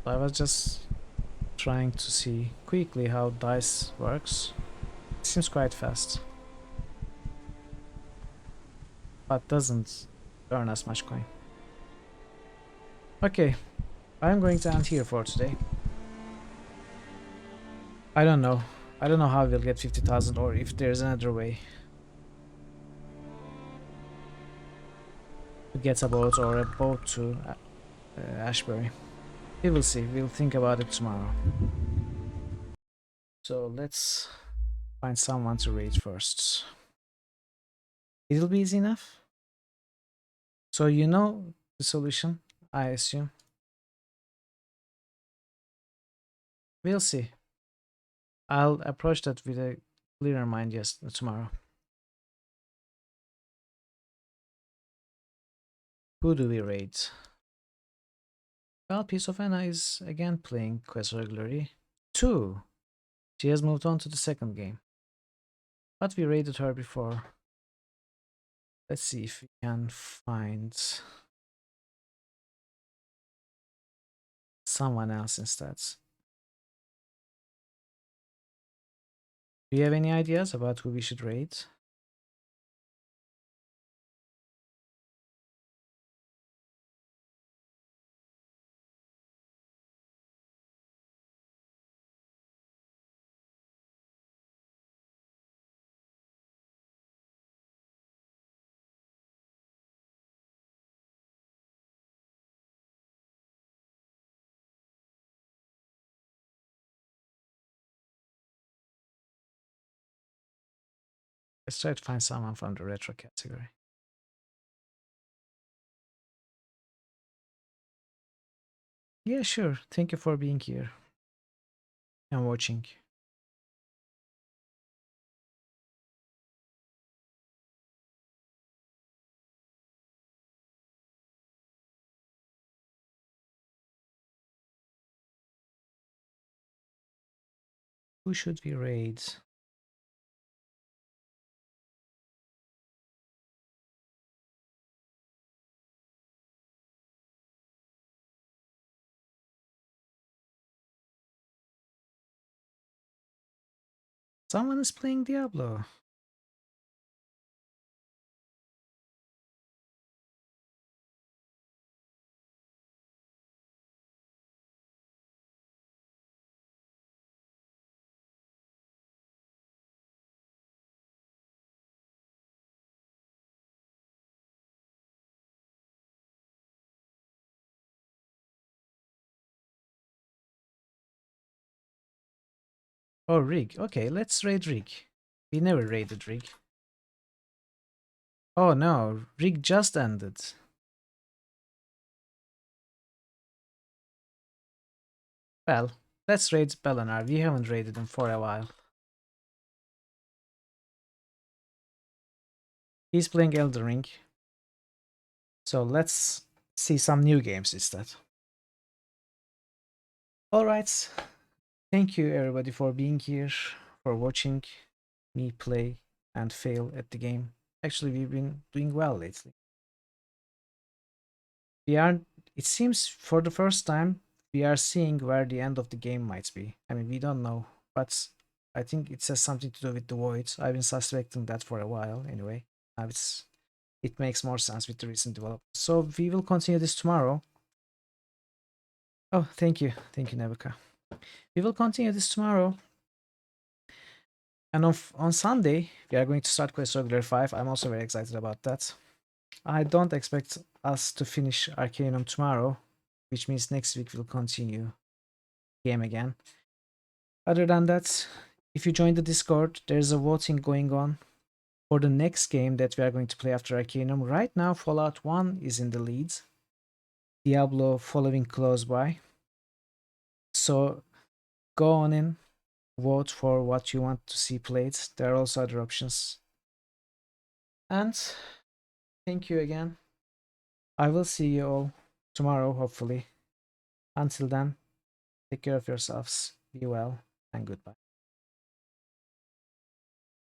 I was just trying to see quickly how dice works. It seems quite fast. But doesn't earn as much coin. Okay, I'm going to end here for today. I don't know. I don't know how we'll get 50,000 or if there's another way to get a boat or a boat to Ashbury. We will see. We'll think about it tomorrow. So let's find someone to raid first. It'll be easy enough. So you know the solution, I assume. We'll see. I'll approach that with a clearer mind tomorrow. Who do we raid? Well, Piece of Anna is again playing quest regularly. 2. She has moved on to the second game. But we raided her before. Let's see if we can find someone else instead. Do you have any ideas about who we should raid? Let's try to find someone from the retro category. Yeah, sure. Thank you for being here and watching. Who should we raid? Someone is playing Diablo. Oh, Rig. Okay, let's raid Rig. We never raided Rig. Oh no, Rig just ended. Well, let's raid Belenar. We haven't raided him for a while. He's playing Elden Ring. So let's see some new games instead. Alright. Thank you everybody for being here, for watching me play and fail at the game. Actually, we've been doing well lately. It seems for the first time, we are seeing where the end of the game might be. I mean, we don't know, but I think it has something to do with the void. I've been suspecting that for a while anyway. Now it makes more sense with the recent development. So we will continue this tomorrow. Oh, thank you. Thank you, Nebuka. We will continue this tomorrow. And on Sunday, we are going to start Quest Regular 5. I'm also very excited about that. I don't expect us to finish Arcanum tomorrow, which means next week we'll continue game again. Other than that, if you join the Discord, there's a voting going on for the next game that we are going to play after Arcanum. Right now, Fallout 1 is in the lead. Diablo following close by. So go on in, vote for what you want to see played. There are also other options. And thank you again. I will see you all tomorrow, hopefully. Until then, take care of yourselves, be well, and goodbye.